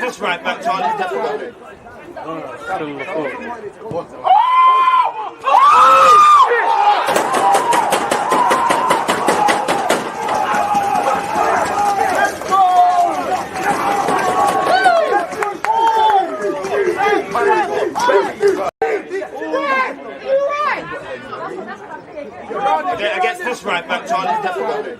this right back, Charlie. Definitely. Against this right back, Charlie. Definitely.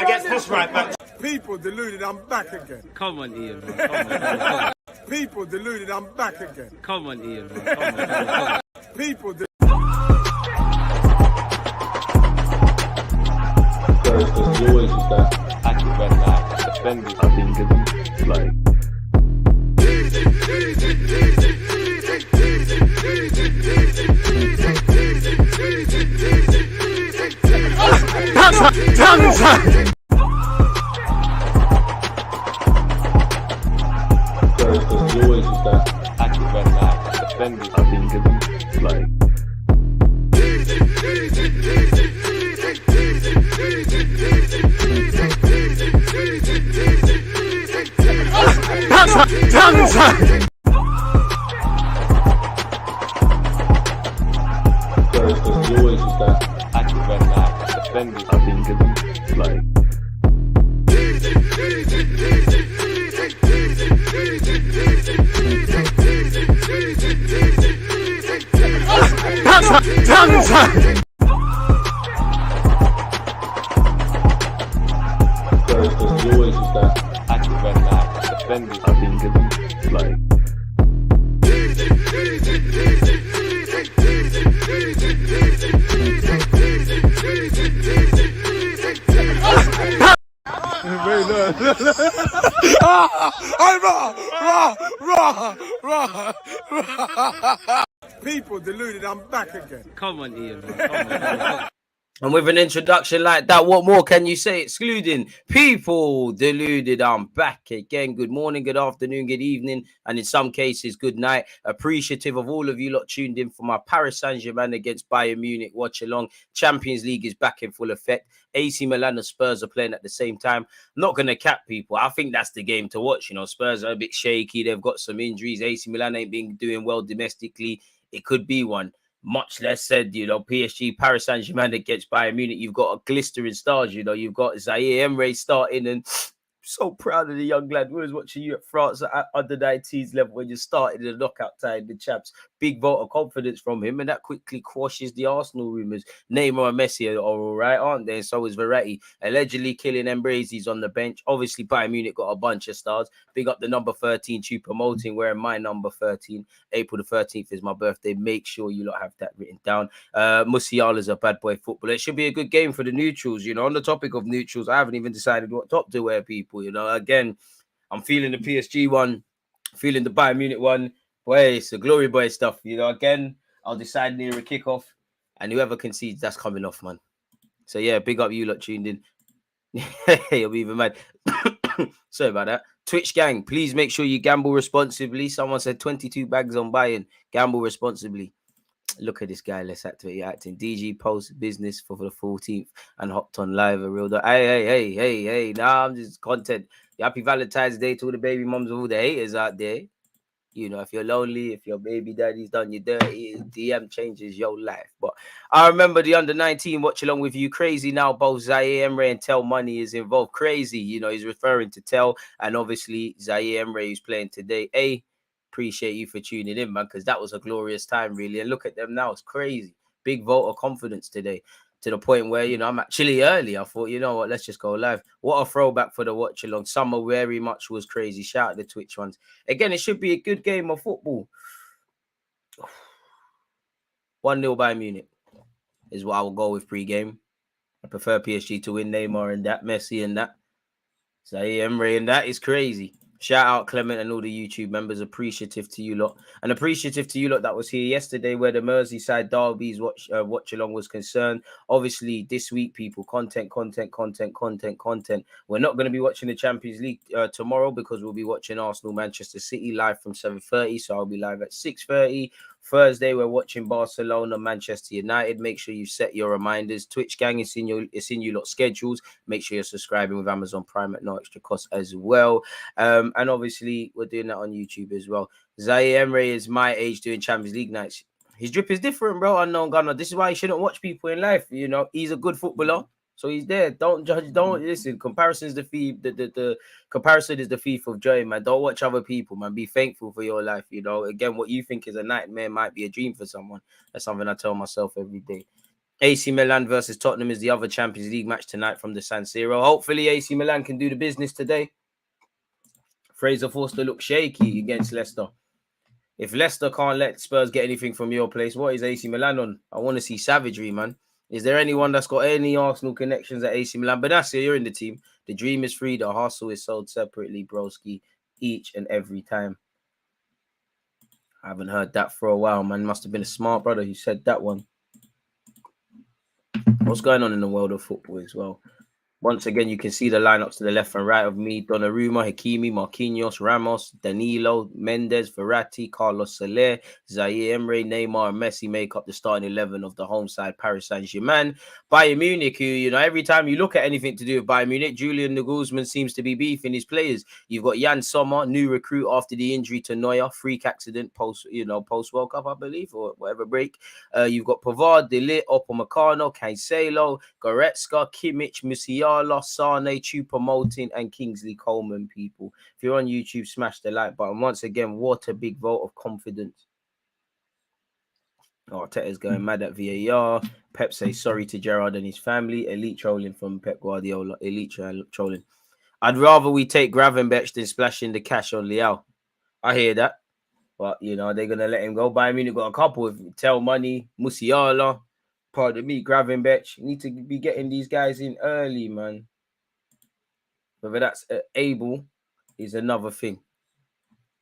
Against this right back. People deluded, I'm back again. Come on, Ian, man. Come on. People deluded, I'm back again. Come on, Ian, man. Come on. People deluded. There's always just that active red light defenders. I think it's like there's always just that active red light defenders. I think it's like there's always just that active red light defenders. I think it's like there's always just that active red light defenders. I think it's like People deluded, I'm back again. Come on, Ian, man. Come on. And with an introduction like that, what more can you say? Excluding people deluded, I'm back again. Good morning, good afternoon, good evening, and in some cases, good night. Appreciative of all of you lot tuned in for my Paris Saint-Germain against Bayern Munich watch along. Champions League is back in full effect. AC Milan and Spurs are playing at the same time. Not going to cap people. I think that's the game to watch. You know, Spurs are a bit shaky. They've got some injuries. AC Milan ain't been doing well domestically. It could be one. Much less said, you know, PSG, Paris Saint-Germain against Bayern Munich. You've got a glistering stars, you know. You've got Zaire Emery starting, and so proud of the young lad. We was watching you at France at under 19s level when you started in the knockout tie in the Champs. Big vote of confidence from him, and that quickly quashes the Arsenal rumours. Neymar and Messi are all right, aren't they? And so is Verratti. Allegedly killing Embrazi's on the bench. Obviously, Bayern Munich got a bunch of stars. Big up the number 13 tube promoting, wearing my number 13. April the 13th is my birthday. Make sure you lot have that written down. Musiala's a bad boy footballer. It should be a good game for the neutrals. You know, on the topic of neutrals, I haven't even decided what top to wear, people. You know, again, I'm feeling the PSG one, feeling the Bayern Munich one. Boy, it's the glory boy stuff. You know, again, I'll decide near a kickoff, and whoever concedes, that's coming off, man. So yeah, big up you lot tuned in. You'll be even mad. Sorry about that. Twitch gang, please make sure you gamble responsibly. Someone said 22 bags on Bayern. Gamble responsibly. Look at this guy. Let's activate your acting. DG post business for the 14th and hopped on live. A real hey. Nah, I'm just content. Happy Valentine's Day to all the baby moms of all the haters out there. You know, if you're lonely, if your baby daddy's done you dirty, DM changes your life. But I remember the under-19 watch along with you. Crazy now, both Zaire Emery and Tell Money is involved. Crazy, you know, he's referring to Tell, and obviously Zaire Emery who's playing today. Appreciate you for tuning in, man, because that was a glorious time, really. And look at them now. It's crazy. Big vote of confidence today, to the point where, you know, I'm actually early. I thought, you know what, let's just go live. What a throwback for the watch along. Summer very much was crazy. Shout out the Twitch ones. Again, it should be a good game of football. 1-0 Bayern Munich is what I will go with pre-game. I prefer PSG to win. Neymar and that, Messi and that, Zaire Emery and that is crazy. Shout out Clement and all the YouTube members. Appreciative to you lot. And appreciative to you lot that was here yesterday where the Merseyside Derby's watch along was concerned. Obviously, this week, people, content. We're not going to be watching the Champions League tomorrow because we'll be watching Arsenal Manchester City live from 7:30. So I'll be live at 6:30. Thursday, we're watching Barcelona, Manchester United. Make sure you set your reminders. Twitch gang, it's in you lot schedules. Make sure you're subscribing with Amazon Prime at no extra cost as well. And obviously, we're doing that on YouTube as well. Zaire Emery is my age doing Champions League nights. His drip is different, bro. Unknown Gunner. This is why you shouldn't watch people in life. You know, he's a good footballer. So he's there. Don't judge. Don't listen. Comparison is the thief. The comparison is the thief of joy, man. Don't watch other people, man. Be thankful for your life. You know, again, what you think is a nightmare might be a dream for someone. That's something I tell myself every day. AC Milan versus Tottenham is the other Champions League match tonight from the San Siro. Hopefully, AC Milan can do the business today. Fraser Forster looks shaky against Leicester. If Leicester can't let Spurs get anything from your place, what is AC Milan on? I want to see savagery, man. Is there anyone that's got any Arsenal connections at AC Milan? Benassia, you're in the team. The dream is free. The hustle is sold separately, broski, each and every time. I haven't heard that for a while, man. Must have been a smart brother who said that one. What's going on in the world of football as well? Once again, you can see the lineups to the left and right of me. Donnarumma, Hakimi, Marquinhos, Ramos, Danilo, Mendes, Verratti, Carlos Soler, Zaire Emery, Neymar, and Messi make up the starting 11 of the home side Paris Saint-Germain. Bayern Munich, who, you know, every time you look at anything to do with Bayern Munich, Julian Nagelsmann seems to be beefing his players. You've got Jan Sommer, new recruit after the injury to Neuer, freak accident post World Cup, I believe, or whatever break. You've got Pavard, De Ligt, Upamecano, Cancelo, Goretzka, Kimmich, Musiala, Sane, Choupo-Moting, and Kingsley Coleman, people. If you're on YouTube, smash the like button. Once again, what a big vote of confidence. Arteta's going mad at VAR. Pep says sorry to Gerrard and his family. Elite trolling from Pep Guardiola. Elite trolling. I'd rather we take Gravenberch than splashing the cash on Leao. I hear that. But, you know, they're going to let him go. Bayern Munich got a couple of Tell Money, Musiala, pardon me, Gravenberch. You need to be getting these guys in early, man. Whether that's able is another thing.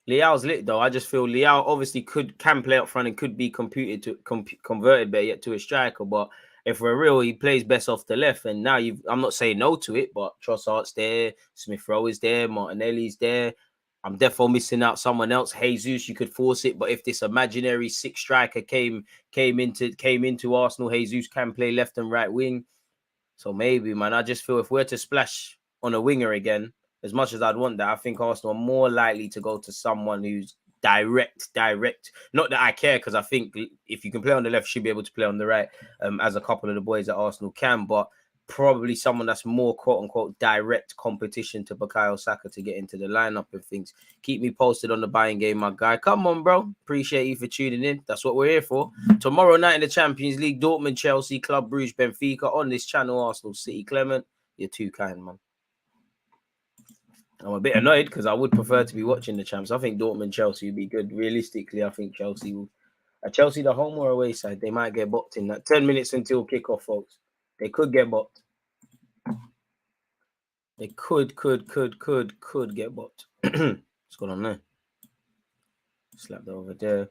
Leao's lit though. I just feel Leao obviously can play up front and could be converted better yet to a striker. But if we're real, he plays best off the left. And now I'm not saying no to it, but Trossard's there, Smith Rowe is there, Martinelli's there. I'm definitely missing out someone else. Jesus, you could force it, but if this imaginary six striker came into Arsenal, Jesus can play left and right wing. So maybe, man, I just feel if we're to splash on a winger again, as much as I'd want that, I think Arsenal are more likely to go to someone who's direct. Not that I care, because I think if you can play on the left, you should be able to play on the right, as a couple of the boys at Arsenal can, but probably someone that's more quote-unquote direct competition to Bukayo Saka to get into the lineup and things. Keep me posted on the buying game, my guy. Come on, bro. Appreciate you for tuning in. That's what we're here for. Tomorrow night in the Champions League, Dortmund, Chelsea, Club Brugge, Benfica. On this channel, Arsenal City. Clement, you're too kind, man. I'm a bit annoyed because I would prefer to be watching the champs. I think Dortmund, Chelsea would be good. Realistically, I think Chelsea will. Chelsea, the home or away side, they might get bopped in that 10 minutes until kickoff, folks. They could get bopped. They could get bopped. What's going on there? Slap that over there.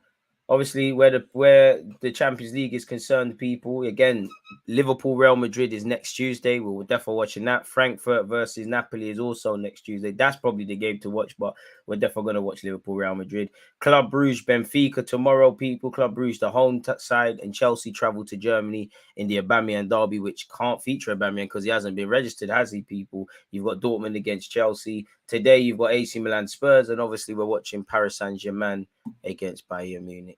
Obviously, where the Champions League is concerned, people, again, Liverpool, Real Madrid is next Tuesday. We'll definitely watching that. Frankfurt versus Napoli is also next Tuesday. That's probably the game to watch, but we're definitely going to watch Liverpool, Real Madrid. Club Brugge, Benfica tomorrow, people. Club Brugge, the home side, and Chelsea travel to Germany in the Aubameyang derby, which can't feature Aubameyang because he hasn't been registered, has he, people? You've got Dortmund against Chelsea. Today, you've got AC Milan Spurs, and obviously we're watching Paris Saint-Germain against Bayern Munich,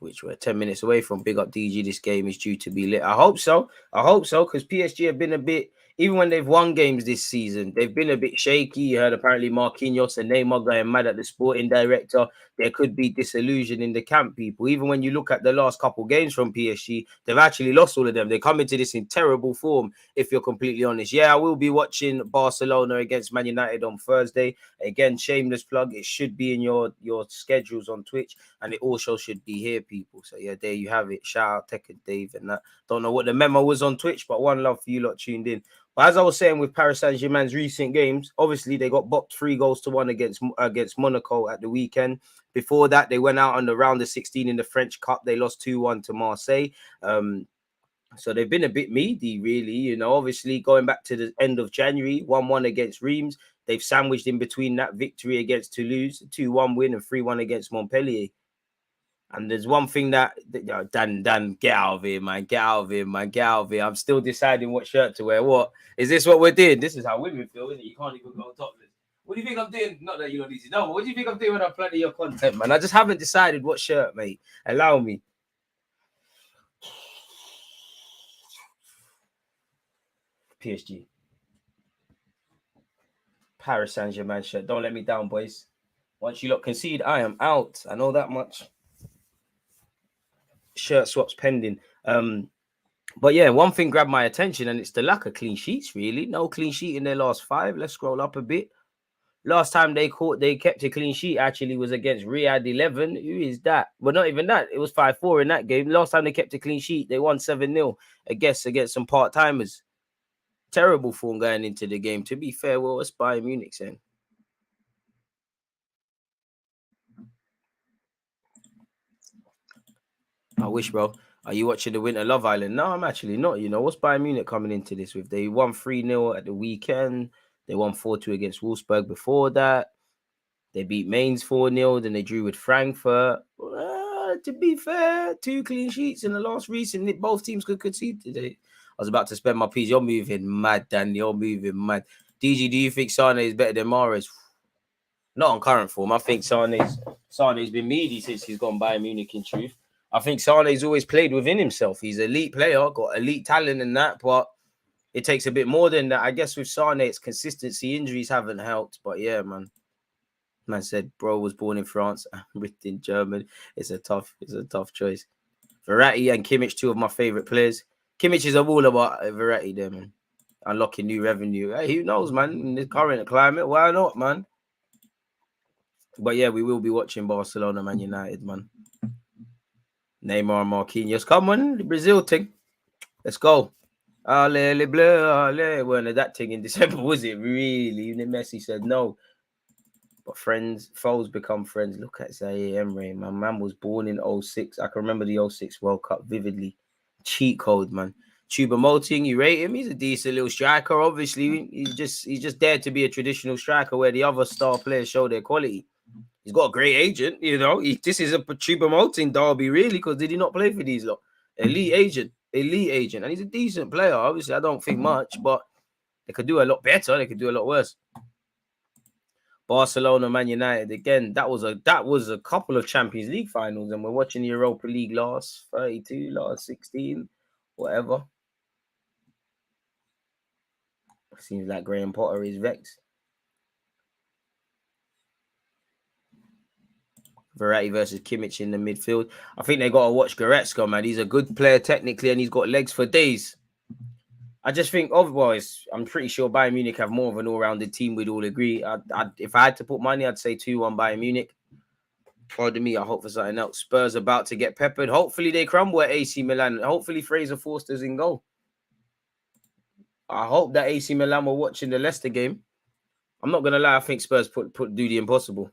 which we're 10 minutes away from. Big up DG. This game is due to be lit. I hope so, because PSG have been a bit, even when they've won games this season, they've been a bit shaky. You heard apparently Marquinhos and Neymar going mad at the sporting director. There could be disillusion in the camp, people. Even when you look at the last couple games from PSG, they've actually lost all of them. They come into this in terrible form, if you're completely honest. Yeah, I will be watching Barcelona against Man United on Thursday. Again, shameless plug. It should be in your schedules on Twitch, and it also should be here, people. So yeah, there you have it. Shout out Tech and Dave and that. Don't know what the memo was on Twitch, but one love for you lot tuned in. But as I was saying with Paris Saint-Germain's recent games, obviously they got bopped 3-1 against Monaco at the weekend. Before that, they went out on the round of 16 in the French Cup. They lost 2-1 to Marseille. So they've been a bit meaty, really. You know, obviously going back to the end of January, 1-1 against Reims. They've sandwiched in between that victory against Toulouse, 2-1 win and 3-1 against Montpellier. And there's one thing that Dan, get out of here, man. Get out of here, man. Get out of here. I'm still deciding what shirt to wear. What? Is this what we're doing? This is how women feel, isn't it? You can't even go topless. What do you think I'm doing? Not that you don't need to know, but what do you think I'm doing when I'm planning your content, man? I just haven't decided what shirt, mate. Allow me. PSG. Paris Saint-Germain shirt. Don't let me down, boys. Once you lot concede, I am out. I know that much. Shirt swaps pending. But yeah, one thing grabbed my attention, and it's the lack of clean sheets, really. No clean sheet in their last 5. Let's scroll up a bit. Last time they kept a clean sheet actually was against Riyadh 11. Who is that? Well, not even that. It was 5-4 in that game. Last time they kept a clean sheet, they won 7-0 against some part-timers. Terrible form going into the game. To be fair, well, what's Bayern Munich saying? I wish, bro. Are you watching the Winter Love Island? No, I'm actually not. You know, what's Bayern Munich coming into this with? They won 3-0 at the weekend. They won 4-2 against Wolfsburg before that. They beat Mainz 4-0. Then they drew with Frankfurt. To be fair, 2 clean sheets in the last recent. Both teams could concede today. I was about to spend my piece. You're moving mad, Dan. You're moving mad. DG, do you think Sane is better than Mahrez? Not on current form. I think Sane's been meaty since he's gone Bayern Munich, in truth. I think Sane's always played within himself. He's an elite player, got elite talent in that, but it takes a bit more than that. I guess with Sane, it's consistency. Injuries haven't helped, but yeah, man. Man said, bro was born in France, written in German. It's a tough choice. Verratti and Kimmich, 2 of my favorite players. Kimmich is all about Verratti there, man. Unlocking new revenue. Hey, who knows, man? In the current climate, why not, man? But yeah, we will be watching Barcelona, Man United, man. Neymar and Marquinhos. Come on, the Brazil thing. Let's go. Ale, le bleu, ale. Weren't that thing in December, was it? Really? Even Messi said no. But foes become friends. Look at Zaire Emery. My man was born in 06. I can remember the 06 World Cup vividly. Cheat code, man. Choupo-Moting, you rate him? He's a decent little striker. Obviously, he's just there to be a traditional striker where the other star players show their quality. He's got a great agent, you know. This is a Choupo-Moting derby, really, because did he not play for these lot? Elite agent. And he's a decent player. Obviously, I don't think much, but they could do a lot better. They could do a lot worse. Barcelona, Man United, again, that was a couple of Champions League finals, and we're watching the Europa League last 32, last 16, whatever. Seems like Graham Potter is vexed. Verratti versus Kimmich in the midfield. I think they got to watch Goretzka, man. He's a good player technically, and he's got legs for days. I just think, otherwise, I'm pretty sure Bayern Munich have more of an all-rounded team. We'd all agree. If I had to put money, I'd say 2-1 Bayern Munich. Pardon me, I hope for something else. Spurs about to get peppered. Hopefully they crumble at AC Milan. Hopefully Fraser Forster's in goal. I hope that AC Milan were watching the Leicester game. I'm not going to lie, I think Spurs do the impossible.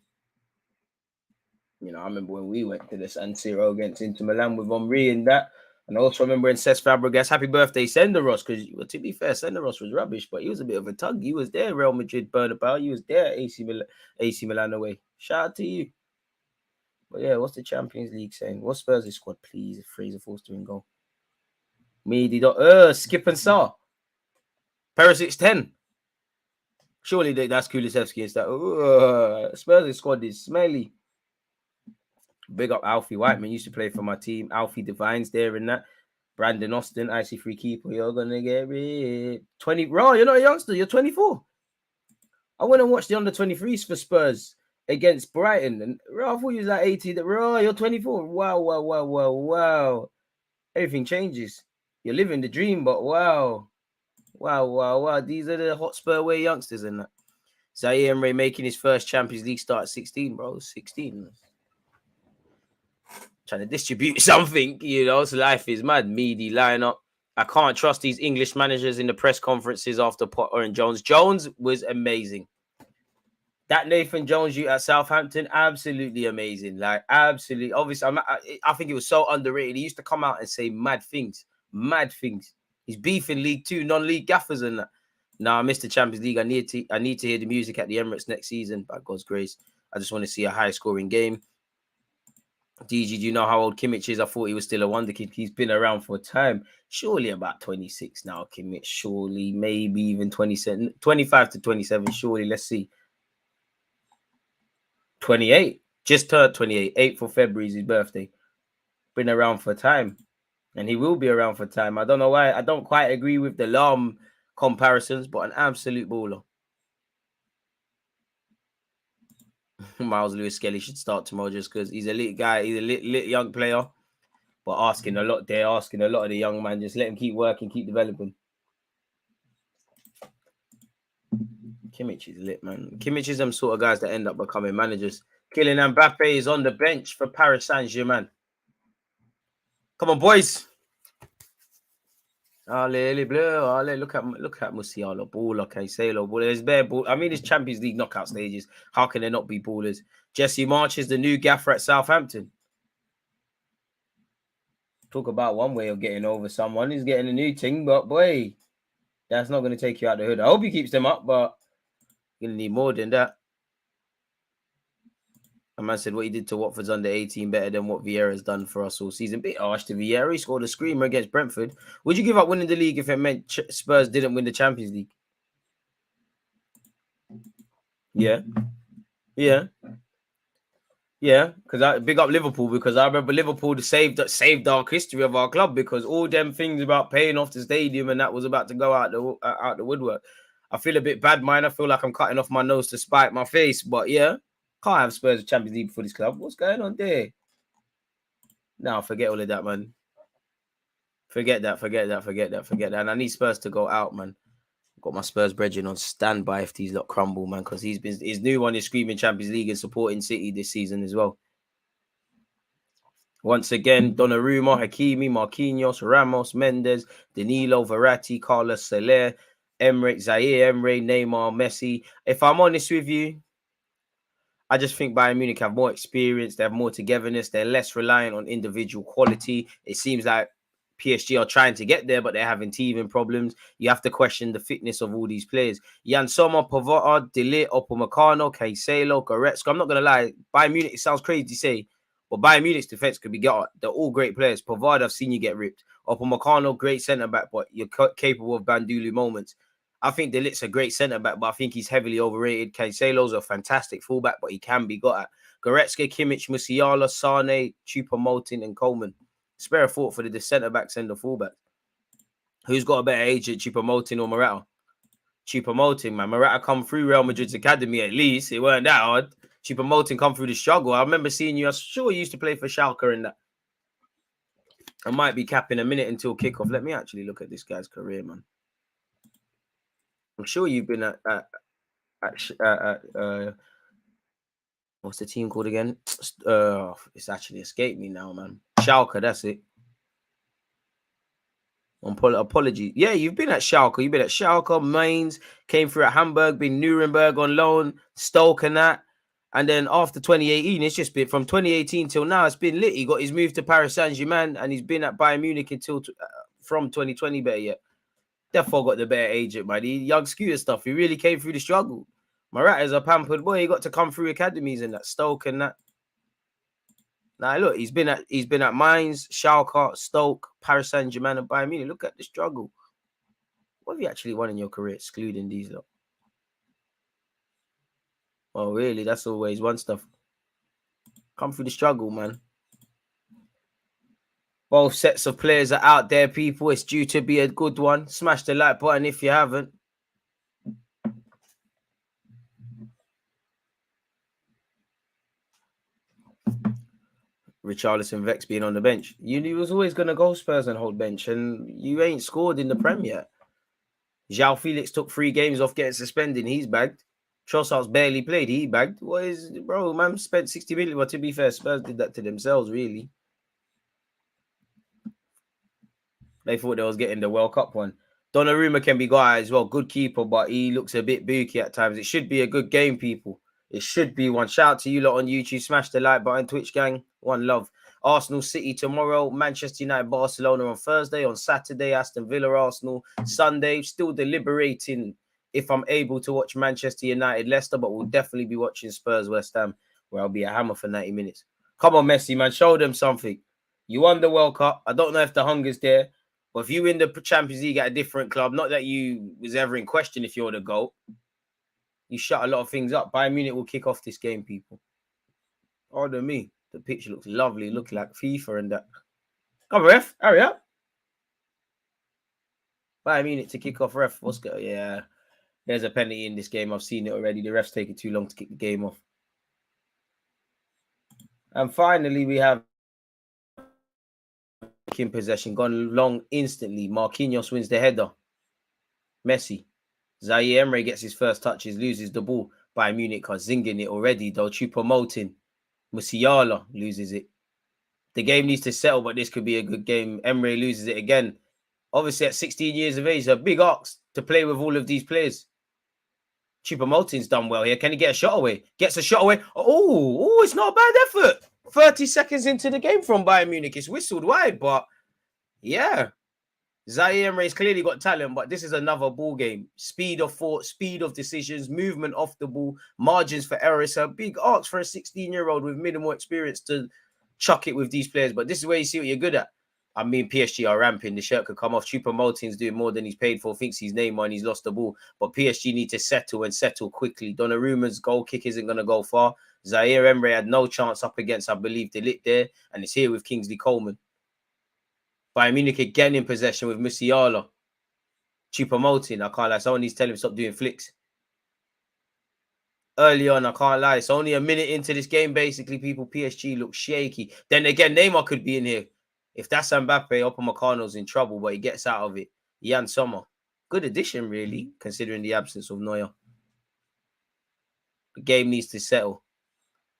You know, I remember when we went to the San Siro against Inter Milan with Henry and that. And I also remember in Cesc Fabregas, happy birthday, Senderos, because, well, to be fair, Senderos was rubbish, but he was a bit of a tug. He was there, Real Madrid, Bernabeu. He was there, AC Milan away. Shout out to you. But yeah, what's the Champions League saying? What's Spurs' squad, please? If Fraser Forster in goal. Skip and Saar. Perisic 10. Surely that's Kulusevski and stuff. Spurs' squad is smelly. Big up Alfie Whiteman, used to play for my team. Alfie Devine's there in that. Brandon Austin, icy free keeper. You're gonna get it. 20. Raw, you're not a youngster, you're 24. I went and watched the under-23s for Spurs against Brighton. And Raw, I thought you was like 18. Raw, you're 24. Wow. Everything changes. You're living the dream, but wow. These are the Hotspur way youngsters in that. Zaire Emery making his first Champions League start at 16, bro. 16. Trying to distribute something, you know. So life is mad. Meaty lineup. I can't trust these English managers in the press conferences after Potter and Jones. Jones was amazing. That Nathan Jones you at Southampton, absolutely amazing. Like, absolutely. Obviously, I think it was so underrated. He used to come out and say mad things. Mad things. He's beefing League Two, non-league gaffers and that. Nah, I missed the Champions League. I need to hear the music at the Emirates next season, by God's grace. I just want to see a high-scoring game. DG, do you know how old Kimmich is? I thought he was still a wonder kid. He's been around for a time. Surely about 26 now, Kimmich. Surely, maybe even 27, 25 to 27. Surely, let's see. 28. Just turned 28. 8th of February is his birthday. Been around for a time. And he will be around for time. I don't know why. I don't quite agree with the Lam comparisons, but an absolute baller. Miles Lewis Skelly should start tomorrow just because he's a lit guy. He's a lit young player. But asking a lot there, asking a lot of the young man. Just let him keep working, keep developing. Kimmich is lit, man. Kimmich is them sort of guys that end up becoming managers. Kylian Mbappe is on the bench for Paris Saint-Germain. Come on, boys. Allez, bleu. Allez, look at Musiala, baller, Cancelo, baller. There's bare ball. I mean, it's Champions League knockout stages. How can there not be ballers? Jesse March is the new gaffer at Southampton. Talk about one way of getting over someone. He's getting a new thing, but boy, that's not going to take you out the hood. I hope he keeps them up, but you're going to need more than that. A man said what he did to Watford's under 18 better than what Vieira's done for us all season. Bit harsh to Vieira. He scored a screamer against Brentford. Would you give up winning the league if it meant Spurs didn't win the Champions League? Yeah. Because I big up Liverpool, because I remember Liverpool saved our history of our club, because all them things about paying off the stadium and that was about to go out the woodwork. I feel a bit bad, man. I feel like I'm cutting off my nose to spite my face, but yeah. Can't have Spurs Champions League for this club. What's going on there? No, forget all of that, man. Forget that. And I need Spurs to go out, man. Got my Spurs brethren on standby if these lot crumble, man, because his new one is screaming Champions League and supporting City this season as well. Once again, Donnarumma, Hakimi, Marquinhos, Ramos, Mendes, Danilo, Verratti, Carlos Soler, Emre, Zaire, Emre, Neymar, Messi. If I'm honest with you, I just think Bayern Munich have more experience. They have more togetherness. They're less reliant on individual quality. It seems like PSG are trying to get there, but they're having teething problems. You have to question the fitness of all these players. Jan Sommer, Pavard, De Ligt, Upamecano, Cancelo, Goretzka. I'm not going to lie. Bayern Munich, it sounds crazy to say, but Bayern Munich's defense could be got. They're all great players. Pavard, I've seen you get ripped. Upamecano, great centre-back, but you're capable of Bandulu moments. I think De Ligt's a great centre-back, but I think he's heavily overrated. Cancelo's a fantastic fullback, but he can be got at. Goretzka, Kimmich, Musiala, Sane, Choupo-Moting, and Coleman. Spare a thought for the centre-backs and the fullbacks. Who's got a better agent, Choupo-Moting or Morata? Choupo-Moting, man. Morata come through Real Madrid's academy at least. It weren't that hard. Choupo-Moting come through the struggle. I remember seeing you. I'm sure you used to play for Schalke and that. I might be capping a minute until kickoff. Let me actually look at this guy's career, man. I'm sure you've been at what's the team called again? It's actually escaped me now, man. Schalke, that's it. Apology. Yeah, you've been at Schalke. You've been at Schalke, Mainz, came through at Hamburg, been Nuremberg on loan, Stoke and that. And then after 2018, it's just been from 2018 till now, it's been lit. He got his move to Paris Saint-Germain and he's been at Bayern Munich until from 2020, better yet. Therefore got the better agent, man. The young scooter stuff. He really came through the struggle. Morata is a pampered boy. He got to come through academies and that, Stoke and that. Now look, he's been at Mainz, Schalke, Stoke, Paris Saint-Germain, and Bayern Munich. Look at the struggle. What have you actually won in your career, excluding these lot? Oh, really? That's always one stuff. Come through the struggle, man. Both sets of players are out there, people. It's due to be a good one. Smash the like button if you haven't. Richarlison Vex being on the bench. You was always going to go Spurs and hold bench, and you ain't scored in the Prem yet. João Felix took 3 games off getting suspended. He's bagged. Trossard's barely played. He bagged. What is, bro, man spent 60 million. Well, to be fair, Spurs did that to themselves, really. They thought they was getting the World Cup one. Donnarumma can be got as well. Good keeper, but he looks a bit booky at times. It should be a good game, people. It should be one. Shout out to you lot on YouTube. Smash the like button, Twitch gang. One love. Arsenal City tomorrow. Manchester United, Barcelona on Thursday. On Saturday, Aston Villa, Arsenal. Sunday, still deliberating if I'm able to watch Manchester United, Leicester, but we'll definitely be watching Spurs, West Ham, where I'll be a hammer for 90 minutes. Come on, Messi, man. Show them something. You won the World Cup. I don't know if the hunger's there, but if you win the Champions League at a different club, not that you was ever in question if you're the GOAT, you shut a lot of things up. Bayern Munich will kick off this game, people. Pardon me. The picture looks lovely. Look like FIFA and that. Come on, ref. Hurry up. Bayern Munich to kick off, ref. What's good? Yeah. There's a penalty in this game. I've seen it already. The ref's taking too long to kick the game off. And finally, we have in possession. Gone long instantly. Marquinhos wins the header. Messi. Zaire Emery gets his first touches, loses the ball. Bayern Munich are zinging it already, though. Choupo-Moting. Musiala loses it. The game needs to settle, but this could be a good game. Emery loses it again. Obviously, at 16 years of age, a big ox to play with all of these players. Choupo-Moting's done well here. Can he get a shot away? Gets a shot away. Oh, it's not a bad effort. 30 seconds into the game from Bayern Munich. It's whistled wide, but yeah. Zaire Emery's clearly got talent, but this is another ball game. Speed of thought, speed of decisions, movement off the ball, margins for error. It's a big ask for a 16-year-old with minimal experience to chuck it with these players. But this is where you see what you're good at. I mean, PSG are ramping. The shirt could come off. Choupo-Moting's doing more than he's paid for. Thinks he's Neymar and he's lost the ball. But PSG need to settle quickly. Donnarumma's goal kick isn't going to go far. Zaire Emery had no chance up against, I believe, Deluded there. And it's here with Kingsley Coleman. Bayern Munich again in possession with Musiala. Choupo-Moting, I can't lie. Someone needs to tell him stop doing flicks. Early on, I can't lie. It's only a minute into this game, basically, people. PSG look shaky. Then again, Neymar could be in here. If that's Mbappe, Upamecano's in trouble, but he gets out of it. Jan Sommer. Good addition, really, considering the absence of Neuer. The game needs to settle.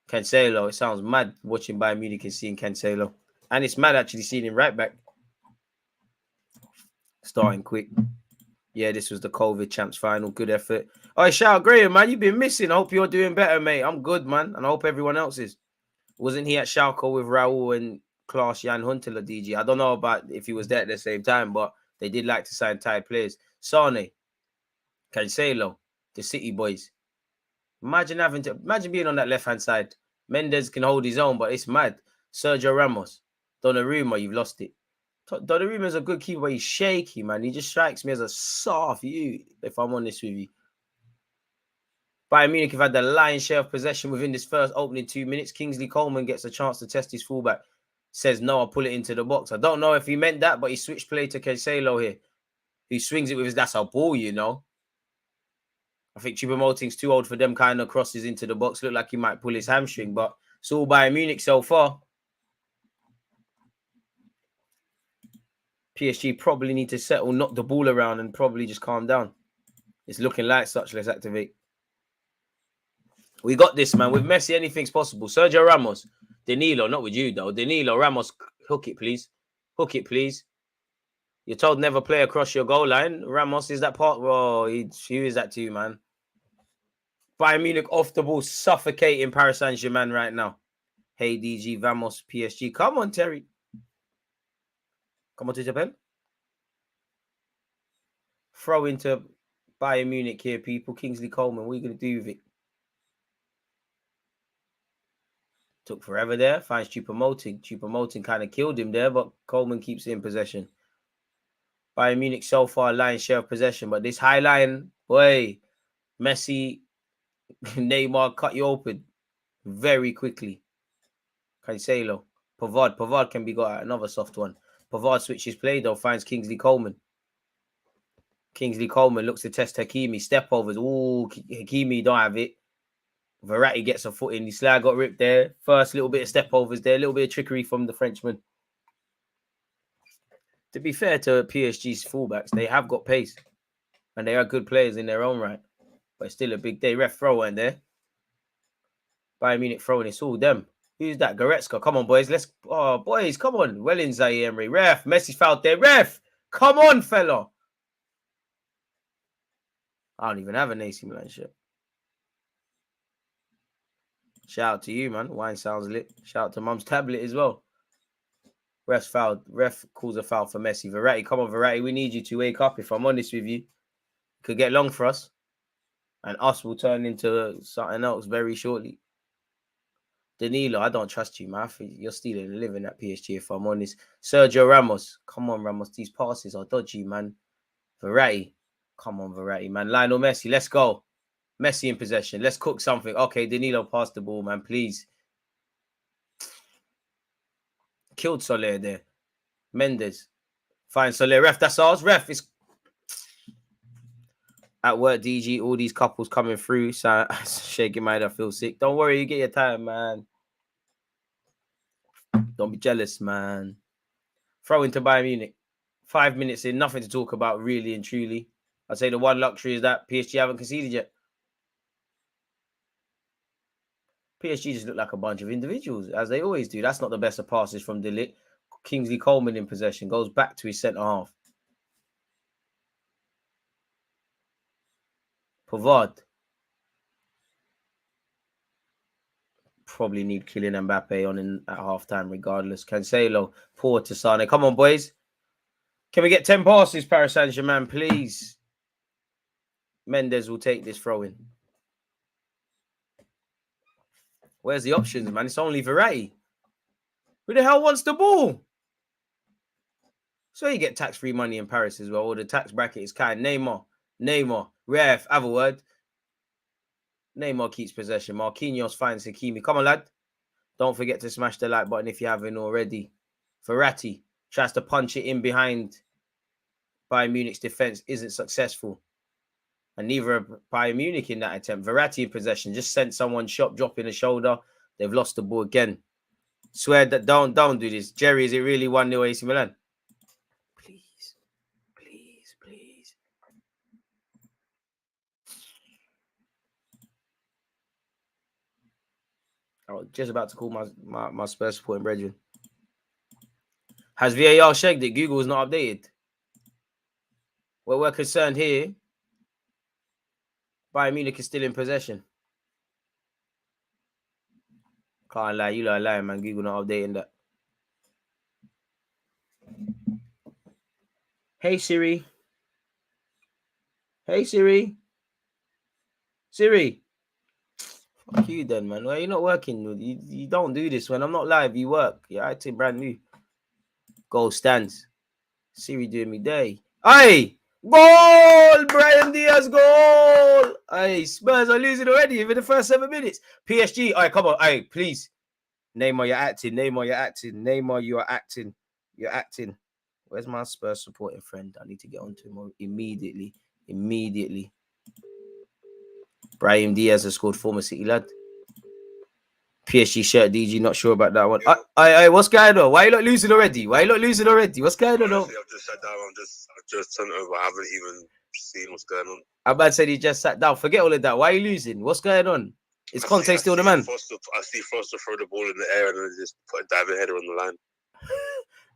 Cancelo, it sounds mad watching Bayern Munich and seeing Cancelo. And it's mad actually seeing him right back. Starting quick. Yeah, this was the COVID champs final. Good effort. All right, shout out Graham, man. You've been missing. I hope you're doing better, mate. I'm good, man. And I hope everyone else is. Wasn't he at Schalke with Raul and Klaas-Jan Huntelaar, DG? I don't know about if he was there at the same time, but they did like to sign Thai players. Sane, Cancelo, the City boys. Imagine being on that left-hand side. Mendes can hold his own, but it's mad. Sergio Ramos, Donnarumma, you've lost it. Donnarumma's a good keeper, but he's shaky, man. He just strikes me as a soft you, if I'm honest with you. Bayern Munich have had the lion's share of possession within this first opening 2 minutes. Kingsley Coleman gets a chance to test his fullback. Says, no, I'll pull it into the box. I don't know if he meant that, but he switched play to Cancelo here. He swings it with his, that's a ball, you know. I think Choupo-Moting's too old for them kind of crosses into the box. Look like he might pull his hamstring, but it's all Bayern Munich so far. PSG probably need to settle, knock the ball around and probably just calm down. It's looking like such. Let's activate. We got this, man. With Messi, anything's possible. Sergio Ramos. Danilo, not with you, though. Danilo, Ramos, hook it, please. Hook it, please. You're told never play across your goal line. Ramos is that part. Oh, he is that too, man. Bayern Munich off the ball, suffocating Paris Saint-Germain right now. Hey, DG, Vamos, PSG. Come on, Terry. Come on to Japan. Throw into Bayern Munich here, people. Kingsley Coleman, what are you going to do with it? Took forever there. Finds Choupo-Moting. Choupo-Moting kind of killed him there, but Coleman keeps it in possession. Bayern Munich so far, lion's share of possession. But this high line, boy, Messi, Neymar cut you open very quickly. Cancelo. Pavard can be got at another soft one. Pavard switches play, though, finds Kingsley Coleman. Kingsley Coleman looks to test Hakimi. Step overs. Ooh, Hakimi don't have it. Verratti gets a foot in. The slag got ripped there. First little bit of step overs there. A little bit of trickery from the Frenchman. To be fair to PSG's fullbacks, they have got pace. And they are good players in their own right. But it's still a big day. Ref throw in there. Bayern Munich throwing. It's all them. Who's that? Goretzka. Come on, boys. Let's... Oh, boys, come on. Well in Zaire Emery. Ref. Messi's fouled there. Ref. Come on, fella. I don't even have an AC Milan shirt. Shout out to you, man. Wine sounds lit. Shout out to Mum's tablet as well. Ref fouled. Ref calls a foul for Messi. Verratti, come on, Verratti. We need you to wake up. If I'm honest with you, could get long for us, and us will turn into something else very shortly. Danilo, I don't trust you, man. I think you're stealing a living at PSG. If I'm honest, Sergio Ramos, come on, Ramos. These passes are dodgy, man. Verratti, come on, Verratti, man. Lionel Messi, let's go. Messi in possession. Let's cook something. Okay, Danilo, pass the ball, man, please. Killed Soler there. Mendes. Fine, Soler. Ref, that's ours. Ref, it's at work, DG. All these couples coming through. So shaking my head, I feel sick. Don't worry, you get your time, man. Don't be jealous, man. Throw into Bayern Munich. 5 minutes in, nothing to talk about, really and truly. I'd say the one luxury is that PSG haven't conceded yet. PSG just look like a bunch of individuals, as they always do. That's not the best of passes from Deluded. Kingsley Coleman in possession. Goes back to his centre-half. Pavard. Probably need Kylian Mbappe on at half-time regardless. Cancelo. Poor to Sane. Come on, boys. Can we get 10 passes, Paris Saint-Germain, please? Mendes will take this throw-in. Where's the options, man? It's only Verratti. Who the hell wants the ball? So you get tax-free money in Paris as well. Or the tax bracket is kind. Neymar. Ref, have a word. Neymar keeps possession. Marquinhos finds Hakimi. Come on, lad. Don't forget to smash the like button if you haven't already. Verratti tries to punch it in behind Bayern Munich's defense. Isn't successful. And neither are Bayern Munich in that attempt. Verratti in possession. Just sent someone shot, dropping the shoulder. They've lost the ball again. Swear that don't do this. Jerry, is it really 1-0 AC Milan? Please. I was just about to call my Spurs supporting brethren. Has VAR checked it? Google is not updated. Well, we're concerned here. Bayern Munich is still in possession. Can't lie. You lot are lying, man. Google not updating that. Hey, Siri. Siri. Fuck you then, man. Why are you not working? You don't do this when I'm not live. You work. You're acting brand new. Goal stands. Siri doing me day. Hey! Goal! Brahim Diaz, goal! Hey, Spurs are losing already in the first 7 minutes. PSG, all right, come on. Hey, please. Neymar, you're acting. Neymar, you are acting. You're acting. Where's my Spurs supporting friend? I need to get onto him immediately. Brahim Diaz has scored, former City lad. PSG shirt, DG, not sure about that one. What's going on? Why are you not losing already? What's going on? Honestly, I've just sat down. I've just turned over. I haven't even seen what's going on. I'm about to say he just sat down. Forget all of that. Why are you losing? What's going on? Is Conte still the man? I see Foster throw the ball in the air and then just put a diving header on the line.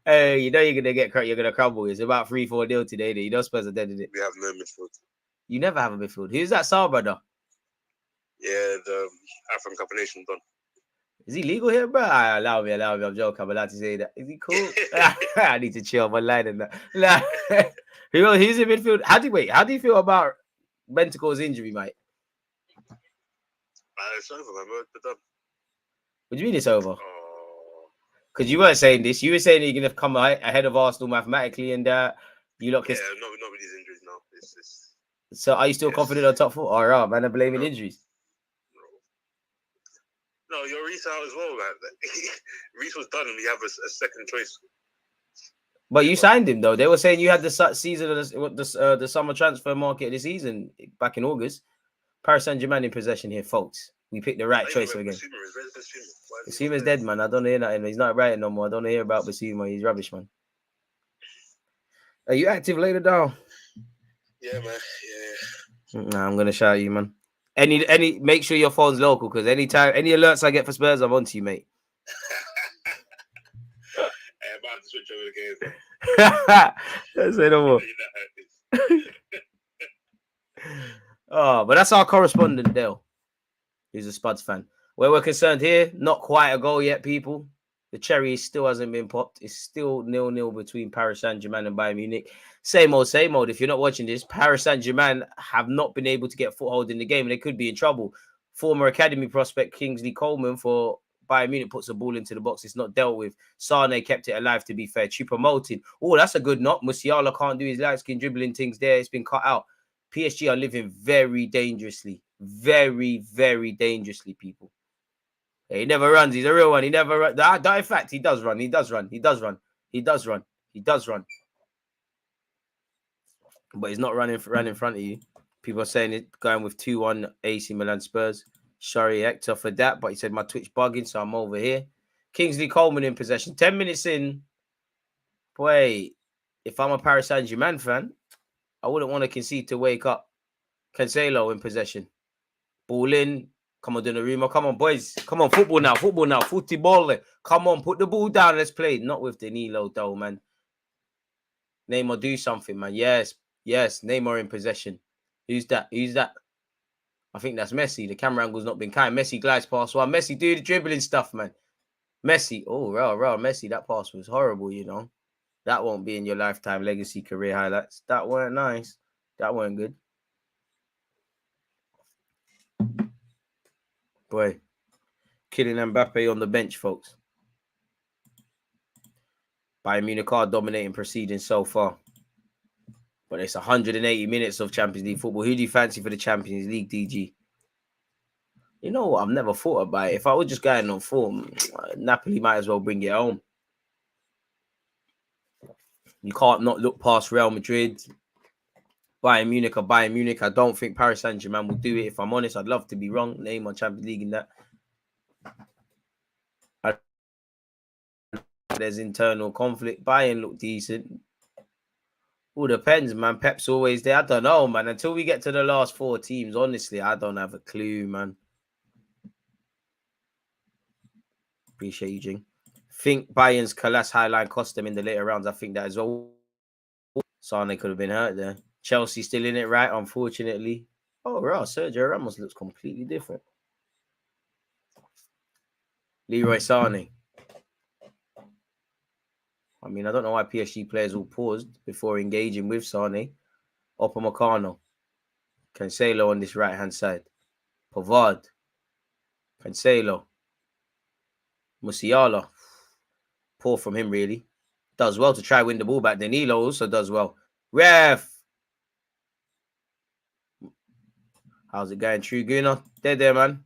Hey, you know you're gonna crumble. It's about 3-4-0 today. You know Spurs are dead in it. We have no midfield. You never have a midfield. Who's that Sar brother? Yeah, the African Cup of Nations done. Is he legal here, bro? Allow me. I'm joking. I'm allowed to say that. Is he cool? I need to chill my line and that. Who's in midfield? How do you feel about Bentancur's injury, mate? It's over, man. We're done. What do you mean it's over? Oh. Because you weren't saying this. You were saying you're going to come ahead of Arsenal mathematically, and you lot can... Yeah, not with these injuries now. So are you still confident on top 4? All right, man. I'm blaming injuries. No, you're Reece out as well, man. Reece was done and we have a second choice. But you signed him, though. They were saying you had the season of the summer transfer market this season back in August. Paris Saint-Germain in possession here, folks. We picked the right choice again. Basuma's dead, man. I don't hear that. He's not right no more. I don't hear about Basuma. He's rubbish, man. Are you active later down? Yeah, man. Yeah. Nah, I'm gonna shout you, man. Any make sure your phone's local, because any alerts I get for Spurs, I'm onto you, mate. about to switch over the game. Let's say no more. You know how it is. Oh, but that's our correspondent, Dale. He's a Spuds fan. Where we're concerned here, not quite a goal yet, people. The cherry still hasn't been popped. It's still 0-0 between Paris Saint-Germain and Bayern Munich. Same old, same old. If you're not watching this, Paris Saint-Germain have not been able to get a foothold in the game, and they could be in trouble. Former academy prospect Kingsley Coleman for Bayern Munich puts the ball into the box. It's not dealt with. Sane kept it alive, to be fair. Choupo-Moting. Oh, that's a good knock. Musiala can't do his light skin dribbling things there. It's been cut out. PSG are living very dangerously. Very, very dangerously, people. Yeah, he never runs. He's a real one. He never runs. In fact, he does run. He does run. He does run. He does run. He does run. But he's not running in front of you. People are saying it going with 2-1 AC Milan Spurs. Sorry, Hector, for that. But he said my Twitch bugging, so I'm over here. Kingsley Coleman in possession. 10 minutes in. Boy, if I'm a Paris Saint-Germain fan, I wouldn't want to concede to wake up. Cancelo in possession. Ball in. Come on, Donnarumma. Come on, boys. Come on, football now. Football now. Football. Come on, put the ball down. Let's play. Not with Danilo, though, man. Neymar, do something, man. Yes. Yes. Neymar in possession. Who's that? Who's that? I think that's Messi. The camera angle's not been kind. Messi glides past one. Messi, do the dribbling stuff, man. Messi. Oh, rah. Messi, that pass was horrible, you know. That won't be in your lifetime legacy career highlights. That weren't nice. That weren't good. Boy, Kylian Mbappe on the bench, folks. Bayern Munich are dominating proceedings so far. But it's 180 minutes of Champions League football. Who do you fancy for the Champions League, DG? You know what? I've never thought about it. If I was just going on form, Napoli might as well bring it home. You can't not look past Real Madrid. Bayern Munich or Bayern Munich. I don't think Paris Saint-Germain will do it. If I'm honest, I'd love to be wrong. Name on Champions League in that. There's internal conflict. Bayern look decent. All depends, man. Pep's always there. I don't know, man. Until we get to the last 4 teams, honestly, I don't have a clue, man. Appreciate you, Jing. Think Bayern's Kalas highline cost them in the later rounds. I think that as well. Sane could have been hurt there. Chelsea still in it, right? Unfortunately. Oh, right. Sergio Ramos looks completely different. Leroy Sane. I mean, I don't know why PSG players all paused before engaging with Sane. Upamecano. Cancelo on this right-hand side. Pavard. Cancelo. Musiala. Poor from him, really. Does well to try win the ball back. Danilo also does well. Ref. How's it going, True Gooner? There, man.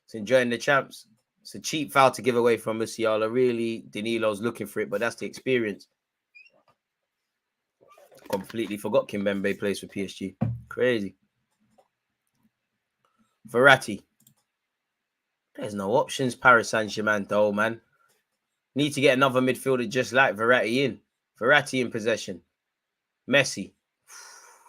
It's enjoying the champs. It's a cheap foul to give away from Musiala. Really, Danilo's looking for it, but that's the experience. Completely forgot Kimpembe plays for PSG. Crazy. Verratti. There's no options, Paris Saint-Germain, though, man. Need to get another midfielder just like Verratti in. Verratti in possession. Messi.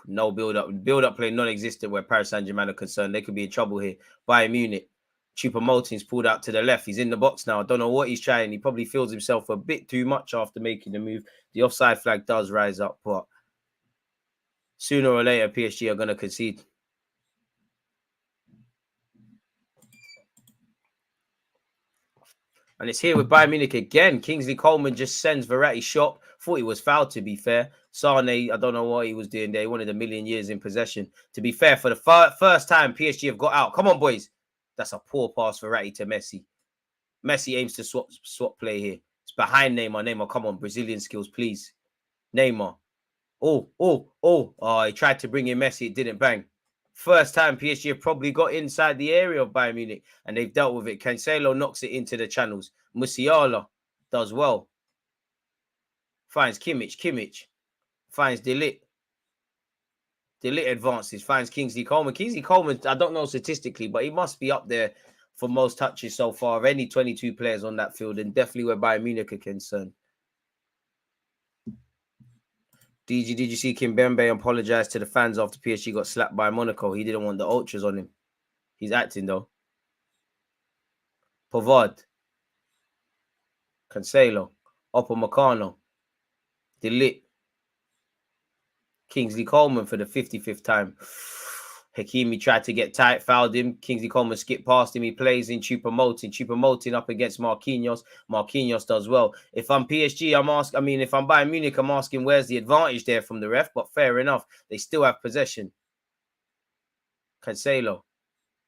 No build-up. Build-up play non-existent where Paris Saint-Germain are concerned. They could be in trouble here. Bayern Munich. Choupo-Moting's pulled out to the left. He's in the box now. I don't know what he's trying. He probably feels himself a bit too much after making the move. The offside flag does rise up, but sooner or later, PSG are going to concede. And it's here with Bayern Munich again. Kingsley Coleman just sends Verratti shot. Thought he was fouled, to be fair. Sane, I don't know what he was doing there. He wanted a million years in possession. To be fair, for the first time, PSG have got out. Come on, boys. That's a poor pass for Verratti to Messi. Messi aims to swap play here. It's behind Neymar. Neymar, come on. Brazilian skills, please. Neymar. Oh, he tried to bring in Messi. It didn't bang. First time PSG have probably got inside the area of Bayern Munich and they've dealt with it. Cancelo knocks it into the channels. Musiala does well. Finds Kimmich. Finds Deluded. Deluded advances. Finds Kingsley Coleman. Kingsley Coleman, I don't know statistically, but he must be up there for most touches so far of any 22 players on that field, and definitely where Bayern Munich are concerned. DG, did you see Kimpembe apologize to the fans after PSG got slapped by Monaco? He didn't want the ultras on him. He's acting, though. Pavard. Cancelo. Upamecano. Deluded. Kingsley Coleman for the 55th time. Hakimi tried to get tight, fouled him. Kingsley Coleman skipped past him. He plays in Choupo-Moting. Choupo-Moting up against Marquinhos. Marquinhos does well. If I'm PSG, if I'm Bayern Munich, I'm asking where's the advantage there from the ref, but fair enough. They still have possession. Cancelo.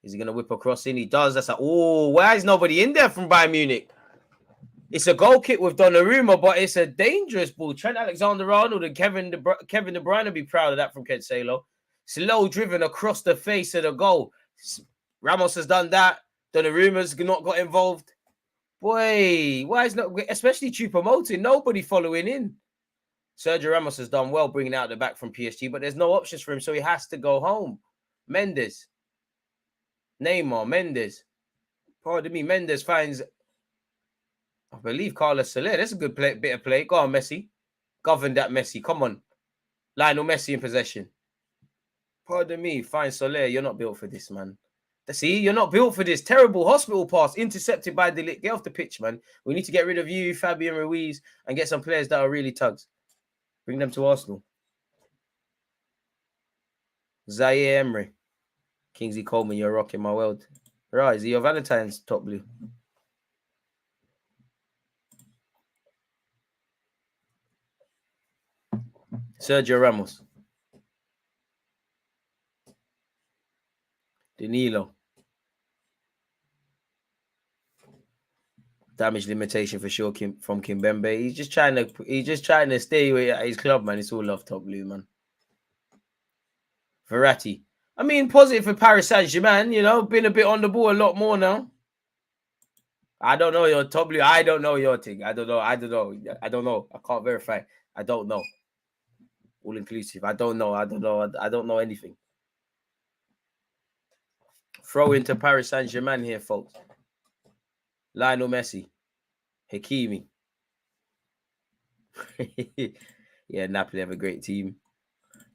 Is he going to whip across in? He does. That's like, oh, why is nobody in there from Bayern Munich? It's a goal kick with Donnarumma, but it's a dangerous ball. Trent Alexander-Arnold and Kevin De Bruyne will be proud of that from Cancelo. Slow driven across the face of the goal. Ramos has done that. Donnarumma's not got involved. Boy, why is not, especially Choupo-Moting, nobody following in. Sergio Ramos has done well bringing out the back from PSG, but there's no options for him, so he has to go home. Mendes. Neymar, Mendes. Pardon me, Mendes finds, I believe, Carlos Soler. That's a good bit of play. Go on, Messi. Govern that, Messi. Come on. Lionel Messi in possession. Pardon me, fine Soler. You're not built for this, man. See, you're not built for this. Terrible hospital pass. Intercepted by Deluded. Get off the pitch, man. We need to get rid of you, Fabian Ruiz, and get some players that are really tugs. Bring them to Arsenal. Zaire Emery. Kingsley Coleman, you're rocking my world. Right, is he your Valentine's top blue? Sergio Ramos. Danilo. Damage limitation for sure from Kimpembe. He's just trying to stay at his club, man. It's all love, top blue, man. Verratti. I mean, positive for Paris Saint-Germain, you know, been a bit on the ball a lot more now. I don't know your top blue. I don't know your thing. I don't know. I can't verify. I don't know. All inclusive. I don't know anything. Throw into Paris Saint-Germain here, folks. Lionel Messi. Hakimi. Yeah, Napoli have a great team.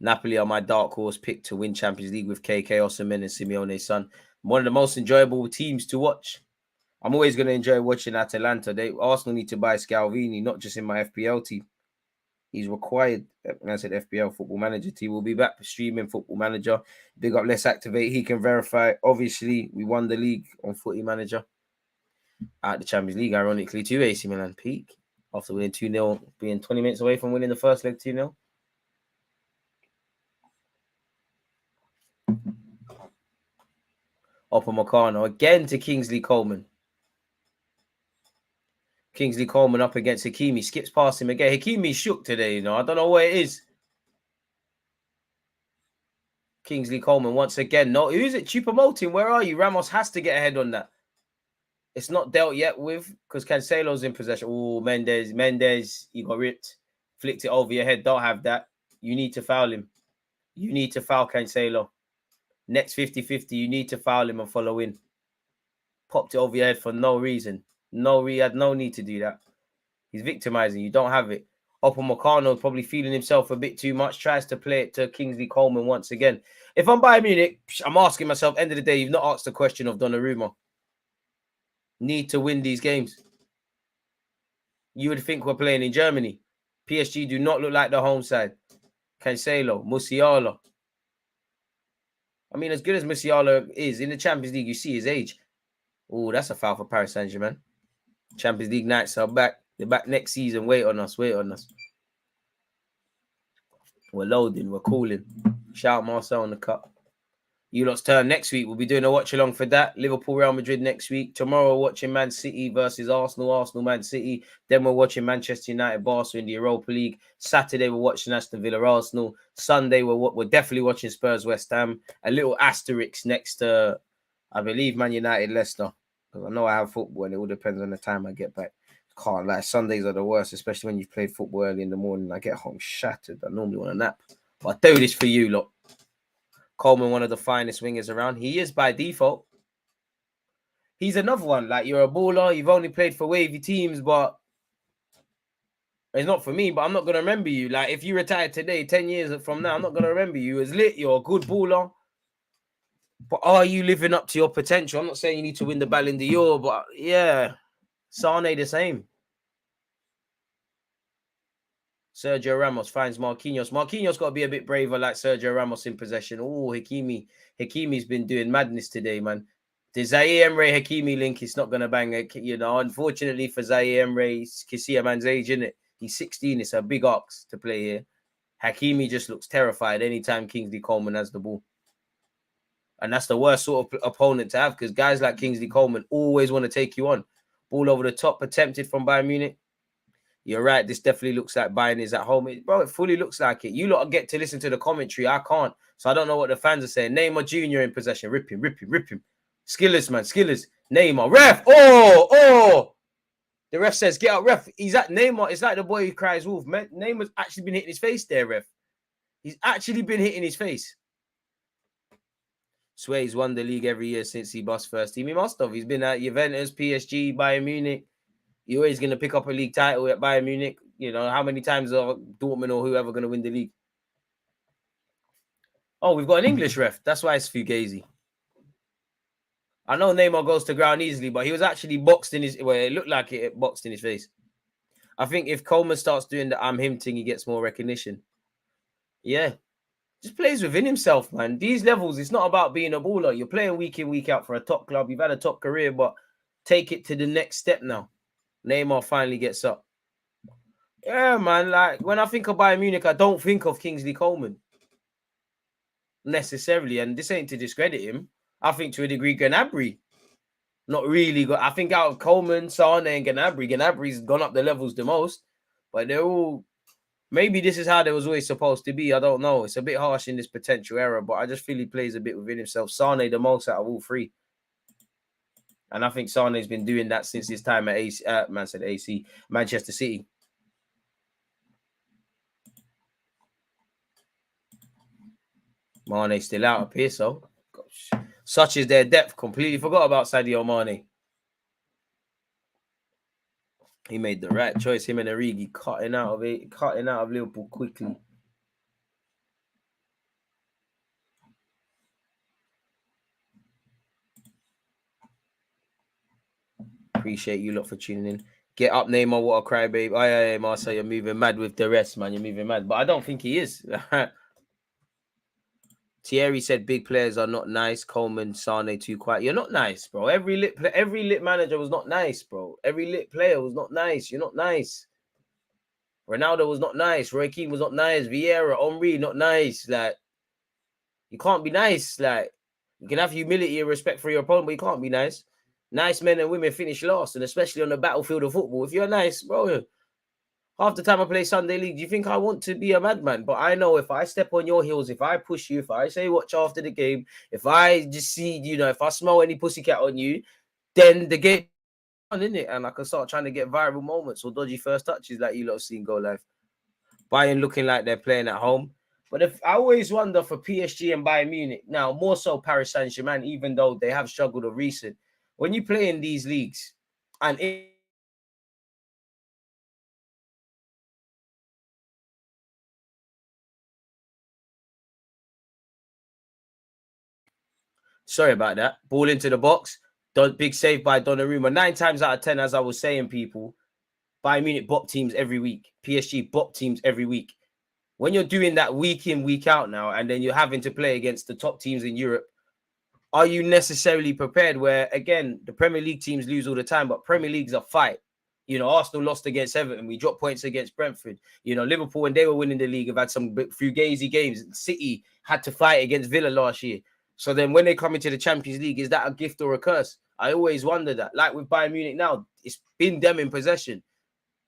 Napoli are my dark horse pick to win Champions League with KK, Osimhen and Simeone's son. One of the most enjoyable teams to watch. I'm always going to enjoy watching Atalanta. Arsenal need to buy Scalvini, not just in my FPL team. He's required. When I said FPL, Football Manager team, will be back streaming Football Manager. Big up, let's activate. He can verify. Obviously, we won the league on Footy Manager. At the Champions League, ironically, to AC Milan peak after winning 2-0, being 20 minutes away from winning the first leg 2-0. Upamecano again to Kingsley Coleman. Kingsley Coleman up against Hakimi. Skips past him again. Hakimi shook today, you know. I don't know what it is. Kingsley Coleman once again. No, who's it? Choupo-Moting, where are you? Ramos has to get ahead on that. It's not dealt yet with because Cancelo's in possession. Oh, Mendes, you got ripped. Flicked it over your head. Don't have that. You need to foul him. You need to foul Cancelo. Next 50-50, you need to foul him and follow in. Popped it over your head for no reason. He had no need to do that. He's victimizing. You don't have it. Upamecano probably feeling himself a bit too much. Tries to play it to Kingsley Coleman once again. If I'm Bayern Munich, I'm asking myself, end of the day, you've not asked the question of Donnarumma. Need to win these games. You would think we're playing in Germany. PSG do not look like the home side. Cancelo, Musiala. I mean, as good as Musiala is in the Champions League, you see his age. Oh, that's a foul for Paris Saint-Germain. Champions League nights are back. They're back next season. Wait on us. We're loading. We're cooling. Shout out Marcel on the cut. You lot's turn next week. We'll be doing a watch along for that. Liverpool, Real Madrid next week. Tomorrow, watching Man City versus Arsenal. Arsenal, Man City. Then we're watching Manchester United, Barca in the Europa League. Saturday, we're watching Aston Villa, Arsenal. Sunday, we're definitely watching Spurs, West Ham. A little asterisk next to, I believe, Man United, Leicester. Because I know I have football and it all depends on the time I get back. Can't lie. Sundays are the worst, especially when you've played football early in the morning. I get home shattered. I normally want a nap. But I do this for you, lot. Coleman, one of the finest wingers around. He is by default. He's another one. Like, you're a baller. You've only played for wavy teams, but it's not for me. But I'm not going to remember you. Like, if you retire today, 10 years from now, I'm not going to remember you as lit. You're a good baller. But are you living up to your potential? I'm not saying you need to win the Ballon d'Or, but yeah, Sane the same. Sergio Ramos finds Marquinhos. Marquinhos got to be a bit braver like Sergio Ramos in possession. Oh, Hakimi's been doing madness today, man. The Zaire Emre Hakimi link is not going to bang it, you know. Unfortunately for Zaire Emre, you see a man's age, isn't it? He's 16. It's a big ox to play here. Hakimi just looks terrified anytime Kingsley Coleman has the ball. And that's the worst sort of opponent to have because guys like Kingsley Coleman always want to take you on. Ball over the top, attempted from Bayern Munich. You're right. This definitely looks like Bayern is at home. Bro, it fully looks like it. You lot get to listen to the commentary. I can't. So I don't know what the fans are saying. Neymar Jr. in possession. Rip him. Skillers, man. Skillers. Neymar. Ref. Oh. The ref says, get out, ref. He's at Neymar. It's like the boy who cries wolf. Man, Neymar's actually been hitting his face there, ref. He's actually been hitting his face. Sway's won the league every year since he bust first team. He must have. He's been at Juventus, PSG, Bayern Munich. You're always going to pick up a league title at Bayern Munich. You know, how many times are Dortmund or whoever going to win the league? Oh, we've got an English ref. That's why it's Fugazi. I know Neymar goes to ground easily, but he was actually boxed in his... Well, it looked like it boxed in his face. I think if Coleman starts doing the I'm him thing, he gets more recognition. Yeah. Just plays within himself, man. These levels, it's not about being a baller. You're playing week in, week out for a top club. You've had a top career, but take it to the next step now. Neymar finally gets up. Yeah, man. Like, when I think of Bayern Munich, I don't think of Kingsley Coleman. Necessarily. And this ain't to discredit him. I think to a degree, Gnabry. Not really good. I think out of Coleman, Sane, and Gnabry's gone up the levels the most. But they're all... Maybe this is how they was always supposed to be. I don't know. It's a bit harsh in this potential era, but I just feel he plays a bit within himself. Sane the most out of all three. And I think Sane's been doing that since his time at Manchester City. Mane's still out up here, so. Gosh. Such is their depth. Completely forgot about Sadio Mane. He made the right choice. Him and Origi cutting out of Liverpool quickly. Appreciate you lot for tuning in. Get up, Neymar. What a crybaby. Oh, yeah, Marcel, you're moving mad with the rest, man. You're moving mad. But I don't think he is. Thierry said big players are not nice. Coleman, Sane, too quiet. You're not nice, bro. Every lit manager was not nice, bro. Every lit player was not nice. You're not nice. Ronaldo was not nice. Roy Keane was not nice. Vieira, Henry, not nice. Like, you can't be nice. Like, you can have humility and respect for your opponent, but you can't be nice. Nice men and women finish last, and especially on the battlefield of football. If you're nice, bro, half the time I play Sunday League, do you think I want to be a madman? But I know if I step on your heels, if I push you, if I say watch after the game, if I just see, you know, if I smell any pussycat on you, then the game on, isn't it? And I can start trying to get viral moments or dodgy first touches like you lot have seen go live. Bayern looking like they're playing at home. But if I always wonder for PSG and Bayern Munich, now more so Paris Saint-Germain, even though they have struggled of recent, when you play in these leagues, and sorry about that. Ball into the box. Big save by Donnarumma. 9 times out of 10, as I was saying, people, Bayern Munich bop teams every week. PSG bop teams every week. When you're doing that week in, week out now, and then you're having to play against the top teams in Europe, are you necessarily prepared? Where, again, the Premier League teams lose all the time, but Premier League's a fight. You know, Arsenal lost against Everton. We dropped points against Brentford. You know, Liverpool, when they were winning the league, have had some fugazi games. City had to fight against Villa last year. So then when they come into the Champions League, is that a gift or a curse? I always wonder that. Like with Bayern Munich now, it's been them in possession.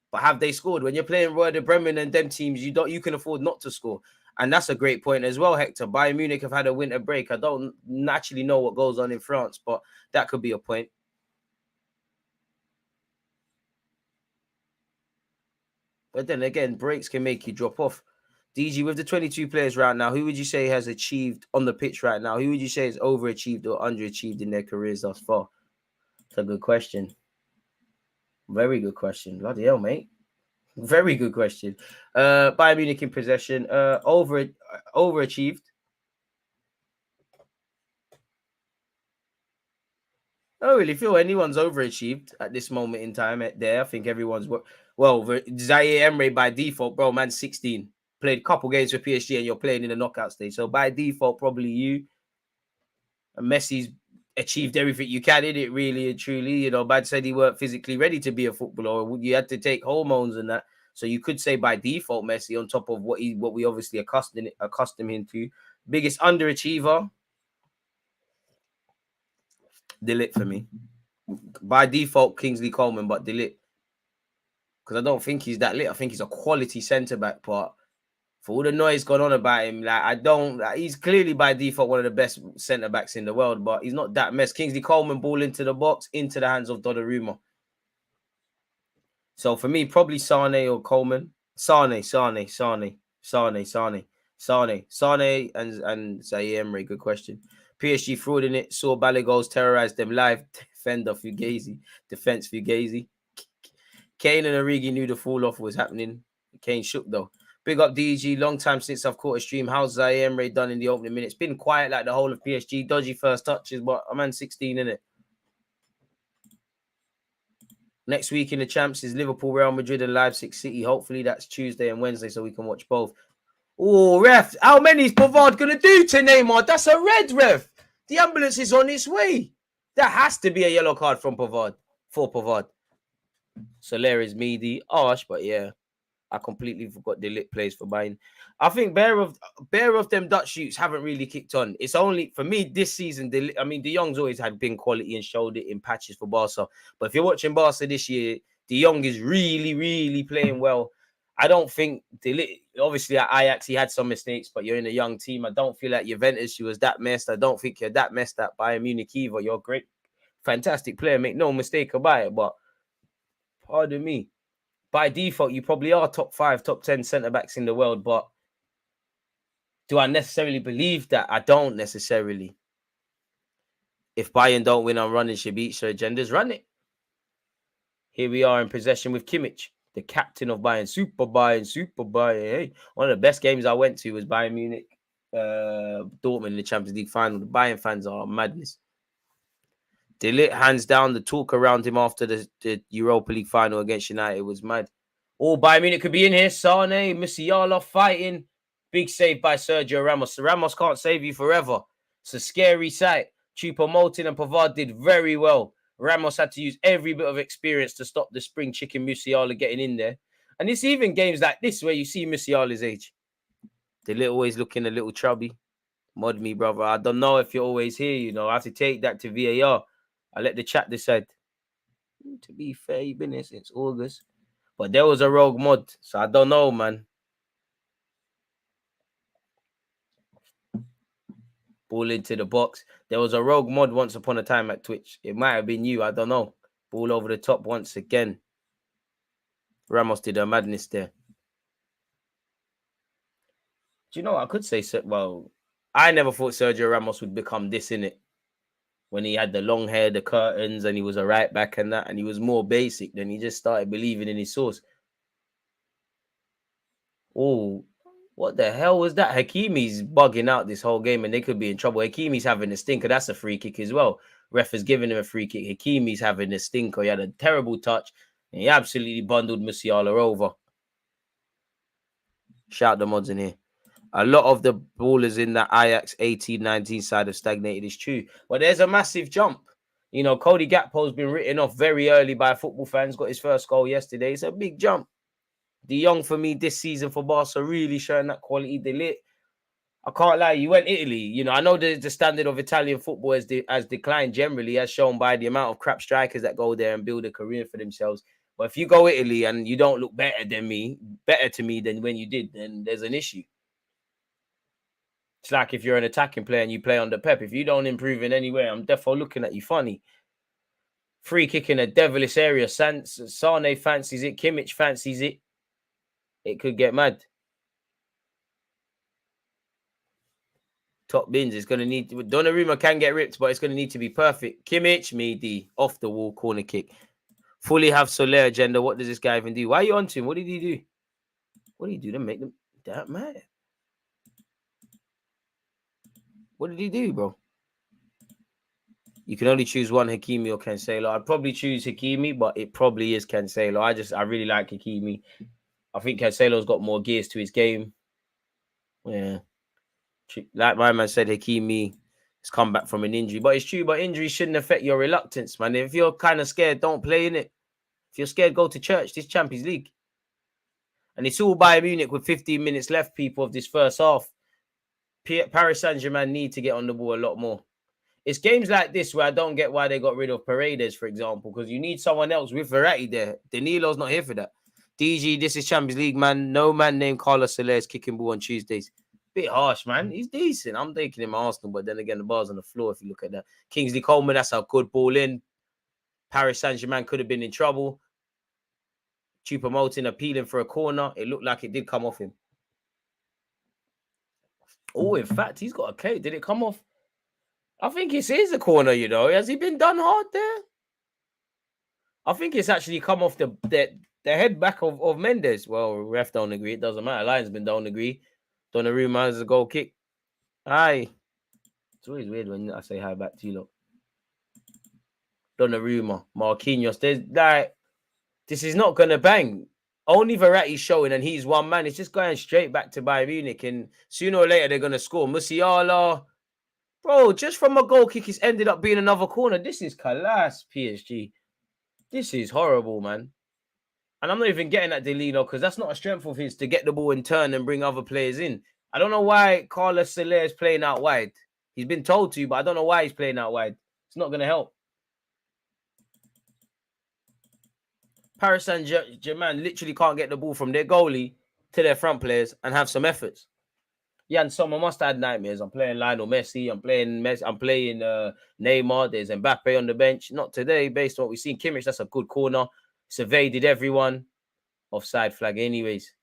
But have they scored? When you're playing Werder Bremen and them teams, you can afford not to score. And that's a great point as well, Hector. Bayern Munich have had a winter break. I don't naturally know what goes on in France, but that could be a point. But then again, breaks can make you drop off. DG, with the 22 players right now, who would you say has achieved on the pitch right now? Who would you say has overachieved or underachieved in their careers thus far? That's a good question. Very good question. Bloody hell, mate. Very good question. Bayern Munich in possession. Overachieved. I don't really feel anyone's overachieved at this moment in time. There, I think everyone's Well, Zaire Emery by default, bro, man, 16. Played a couple games for PSG and you're playing in the knockout stage. So by default, probably you. And Messi's achieved everything you can in it, really and truly. You know, Bad said he weren't physically ready to be a footballer. You had to take hormones and that. So you could say by default, Messi, on top of what we obviously accustomed him to. Biggest underachiever, Deluded for me. By default, Kingsley Coleman, but Deluded. Because I don't think he's that lit. I think he's a quality centre-back, but for all the noise going on about him, he's clearly by default one of the best centre-backs in the world, but he's not that mess. Kingsley Coleman, ball into the box, into the hands of Donnarumma. So for me, probably Sane or Coleman. Sane, and Zaire Emery, good question. PSG fraud in it, saw Balogun terrorise them live. Defense Fugazi. Kane and Origi knew the fall off was happening. Kane shook though. Big up DG. Long time since I've caught a stream. How's Zaire Emery done in the opening minutes? Been quiet like the whole of PSG. Dodgy first touches, but I'm 16 in it. Next week in the champs is Liverpool, Real Madrid, and Leipzig City. Hopefully that's Tuesday and Wednesday so we can watch both. Oh, ref. How many is Pavard going to do to Neymar? That's a red, ref. The ambulance is on its way. That has to be a yellow card from Pavard. For Pavard. Soler is meaty. Harsh, but yeah. I completely forgot the lit plays for Bayern. I think bare of them Dutch shoots haven't really kicked on. It's only, for me, this season, De Jong's always had been quality and showed it in patches for Barca. But if you're watching Barca this year, De Jong is really, really playing well. I don't think, obviously at Ajax, he had some mistakes, but you're in a young team. I don't feel like Juventus, you was that messed. I don't think you're that messed at Bayern Munich either. You're a great, fantastic player. Make no mistake about it, but pardon me. By default, you probably are top 5, top 10 centre-backs in the world, but do I necessarily believe that? I don't necessarily. If Bayern don't win on running Shabic, so agendas, run it. Here we are in possession with Kimmich, the captain of Bayern. Super Bayern. Hey, one of the best games I went to was Bayern Munich, Dortmund in the Champions League final. The Bayern fans are madness. Deluded hands down. The talk around him after the Europa League final against United was mad. Oh, Bayern Munich could be in here. Sane, Musiala fighting. Big save by Sergio Ramos. Ramos can't save you forever. It's a scary sight. Choupo-Moting and Pavard did very well. Ramos had to use every bit of experience to stop the spring chicken Musiala getting in there. And it's even games like this where you see Musiala's age. Deluded always looking a little chubby. Mod me, brother. I don't know if you're always here, you know. I have to take that to VAR. I let the chat decide. To be fair, you've been here since August. But there was a rogue mod, so I don't know, man. Ball into the box. There was a rogue mod once upon a time at Twitch. It might have been you, I don't know. Ball over the top once again. Ramos did a madness there. Do you know what I could say? Well, I never thought Sergio Ramos would become this, innit? When he had the long hair, the curtains, and he was a right back and that, and he was more basic, then he just started believing in his source. Oh, what the hell was that? Hakimi's bugging out this whole game, and they could be in trouble. Hakimi's having a stinker. That's a free kick as well. Ref has given him a free kick. Hakimi's having a stinker. He had a terrible touch, and he absolutely bundled Musiala over. Shout the mods in here. A lot of the ballers in the Ajax 18-19 side have stagnated. It's true. But there's a massive jump. You know, Cody Gakpo's been written off very early by football fans. Got his first goal yesterday. It's a big jump. De Jong, for me, this season for Barca, really showing that quality. Deluded. I can't lie. You went Italy. You know, I know the standard of Italian football has declined generally, as shown by the amount of crap strikers that go there and build a career for themselves. But if you go Italy and you don't look better to me than when you did, then there's an issue. It's like if you're an attacking player and you play under Pep. If you don't improve in any way, I'm definitely looking at you funny. Free kick in a devilish area. Sane fancies it. Kimmich fancies it. It could get mad. Top bins. It's going to need... Donnarumma can get ripped, but it's going to need to be perfect. Kimmich, Mehdi. Off the wall, corner kick. Fully have Soler agenda. What does this guy even do? Why are you on to him? What did he do? What did he do to make them that mad? What did he do, bro? You can only choose one, Hakimi or Cancelo. I'd probably choose Hakimi, but it probably is Cancelo. I really like Hakimi. I think Cancelo's got more gears to his game. Yeah. Like my man said, Hakimi has come back from an injury. But it's true, but injuries shouldn't affect your reluctance, man. If you're kind of scared, don't play in it. If you're scared, go to church. This Champions League. And it's all Bayern Munich with 15 minutes left, people, of this first half. Paris Saint-Germain need to get on the ball a lot more. It's games like this where I don't get why they got rid of Paredes, for example, because you need someone else with Verratti there. Danilo's not here for that. DG, this is Champions League, man. No man named Carlos Soler is kicking ball on Tuesdays. Bit harsh, man. He's decent. I'm taking him Arsenal, but then again, the bar's on the floor if you look at that. Kingsley Coleman, that's a good ball in. Paris Saint-Germain could have been in trouble. Choupo-Moting appealing for a corner. It looked like it did come off him. Oh, in fact, he's got a K. Did it come off? I think it is a corner, you know. Has he been done hard there? I think it's actually come off the head back of Mendes. Well, ref don't agree. It doesn't matter. Linesman don't agree. Donnarumma has a goal kick. Hi. It's always weird when I say hi back to you, look. Donnarumma, Marquinhos. There's like, this is not going to bang. Only Verratti's showing and he's one man. It's just going straight back to Bayern Munich. And sooner or later, they're going to score. Musiala. Bro, just from a goal kick, it's ended up being another corner. This is Kalas, PSG. This is horrible, man. And I'm not even getting at Deluded because that's not a strength of his to get the ball in turn and bring other players in. I don't know why Carlos Soler is playing out wide. He's been told to, but I don't know why he's playing out wide. It's not going to help. Paris Saint-Germain literally can't get the ball from their goalie to their front players and have some efforts. Yeah, and Sommer must have had nightmares. I'm playing Lionel Messi. I'm playing Neymar. There's Mbappe on the bench. Not today, based on what we've seen. Kimmich, that's a good corner. It's evaded everyone. Offside flag anyways.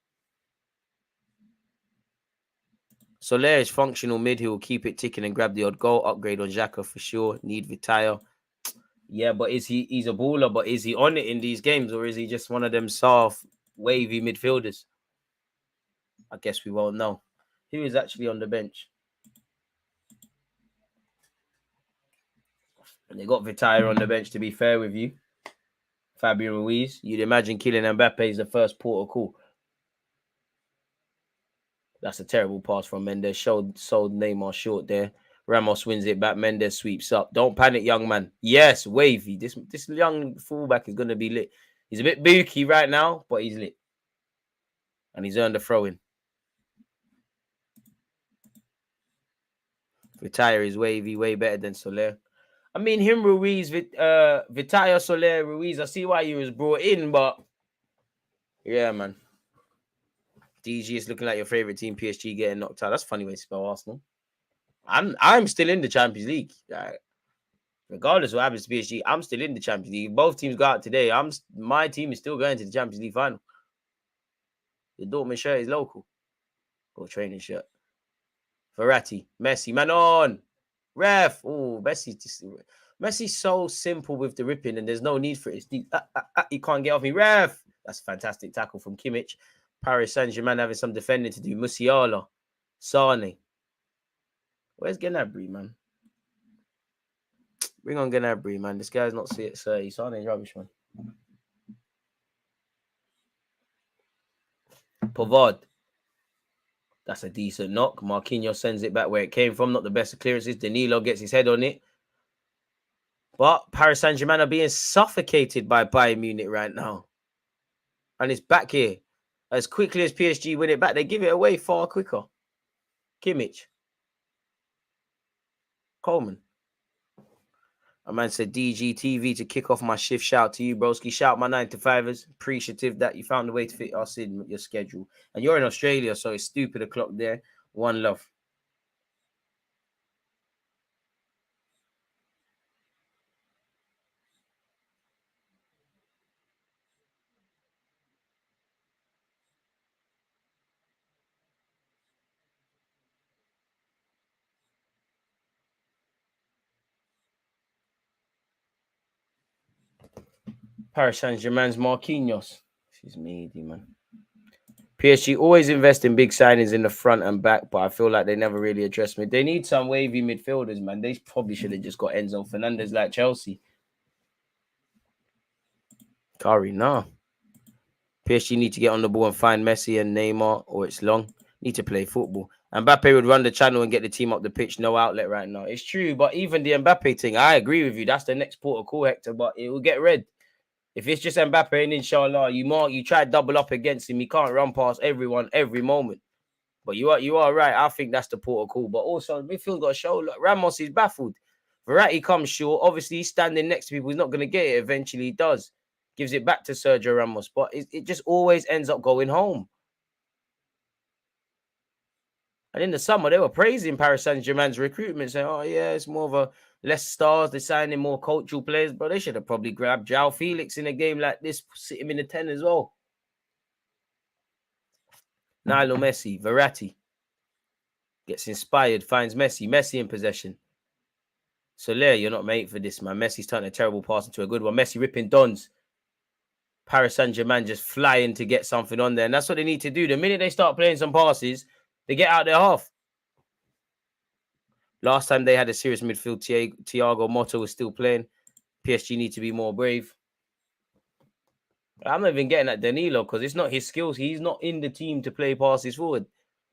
Soler is functional mid. He will keep it ticking and grab the odd goal. Upgrade on Xhaka for sure. Need Vitaya. Yeah, but he's a baller, but is he on it in these games or is he just one of them soft, wavy midfielders? I guess we won't know. Who is actually on the bench? And they got Vitaya on the bench, to be fair with you. Fabian Ruiz. You'd imagine Kylian Mbappe is the first port of call. That's a terrible pass from Mendes. Sold Neymar short there. Ramos wins it back. Mendes sweeps up. Don't panic, young man. Yes, wavy. This young fullback is going to be lit. He's a bit booky right now, but he's lit. And he's earned a throw-in. Vitaya is wavy, way better than Soler. I mean, him, Ruiz, Vitaya, Soler, Ruiz, I see why he was brought in, but yeah, man. DG is looking like your favorite team, PSG getting knocked out. That's a funny way to spell Arsenal. I'm still in the Champions League. Regardless of what happens to PSG, I'm still in the Champions League. Both teams go out today. My team is still going to the Champions League final. The Dortmund shirt is local. Or training shirt. Verratti, Messi, man on. Ref. Oh, Messi's so simple with the ripping and there's no need for it. It's deep. He can't get off me. Ref. That's a fantastic tackle from Kimmich. Paris Saint-Germain having some defending to do. Musiala. Sane. Where's Gnabry, man? Bring on Gnabry, man. This guy's not see it, sir. He's on his rubbish, man. Pavard. That's a decent knock. Marquinhos sends it back where it came from. Not the best of clearances. Danilo gets his head on it. But Paris Saint-Germain are being suffocated by Bayern Munich right now. And it's back here. As quickly as PSG win it back, they give it away far quicker. Kimmich. Coleman. A man said DGTV to kick off my shift. Shout to you, broski. Shout my 9-to-5ers. Appreciative that you found a way to fit us in your schedule. And you're in Australia, so it's stupid o'clock there. One love. Paris Saint-Germain's Marquinhos. She's meaty, man. PSG always invest in big signings in the front and back, but I feel like they never really address me. They need some wavy midfielders, man. They probably should have just got Enzo Fernandez like Chelsea. Curry, nah. PSG need to get on the ball and find Messi and Neymar, or it's long. Need to play football. Mbappe would run the channel and get the team up the pitch. No outlet right now. It's true, but even the Mbappe thing, I agree with you. That's the next port of call, Hector, but it will get red. If it's just Mbappe and inshallah, you try to double up against him. He can't run past everyone every moment. But you are right. I think that's the port of call. But also, midfield got to show. Look, Ramos is baffled. Verratti comes short. Obviously, he's standing next to people. He's not going to get it. Eventually, he does. Gives it back to Sergio Ramos. But it just always ends up going home. And in the summer, they were praising Paris Saint-Germain's recruitment, saying, oh, yeah, it's more of a less stars. They're signing more cultural players. But they should have probably grabbed João Felix in a game like this, sit him in the 10 as well. Lionel Messi, Verratti gets inspired, finds Messi in possession. Soler, you're not made for this, man. Messi's turned a terrible pass into a good one. Messi ripping Dons. Paris Saint-Germain just flying to get something on there. And that's what they need to do. The minute they start playing some passes, they get out their half. Last time they had a serious midfield, Thiago Motta was still playing. PSG need to be more brave. I'm not even getting at Danilo because it's not his skills. He's not in the team to play passes forward.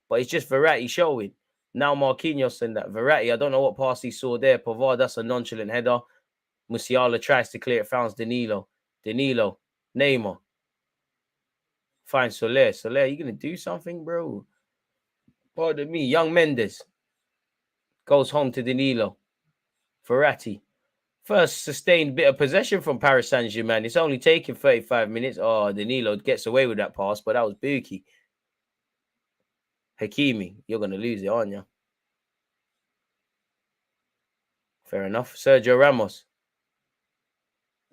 But it's just Verratti showing. Now Marquinhos and that. Verratti, I don't know what pass he saw there. Pavard, that's a nonchalant header. Musiala tries to clear it, finds Danilo. Neymar. Finds Soler. Soler, you going to do something, bro? Pardon me. Young Mendes goes home to Danilo. Verratti. First sustained bit of possession from Paris Saint-Germain. It's only taken 35 minutes. Oh, Danilo gets away with that pass, but that was Buki. Hakimi, you're going to lose it, aren't you? Fair enough. Sergio Ramos.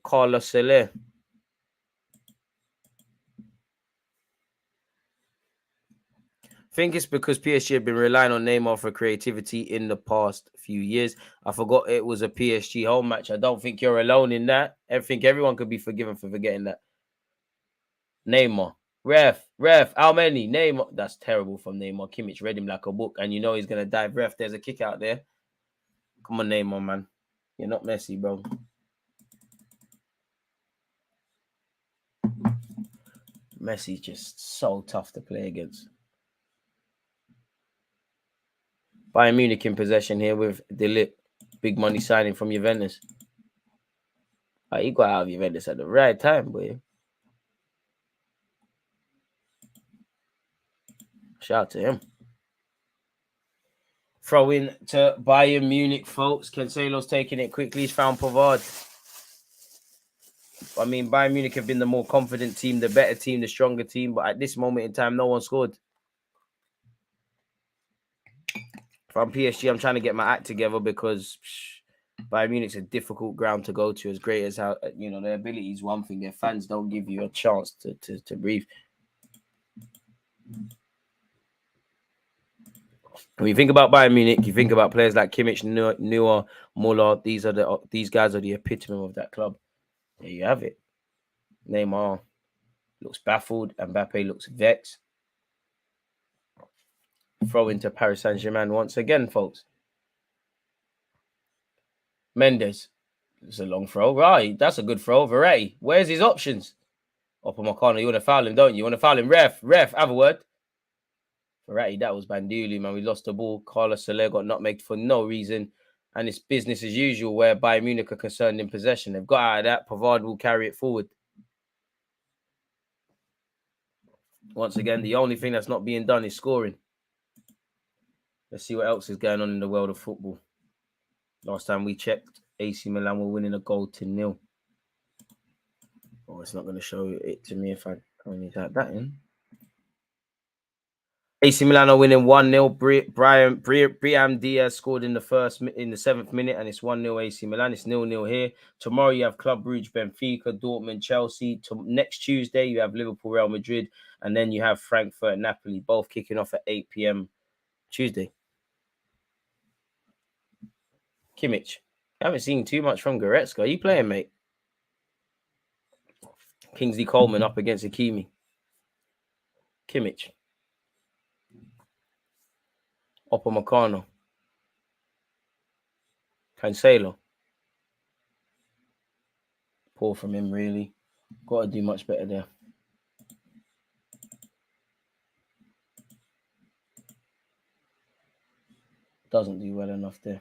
Carlos Soler. I think it's because PSG have been relying on Neymar for creativity in the past few years. I forgot it was a PSG home match. I don't think you're alone in that. I think everyone could be forgiven for forgetting that. Neymar. Ref, how many? Neymar. That's terrible from Neymar. Kimmich read him like a book, and you know he's going to dive. Ref, there's a kick out there. Come on, Neymar, man. You're not Messi, bro. Messi's just so tough to play against. Bayern Munich in possession here with Deluded. Big money signing from Juventus. He got out of Juventus at the right time, boy. Shout out to him. Throw in to Bayern Munich, folks. Cancelo's taking it quickly. He's found Pavard. I mean, Bayern Munich have been the more confident team, the better team, the stronger team. But at this moment in time, no one scored. From PSG, I'm trying to get my act together because Bayern Munich's a difficult ground to go to. As great as how, their ability is one thing. Their fans don't give you a chance to breathe. When you think about Bayern Munich, you think about players like Kimmich, Neuer, Muller. These guys are the epitome of that club. There you have it. Neymar looks baffled. Mbappe looks vexed. Throw into Paris Saint-Germain once again, folks. Mendes. It's a long throw. Right, that's a good throw. Verratti. Where's his options? Upamecano, you want to foul him, don't you? You want to foul him? Ref, have a word. Verratti, that was Banduli, man. We lost the ball. Carlos Soler got nutmegged for no reason. And it's business as usual where Bayern Munich are concerned in possession. They've got out of that. Pavard will carry it forward. Once again, the only thing that's not being done is scoring. Let's see what else is going on in the world of football. Last time we checked, AC Milan were winning a goal to 0. Oh, it's not going to show it to me if I only type that in. AC Milan are winning 1-0. Brian Diaz scored in the 7th minute, and it's 1-0 AC Milan. It's 0-0 here. Tomorrow you have Club Brugge, Benfica, Dortmund, Chelsea. Next Tuesday you have Liverpool, Real Madrid, and then you have Frankfurt, Napoli, both kicking off at 8 p.m. Tuesday. Kimmich. I haven't seen too much from Goretzka. Are you playing, mate? Kingsley Coleman up against Hakimi. Kimmich. Upamecano. Cancelo. Poor from him, really. Got to do much better there. Doesn't do well enough there.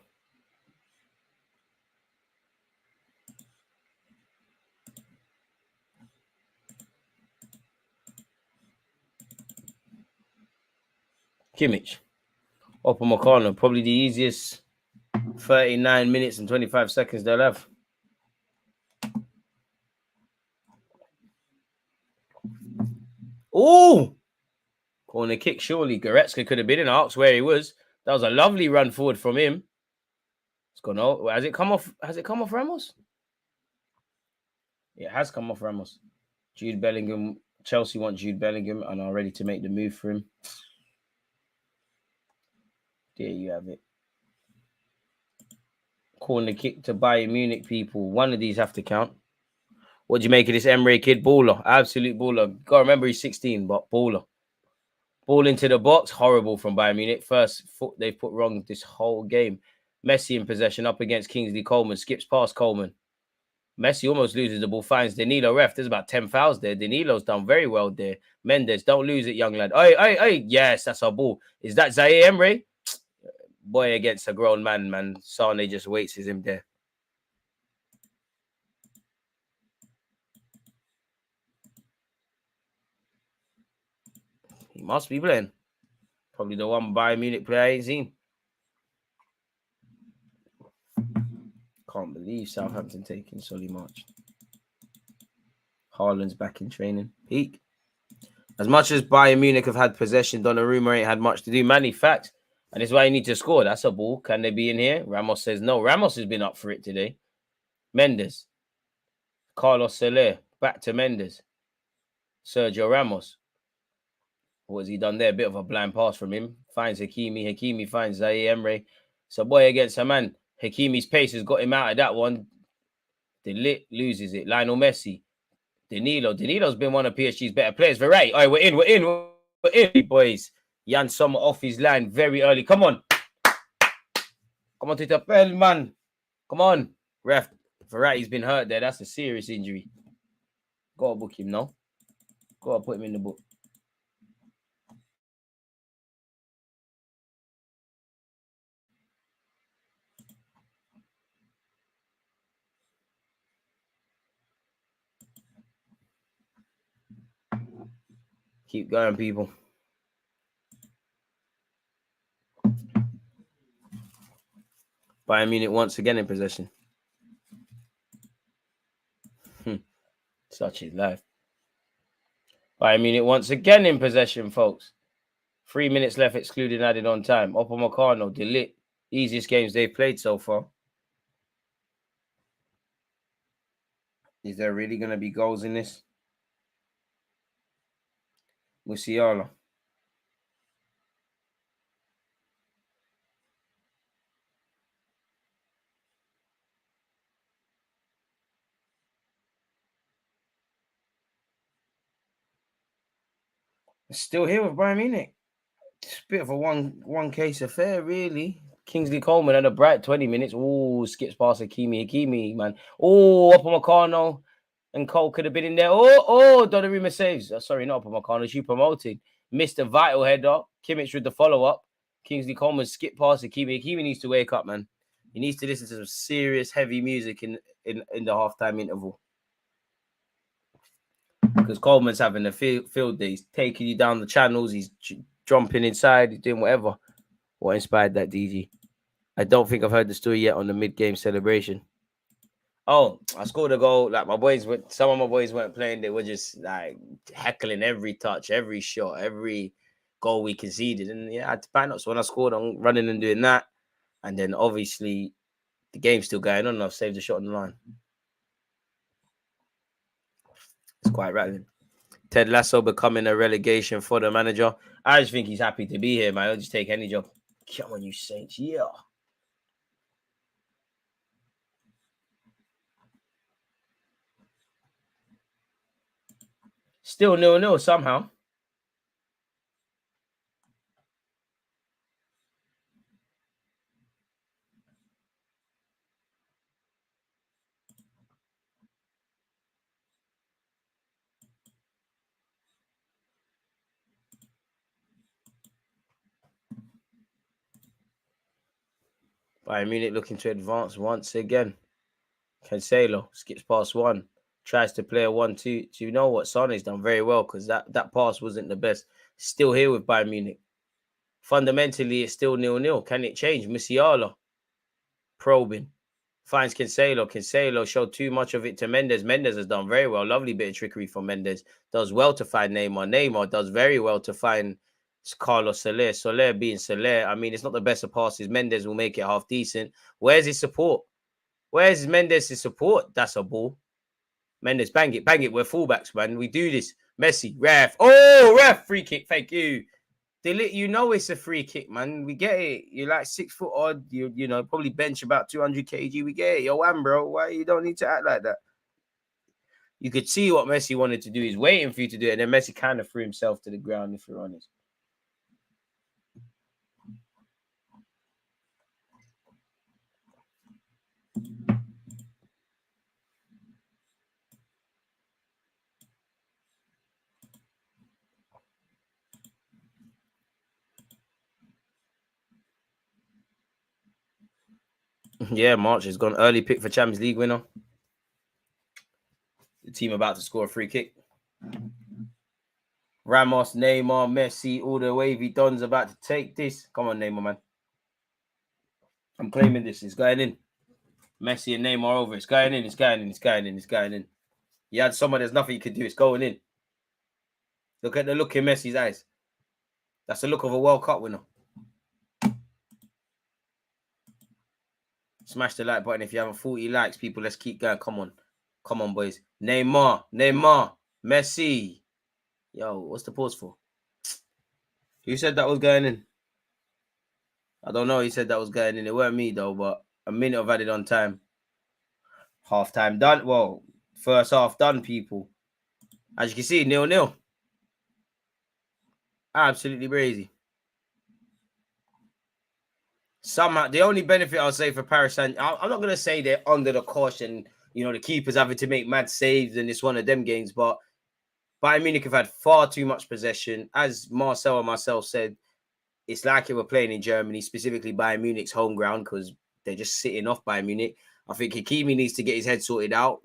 Kimmich. Upamecano, probably the easiest 39 minutes and 25 seconds they'll have. Oh! Corner kick, surely. Goretzka could have been in. I asked where he was. That was a lovely run forward from him. It's gone out. Has it come off? Has it come off Ramos? It has come off Ramos. Jude Bellingham. Chelsea want Jude Bellingham and are ready to make the move for him. There you have it. Corner kick to Bayern Munich, people. One of these have to count. What do you make of this Emre kid? Baller. Absolute baller. Got to remember he's 16, but baller. Ball into the box. Horrible from Bayern Munich. First foot they've put wrong this whole game. Messi in possession up against Kingsley Coleman. Skips past Coleman. Messi almost loses the ball. Finds Danilo. Ref, there's about 10 fouls there. Danilo's done very well there. Mendes, don't lose it, young lad. Hey. Yes, that's our ball. Is that Zaire Emre? Boy against a grown man, man. Sane just waits him there. He must be playing. Probably the one Bayern Munich player I ain't seen. Can't believe Southampton taking Solly March. Haaland's back in training. Peak. As much as Bayern Munich have had possession, Donnarumma ain't had much to do. Manny, facts. And it's why you need to score. That's a ball. Can they be in here? Ramos says no. Ramos has been up for it today. Mendes. Carlos Soler. Back to Mendes. Sergio Ramos. What has he done there? A bit of a blind pass from him. Finds Hakimi. Hakimi finds Zaire Emre. So boy against a man. Hakimi's pace has got him out of that one. Deluded loses it. Lionel Messi. Danilo. Danilo's been one of PSG's better players. Verratti. All right, we're in, boys. Jan Sommer off his line very early. Come on. Come on, Tita Bell, man. Come on. Ref. Verratti's been hurt there. That's a serious injury. Gotta book him, no? Gotta put him in the book. Keep going, people. Bayern Munich once again in possession. Such is life. Bayern Munich once again in possession, folks. 3 minutes left, excluding added on time. Upamecano, Deluded. Easiest games they've played so far. Is there really going to be goals in this? Musiala. Still here with Bayern Munich. It's a bit of a one case affair, really. Kingsley Coleman had a bright 20 minutes. Oh, skips past Hakimi, man. Oh, Upamecano and Cole could have been in there. Oh, Donnarumma saves. Sorry, not Upamecano. She promoted. Missed a vital header. Kimmich with the follow-up. Kingsley Coleman skipped past Hakimi. Hakimi needs to wake up, man. He needs to listen to some serious, heavy music in the halftime interval. Because Coleman's having a field day. He's taking you down the channels. He's jumping inside. He's doing whatever. What inspired that, DG? I don't think I've heard the story yet on the mid-game celebration. Oh, I scored a goal. Like some of my boys weren't playing. They were just like heckling every touch, every shot, every goal we conceded. And yeah, I had to pan up. So when I scored, I'm running and doing that. And then obviously the game's still going on. And I've saved a shot on the line. It's quite rattling. Ted Lasso becoming a relegation for the manager. I just think he's happy to be here, man. He'll just take any job. Come on, you Saints. Yeah. Still 0-0 somehow. Bayern Munich looking to advance once again. Cancelo skips past one, tries to play a 1-2. Do you know what? Sane's done very well because that pass wasn't the best. Still here with Bayern Munich. Fundamentally, it's still 0-0. Can it change? Musiala probing. Finds Cancelo. Cancelo showed too much of it to Mendes. Mendes has done very well. Lovely bit of trickery from Mendes. Does well to find Neymar. Neymar does very well to find Carlos Soler. Soler being Soler. I mean, it's not the best of passes. Mendes will make it half decent. Where's his support? Where's Mendes' support? That's a ball. Mendes, bang it, bang it. We're fullbacks, man. We do this. Messi, ref. Oh, ref, free kick. Thank you. You know it's a free kick, man. We get it. You're like 6 foot odd. You know, probably bench about 200 kg. We get it. Yo, bro. Why you don't need to act like that? You could see what Messi wanted to do. He's waiting for you to do it. And then Messi kind of threw himself to the ground, if you're honest. Yeah, March has gone early pick for Champions League winner. The team about to score a free kick. Ramos, Neymar, Messi, all the wavy dons about to take this. Come on, Neymar, man. I'm claiming this. It's going in. Messi and Neymar over. It's going in. It's going in. It's going in. It's going in. You had someone, there's nothing you could do. It's going in. Look at the look in Messi's eyes. That's the look of a World Cup winner. Smash the like button if you haven't 40 likes, people. Let's keep going. Come on. Come on, boys. Neymar. Messi. Yo, what's the pause for? Who said that was going in? I don't know. He said that was going in. It weren't me, though, but a minute of added on time. Half time done. Well, first half done, people. As you can see, 0-0. Absolutely crazy. Somehow, the only benefit I'll say for Paris Saint, I'm not going to say they're under the caution, you know, the keepers having to make mad saves and it's one of them games, but Bayern Munich have had far too much possession. As Marcel and myself said, it's like they were playing in Germany, specifically Bayern Munich's home ground, because they're just sitting off Bayern Munich. I think Hakimi needs to get his head sorted out.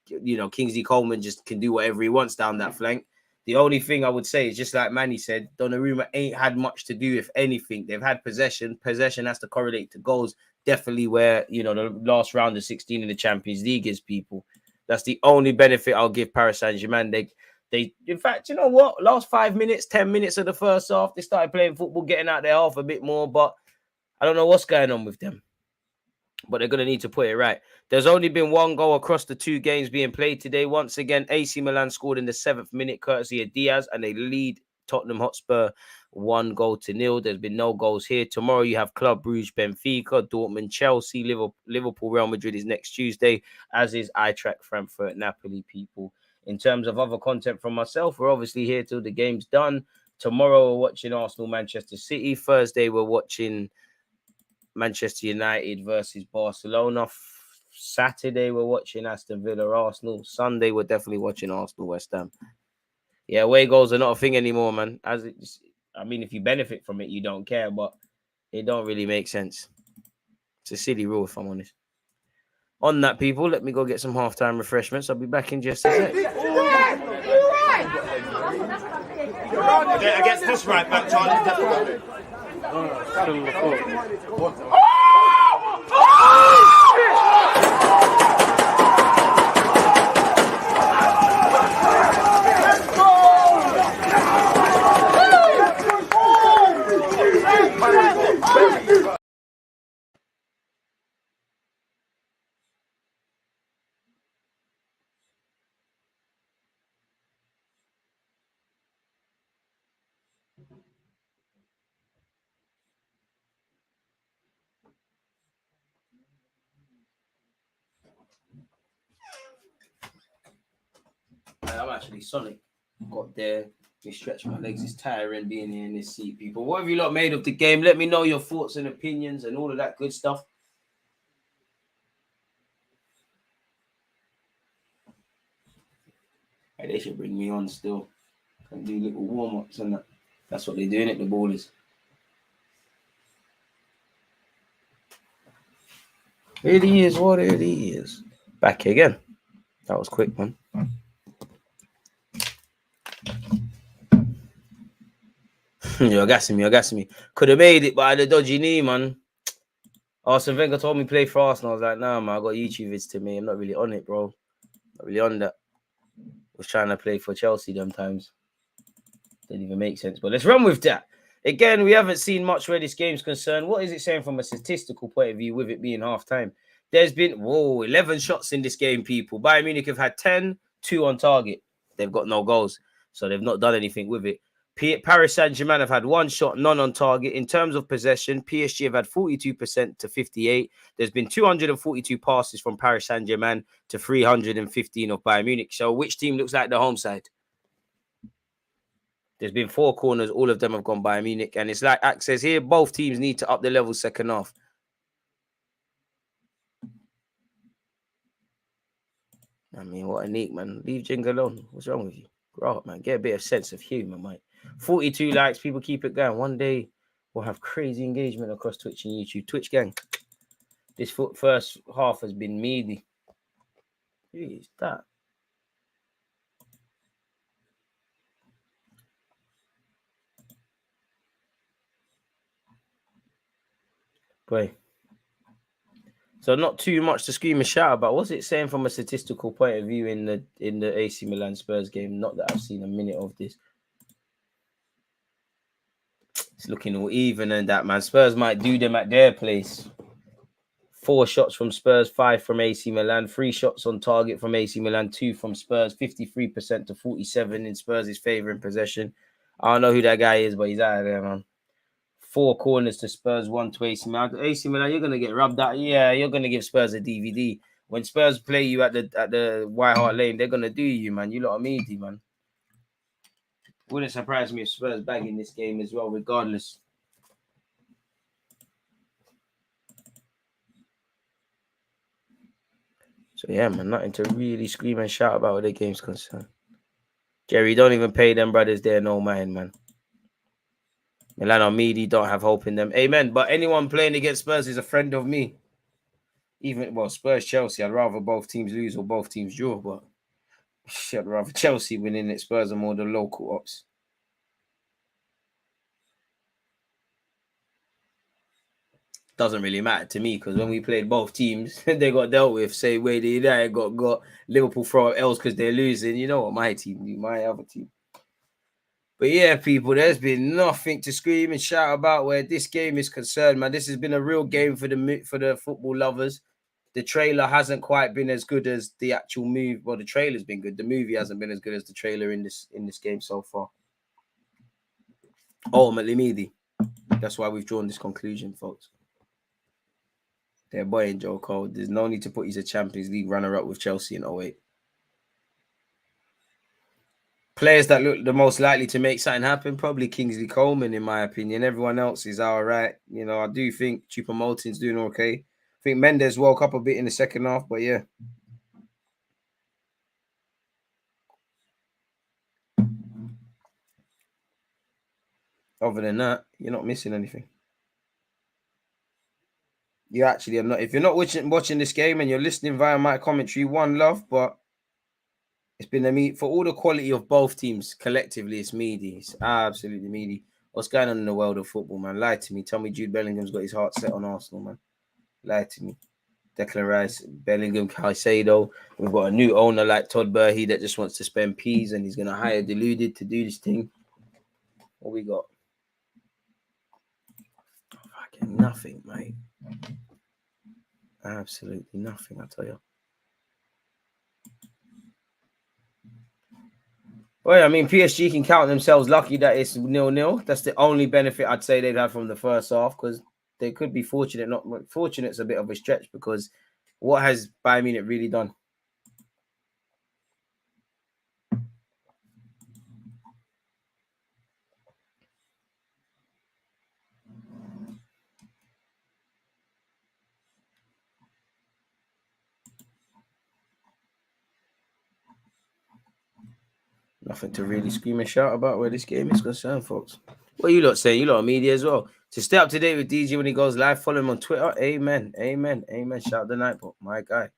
You know, Kingsley Coleman just can do whatever he wants down that flank. The only thing I would say is, just like Manny said, Donnarumma ain't had much to do, if anything. They've had possession. Possession has to correlate to goals. Definitely where, you know, the last round of 16 in the Champions League is, people. That's the only benefit I'll give Paris Saint-Germain. They, in fact, you know what? Last 5 minutes, 10 minutes of the first half, they started playing football, getting out their half a bit more, but I don't know what's going on with them. But they're going to need to put it right. There's only been one goal across the 2 games being played today. Once again, AC Milan scored in the 7th minute, courtesy of Diaz, and they lead Tottenham Hotspur 1-0. There's been no goals here. Tomorrow you have Club Brugge, Benfica, Dortmund, Chelsea, Liverpool, Real Madrid is next Tuesday, as is Eintracht Frankfurt, Napoli, people. In terms of other content from myself, we're obviously here till the game's done. Tomorrow we're watching Arsenal, Manchester City. Thursday we're watching Manchester United versus Barcelona. Saturday we're watching Aston Villa, Arsenal. Sunday we're definitely watching Arsenal, West Ham. Yeah, away goals are not a thing anymore, man. I mean, if you benefit from it, you don't care, but it don't really make sense. It's a silly rule, if I'm honest. On that, people, let me go get some halftime refreshments. I'll be back in just a sec. Against this right back, Charlie. I'm actually Sonic. Got there. Me stretch my legs. It's tiring being here in this seat, people. What have you lot made of the game? Let me know your thoughts and opinions and all of that good stuff. Hey, they should bring me on still. Can do little warm-ups and that. That's what they're doing at the Ballers. It is what it is. Back again. That was quick, man. You're gassing me. Could have made it, but I had a dodgy knee, man. Arsene Wenger told me play for Arsenal. I was like, nah, man, I got YouTube vids to me. I'm not really on it, bro. Not really on that. I was trying to play for Chelsea them times. Didn't even make sense. But let's run with that. Again, we haven't seen much where this game's concerned. What is it saying from a statistical point of view with it being half-time? There's been, 11 shots in this game, people. Bayern Munich have had 10, 2 on target. They've got no goals, so they've not done anything with it. Paris Saint-Germain have had 1 shot, none on target. In terms of possession, PSG have had 42% to 58%. There's been 242 passes from Paris Saint-Germain to 315 of Bayern Munich. So which team looks like the home side? There's been 4 corners. All of them have gone Bayern Munich. And it's like Axe says here, both teams need to up the level second half. I mean, what a neat, man. Leave Jing alone. What's wrong with you? Grow up, man. Get a bit of sense of humor, mate. 42 likes. People keep it going. One day we'll have crazy engagement across Twitch and YouTube. Twitch gang. This first half has been meaty. Who is that? Boy. So not too much to scream and shout about. What's it saying from a statistical point of view in the AC Milan Spurs game? Not that I've seen a minute of this. It's looking all even and that, man. Spurs might do them at their place. 4 shots from Spurs, 5 from AC Milan, 3 shots on target from AC Milan, 2 from Spurs, 53% to 47% in Spurs' favour in possession. I don't know who that guy is, but he's out of there, man. 4 corners to Spurs, 1 to AC Milan. AC Milan, you're gonna get rubbed out. Yeah, you're gonna give Spurs a DVD. When Spurs play you at the White Hart Lane, they're gonna do you, man. You lot are meaty, man. Wouldn't surprise me if Spurs bag in this game as well, regardless. So yeah, man, nothing to really scream and shout about where the game's concerned. Jerry, don't even pay them brothers there no mind, man. Milan or Meaty don't have hope in them. Amen. But anyone playing against Spurs is a friend of me. Spurs, Chelsea, I'd rather both teams lose or both teams draw, but I'd rather Chelsea winning it. Spurs are more the local ops. Doesn't really matter to me because when we played both teams, they got dealt with. Same way the United got Liverpool throw up L's because they're losing. You know what my team do, my other team. But yeah, people, there's been nothing to scream and shout about where this game is concerned, man. This has been a real game for the football lovers. The trailer hasn't quite been as good as the actual movie. Well, the trailer's been good. The movie hasn't been as good as the trailer in this game so far. Ultimately, Meaty. That's why we've drawn this conclusion, folks. They're boying Joe Cole. There's no need to put he's a Champions League runner-up with Chelsea in 08. Players that look the most likely to make something happen, probably Kingsley Coleman, in my opinion. Everyone else is all right. You know, I do think Choupo-Moting's doing okay. I think Mendes woke up a bit in the second half, but yeah. Other than that, you're not missing anything. You actually are not. If you're not watching this game and you're listening via my commentary, one love, but it's been a meet for all the quality of both teams collectively. It's meaty. It's absolutely meaty. What's going on in the world of football, man? Lie to me. Tell me Jude Bellingham's got his heart set on Arsenal, man. Lie to me. Declan Rice, Bellingham, Caicedo. We've got a new owner like Todd Burhey that just wants to spend peas and he's going to hire Deluded to do this thing. What we got? Fucking nothing, mate. Absolutely nothing, I tell you. Well, I mean, PSG can count themselves lucky that it's 0-0. That's the only benefit I'd say they'd have from the first half because they could be fortunate. Not fortunate's a bit of a stretch because what has Bayern Munich really done? Nothing to really scream and shout about where this game is concerned, folks. What are you lot saying? You lot are media as well. To stay up to date with DG when he goes live, follow him on Twitter. Amen. Amen. Amen. Shout out the Nightbot, my guy.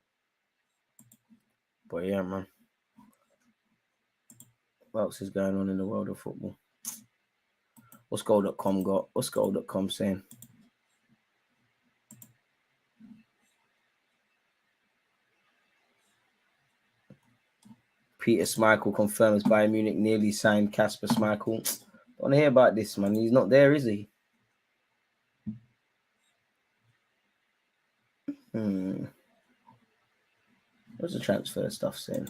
But yeah, man. What else is going on in the world of football? What's goal.com got? What's goal.com saying? Peter Schmeichel confirms Bayern Munich nearly signed Kasper Schmeichel. Don't want to hear about this, man. He's not there, is he? What's the transfer stuff saying?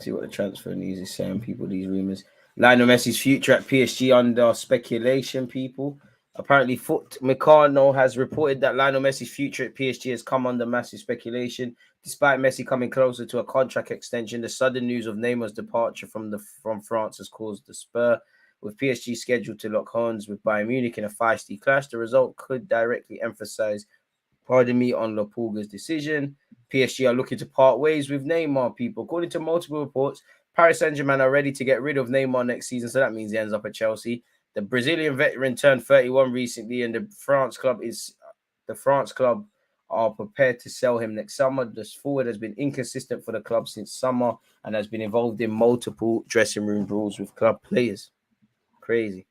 See what the transfer news is saying, people, these rumours. Lionel Messi's future at PSG under speculation, people. Apparently, Foot Meccano has reported that Lionel Messi's future at PSG has come under massive speculation. Despite Messi coming closer to a contract extension, the sudden news of Neymar's departure from France has caused the spur. With PSG scheduled to lock horns with Bayern Munich in a feisty clash, the result could directly emphasize, on La Pulga's decision. PSG are looking to part ways with Neymar, people. According to multiple reports, Paris Saint-Germain are ready to get rid of Neymar next season, so that means he ends up at Chelsea. The Brazilian veteran turned 31 recently, and the France club are prepared to sell him next summer. The forward has been inconsistent for the club since summer and has been involved in multiple dressing room brawls with club players. Crazy.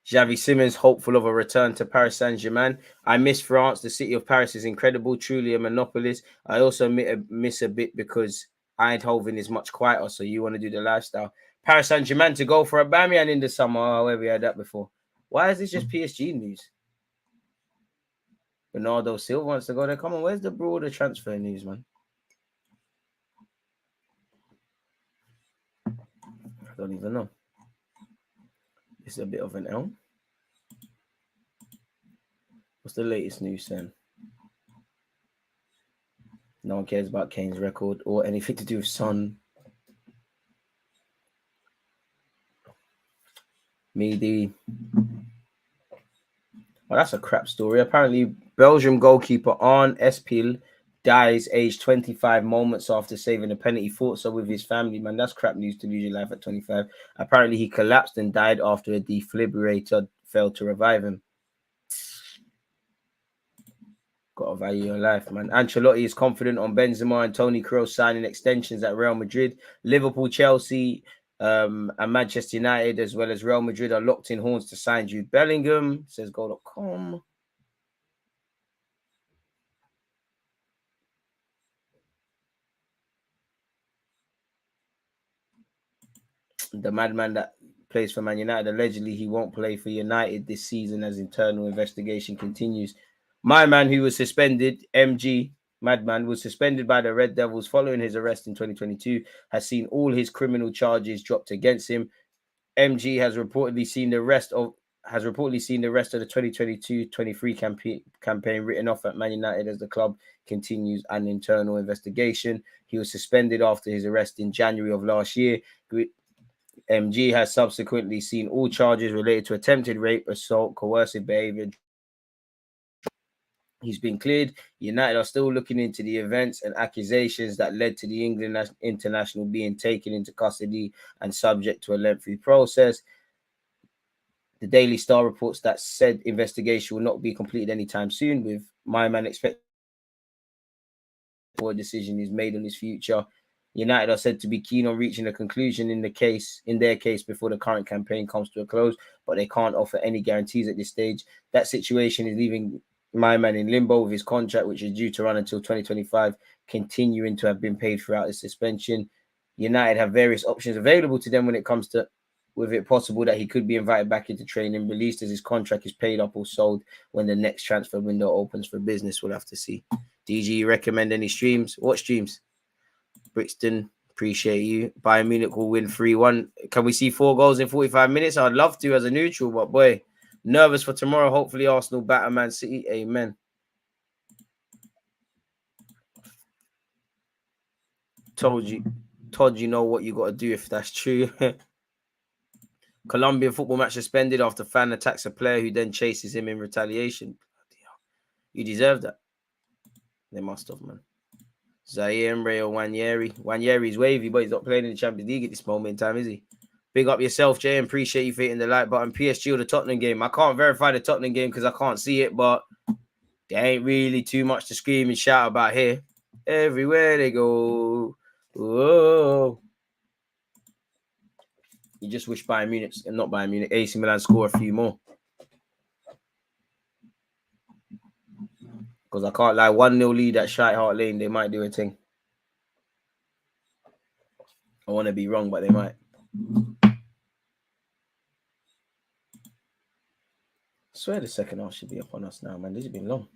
Xavi Simons hopeful of a return to Paris Saint-Germain. I miss France. The city of Paris is incredible, truly a monopolist. I also miss a bit because Eindhoven is much quieter, so you want to do the lifestyle. Paris Saint-Germain to go for Aubameyang in the summer. Oh, where we had that before. Why is this just PSG news? Bernardo Silva wants to go there. Come on, where's the broader transfer news, man? I don't even know. It's a bit of an L. What's the latest news saying? No one cares about Kane's record or anything to do with Son. Mehdi. Oh, that's a crap story. Apparently, Belgium goalkeeper Arne Espil dies aged 25 moments after saving a penalty. Thought so with his family, man. That's crap news to lose your life at 25. Apparently, he collapsed and died after a defibrillator failed to revive him. Got to value your life, man. Ancelotti is confident on Benzema and Toni Kroos signing extensions at Real Madrid. Liverpool, Chelsea, and Manchester United, as well as Real Madrid, are locked in horns to sign Jude Bellingham, says Goal.com. The madman that plays for Man United, allegedly he won't play for United this season as internal investigation continues. My man, who was suspended, MG, Madman, was suspended by the Red Devils following his arrest in 2022, has seen all his criminal charges dropped against him. MG has reportedly seen the rest of the 2022-23 campaign written off at Man United as the club continues an internal investigation. He was suspended after his arrest in January of last year. MG has subsequently seen all charges related to attempted rape, assault, coercive behavior. He's been cleared. United are still looking into the events and accusations that led to the England international being taken into custody and subject to a lengthy process. The Daily Star reports that said investigation will not be completed anytime soon, with my man expecting before a decision is made on his future. United are said to be keen on reaching a conclusion in their case before the current campaign comes to a close, but they can't offer any guarantees at this stage. That situation is leaving my man in limbo with his contract, which is due to run until 2025, continuing to have been paid throughout the suspension. United have various options available to them when it comes to, with it possible that he could be invited back into training, released as his contract is paid up or sold when the next transfer window opens for business. We'll have to see. DG, you recommend any streams? What streams? Brixton, appreciate you. Bayern Munich will win 3-1. Can we see 4 goals in 45 minutes? I'd love to as a neutral, but boy, nervous for tomorrow. Hopefully Arsenal batter Man City. Amen. Told you know what you got to do if that's true. Colombian football match suspended after fan attacks a player who then chases him in retaliation. You deserve that. They must have, man. Zaire Emre or Wanyeri. Wanyeri's wavy, but he's not playing in the Champions League at this moment in time, is he? Big up yourself, Jay. Appreciate you hitting the like button. PSG or the Tottenham game. I can't verify the Tottenham game because I can't see it, but there ain't really too much to scream and shout about here. Everywhere they go. Whoa. You just wish Bayern Munich, and not Bayern Munich, AC Milan score a few more. Because I can't lie, 1-0 lead at Shite Hart Lane, they might do a thing. I want to be wrong, but they might. I swear the second half should be up on us now, man. This has been long.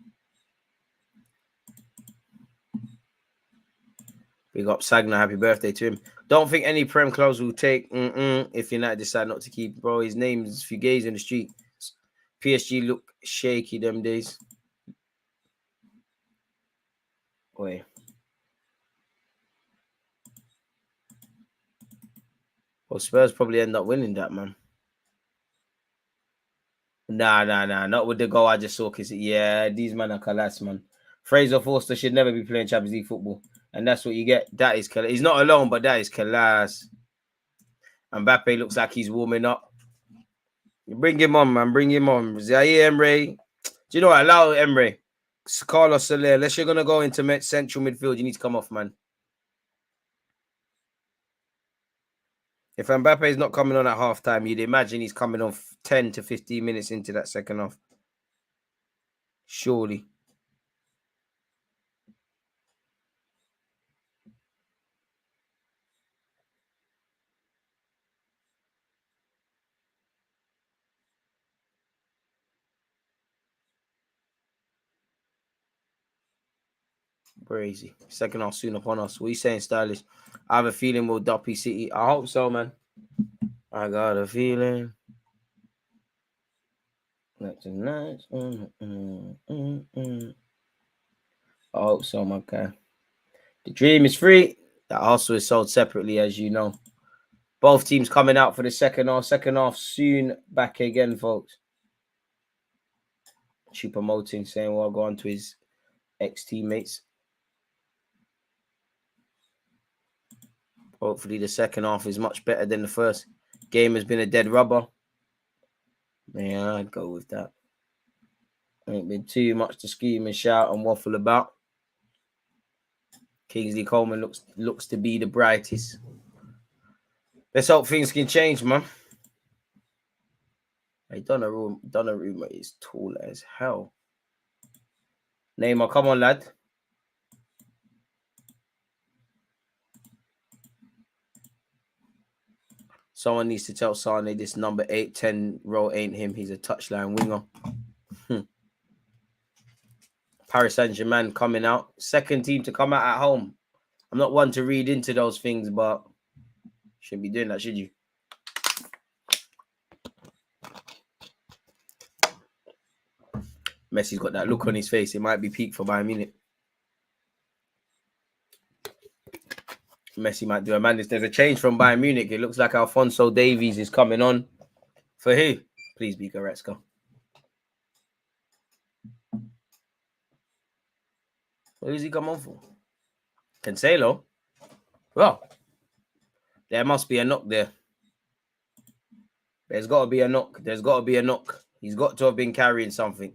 Big up Sagna, happy birthday to him. Don't think any Prem clubs will take if United decide not to keep. Bro, his name's Fugazi in the street. PSG look shaky them days. Wait. Well, Spurs probably end up winning that, man. Nah. Not with the goal I just saw. Cause yeah, these men are class, man. Fraser Forster should never be playing Champions League football. And that's what you get. That is class. He's not alone, but that is class. Mbappe looks like he's warming up. Bring him on, man. Bring him on. Zaire Emre. Do you know what? Allow Emre. Carlos Soler. Unless you're going to go into central midfield, you need to come off, man. If Mbappe is not coming on at half-time, you'd imagine he's coming on 10 to 15 minutes into that second half. Surely. Crazy. Second half soon upon us. What are you saying, Stylish? I have a feeling we'll Duppy City. I hope so, man. I got a feeling. Like tonight. I hope so, my guy. The dream is free. That also is sold separately, as you know. Both teams coming out for the second half. Second half soon back again, folks. She promoting, saying well, go on to his ex-teammates. Hopefully the second half is much better than the first. Game has been a dead rubber. Yeah, I'd go with that. Ain't been too much to scream and shout and waffle about. Kingsley Coleman looks to be the brightest. Let's hope things can change, man. Hey, Donnarumma is tall as hell. Neymar, come on, lad. Someone needs to tell Sane this number 8-10 role ain't him. He's a touchline winger. Paris Saint-Germain coming out. Second team to come out at home. I'm not one to read into those things, but shouldn't be doing that, should you? Messi's got that look on his face. It might be peak for Bayern Munich. Messi might do a madness. There's a change from Bayern Munich. It looks like Alphonso Davies is coming on. For who? Please be Goretzka. What does he come on for? Cancelo? Well, there must be a knock there. There's got to be a knock. There's got to be a knock. He's got to have been carrying something.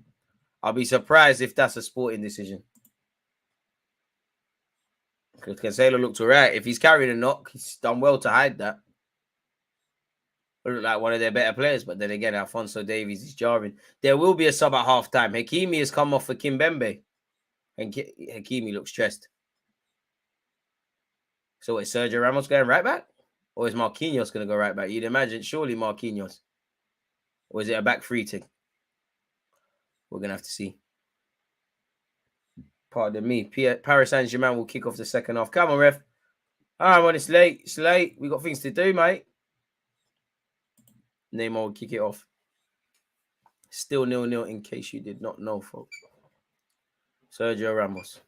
I'll be surprised if that's a sporting decision. Because Cancelo looks all right. If he's carrying a knock, he's done well to hide that. Look like one of their better players. But then again, Alphonso Davies is jarring. There will be a sub at halftime. Hakimi has come off for Kimpembe. And Hakimi looks stressed. So is Sergio Ramos going right back? Or is Marquinhos going to go right back? You'd imagine surely Marquinhos. Or is it a back free thing? We're going to have to see. Pardon me. Paris Saint-Germain will kick off the second half. Come on, ref. All right, man, it's late. It's late. We got things to do, mate. Neymar will kick it off. Still 0-0 in case you did not know, folks. Sergio Ramos.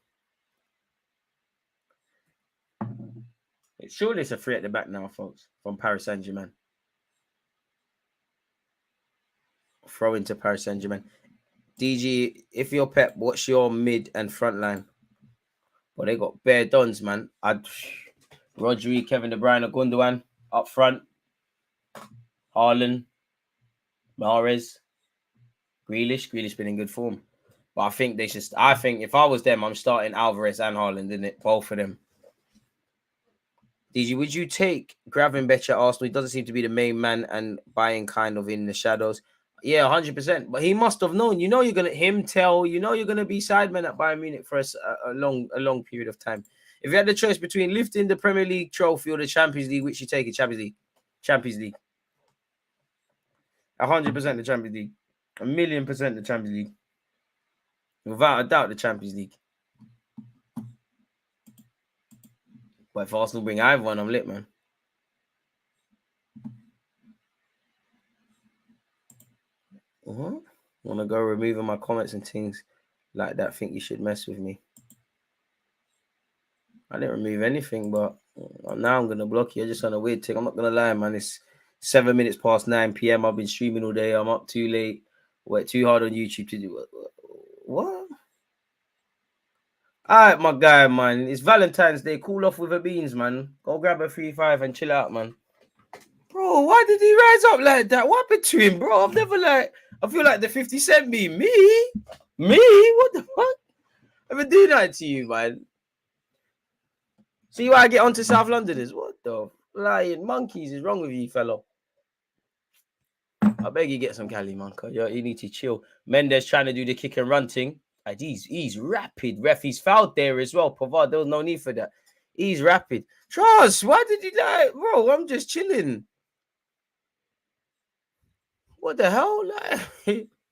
Surely it's a free at the back now, folks, from Paris Saint-Germain. Throw into Paris Saint-Germain. DG, if you're Pep, what's your mid and front line? But they got bare dons, man. Rodri, Kevin De Bruyne, Gundogan up front. Haaland, Mahrez, Grealish been in good form. But I think I think if I was them, I'm starting Alvarez and Haaland, isn't it? Both of them. DG, would you take Gravenberch at Arsenal? He doesn't seem to be the main man and buying kind of in the shadows. Yeah, 100%. But he must have known. You know, you're gonna be sideman at Bayern Munich for a long period of time. If you had the choice between lifting the Premier League trophy or the Champions League, which you take it? Champions League. 100% the Champions League. 1,000,000% the Champions League. Without a doubt, the Champions League. But if Arsenal bring either one, I'm lit, man. Want to go removing my comments and things like that. Think you should mess with me. I didn't remove anything, but now I'm going to block you. Just on a weird thing. I'm not going to lie, man. It's 7 minutes past 9 p.m. I've been streaming all day. I'm up too late. Worked too hard on YouTube to do what? All right, my guy, man. It's Valentine's Day. Cool off with the beans, man. Go grab a 3-5 and chill out, man. Bro, why did he rise up like that? What happened to him, bro? I've never I feel like the 50 Cent me. Me? What the fuck? I ever do that to you, man? See why I get onto South Londoners? What the flying monkeys is wrong with you, fellow? I beg you get some Cali, man. You need to chill. Mendes trying to do the kick and run thing. He's rapid. Ref, he's fouled there as well. Pavard, there was no need for that. He's rapid. Trust, why did he bro? I'm just chilling. What the hell?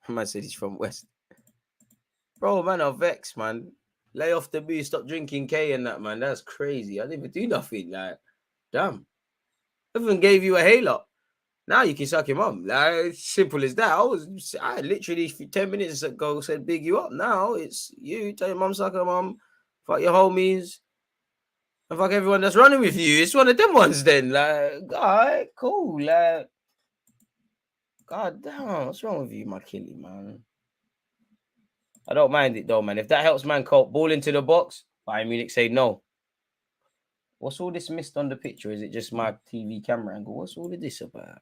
Man said he's from West. Bro, man, I'm vexed, man. Lay off the booze, stop drinking K and that, man. That's crazy. I didn't even do nothing. Damn. I even gave you a halo. Now you can suck him up. Simple as that. I literally 10 minutes ago said big you up. Now it's you. Tell your mum suck her mum. Fuck your homies. And fuck everyone that's running with you. It's one of them ones then. All right, cool. God damn, what's wrong with you, my killie, man? I don't mind it though, man. If that helps man cope, ball into the box, Bayern Munich say no. What's all this mist on the picture? Is it just my TV camera angle? What's all of this about?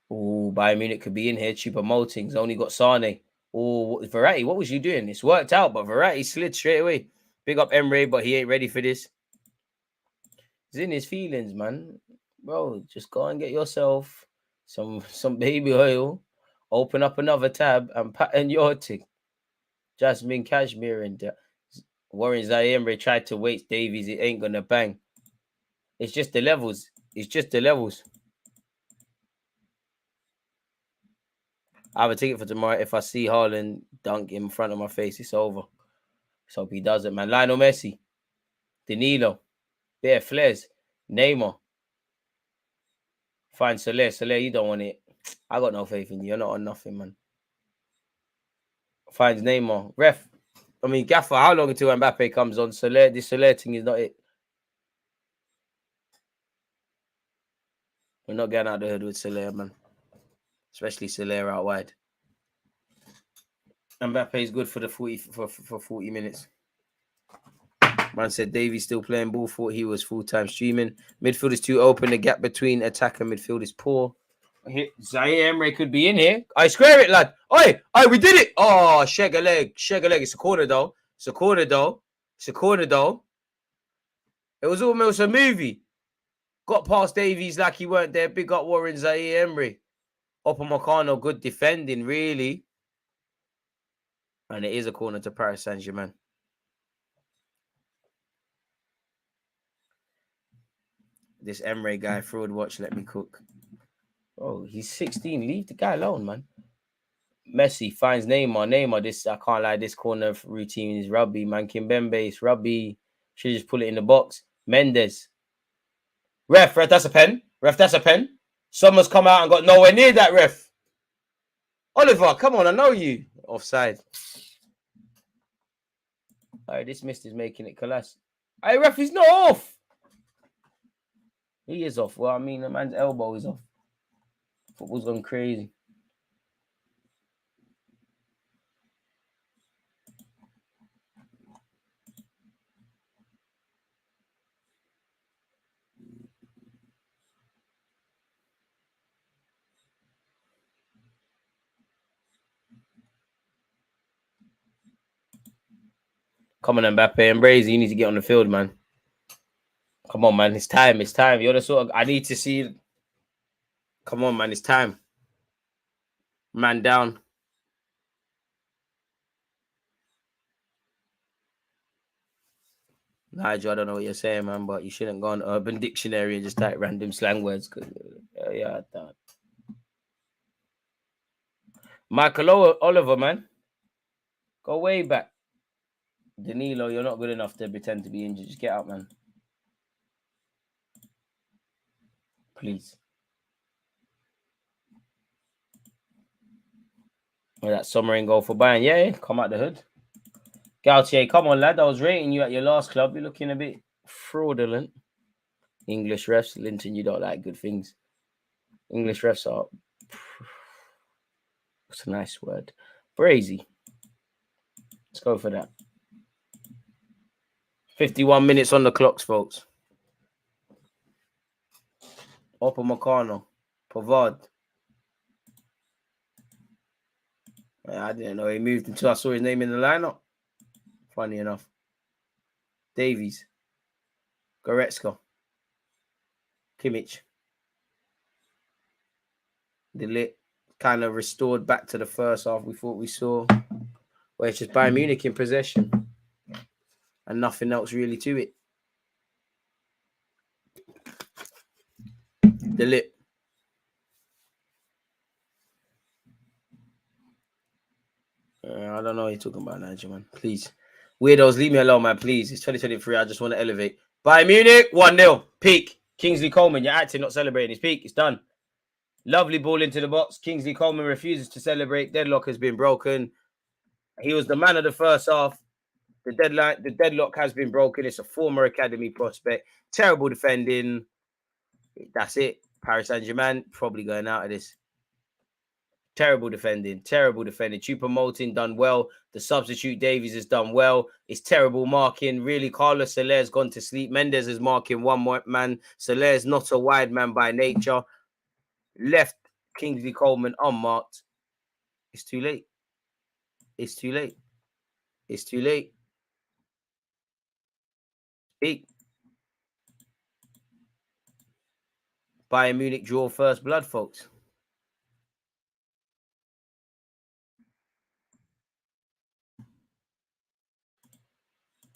Oh, Bayern Munich could be in here. Choupo-Moting's only got Sane. Oh, Verratti, what was you doing? It's worked out, but Verratti slid straight away. Big up Emre, but he ain't ready for this. He's in his feelings, man. Bro, just go and get yourself some baby oil. Open up another tab and pattern your thing. Jasmine Cashmere and Warren Zaire tried to wait Davies. It ain't gonna bang. It's just the levels. I have a ticket for tomorrow. If I see Haaland dunk in front of my face, it's over. So hope he does it, man. Lionel Messi, Danilo, Bear Flares, Neymar. Fine, Soler, you don't want it. I got no faith in you. You're not on nothing, man. Finds Neymar. Gaffer, how long until Mbappe comes on? Soler, this Soler thing is not it. We're not getting out the hood with Soler, man. Especially Soler out wide. Mbappe is good for the 40 minutes. Man said Davies still playing ball. Thought he was full-time streaming. Midfield is too open. The gap between attack and midfield is poor. Zaire Emery could be in here. I square it, lad. Oi, we did it. Oh, shake a leg. It's a corner, though. It was almost a movie. Got past Davies like he weren't there. Big up Warren Zaire Emery. Upamecano, good defending, really. And it is a corner to Paris Saint-Germain. This Emre guy, fraud watch, let me cook. Oh, he's 16. Leave the guy alone, man. Messi finds Neymar. This, I can't lie, this corner routine is rugby, man. Kimpembe, it's rugby. Should just pull it in the box. Mendes. Ref, that's a pen. Someone's come out and got nowhere near that, ref. Oliver, come on, I know you. Offside. All right, this mist is making it collapse. Hey, ref, he's not off. He is off. Well, I mean, the man's elbow is off. Football's gone crazy. Come on, Mbappe and Brazy, you need to get on the field, man. Come on, man. It's time. It's time. You're the sort of... I need to see... Come on, man. It's time. Man down. Nigel, I don't know what you're saying, man, but you shouldn't go on Urban Dictionary and just type random slang words. Yeah, I thought. Michael Oliver, man. Go way back. Danilo, you're not good enough to pretend to be injured. Just get out, man. Please. Well, that Sommering goal for Bayern. Yeah, come out the hood. Gautier, come on, lad. I was rating you at your last club. You're looking a bit fraudulent. English refs. Linton, you don't like good things. English refs are... What's a nice word? Brazy. Let's go for that. 51 minutes on the clocks, folks. Upamecano. Pavard. I didn't know he moved until I saw his name in the lineup. Funny enough. Davies. Goretzka. Kimmich. Deluded. Kind of restored back to the first half we thought we saw. Where it's just Bayern Munich in possession. And nothing else really to it. Deluded. I don't know what you're talking about, Nigel, man. Please. Weirdos, leave me alone, man, please. It's 2023. I just want to elevate. Bayern Munich, 1-0. Peak. Kingsley Coleman, you're acting, not celebrating. It's peak. It's done. Lovely ball into the box. Kingsley Coleman refuses to celebrate. Deadlock has been broken. He was the man of the first half. The deadlock has been broken. It's a former academy prospect. Terrible defending. That's it. Paris Saint-Germain probably going out of this. Terrible defending. Terrible defending. Choupo-Moting done well. The substitute Davies has done well. It's terrible marking. Really, Carlos Soler's gone to sleep. Mendes is marking one more man. Soler's not a wide man by nature. Left Kingsley Coleman unmarked. It's too late. It's too late. It's too late. Peak. Bayern Munich draw first blood, folks.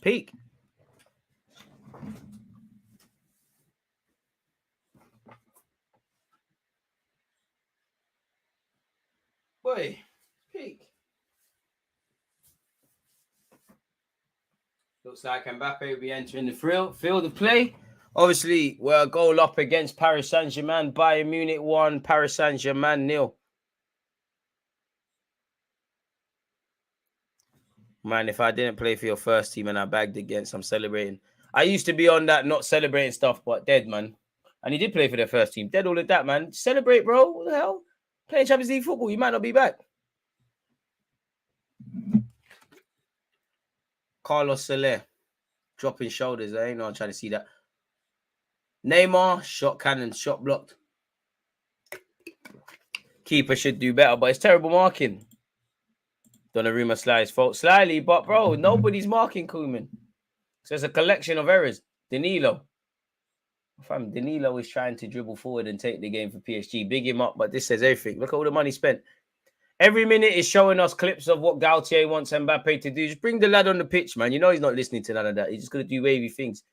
Peak. Boy, peak. Looks like Mbappe will be entering the field of play. Obviously, we're a goal up against Paris Saint-Germain. Bayern Munich 1, Paris Saint-Germain 0. Man, if I didn't play for your first team and I bagged against, I'm celebrating. I used to be on that not celebrating stuff, but dead, man. And he did play for their first team. Dead all of that, man. Celebrate, bro. What the hell? Playing Champions League football, you might not be back. Carlos Soler. Dropping shoulders. I ain't no one trying to see that. Neymar, shot cannon, shot blocked. Keeper should do better, but it's terrible marking. Donnarumma slides fault slightly, but bro, nobody's marking Koeman. So it's a collection of errors. Danilo. Fam, Danilo is trying to dribble forward and take the game for PSG. Big him up, but this says everything. Look at all the money spent. Every minute is showing us clips of what Gautier wants Mbappe to do. Just bring the lad on the pitch, man. You know he's not listening to none of that. He's just going to do wavy things.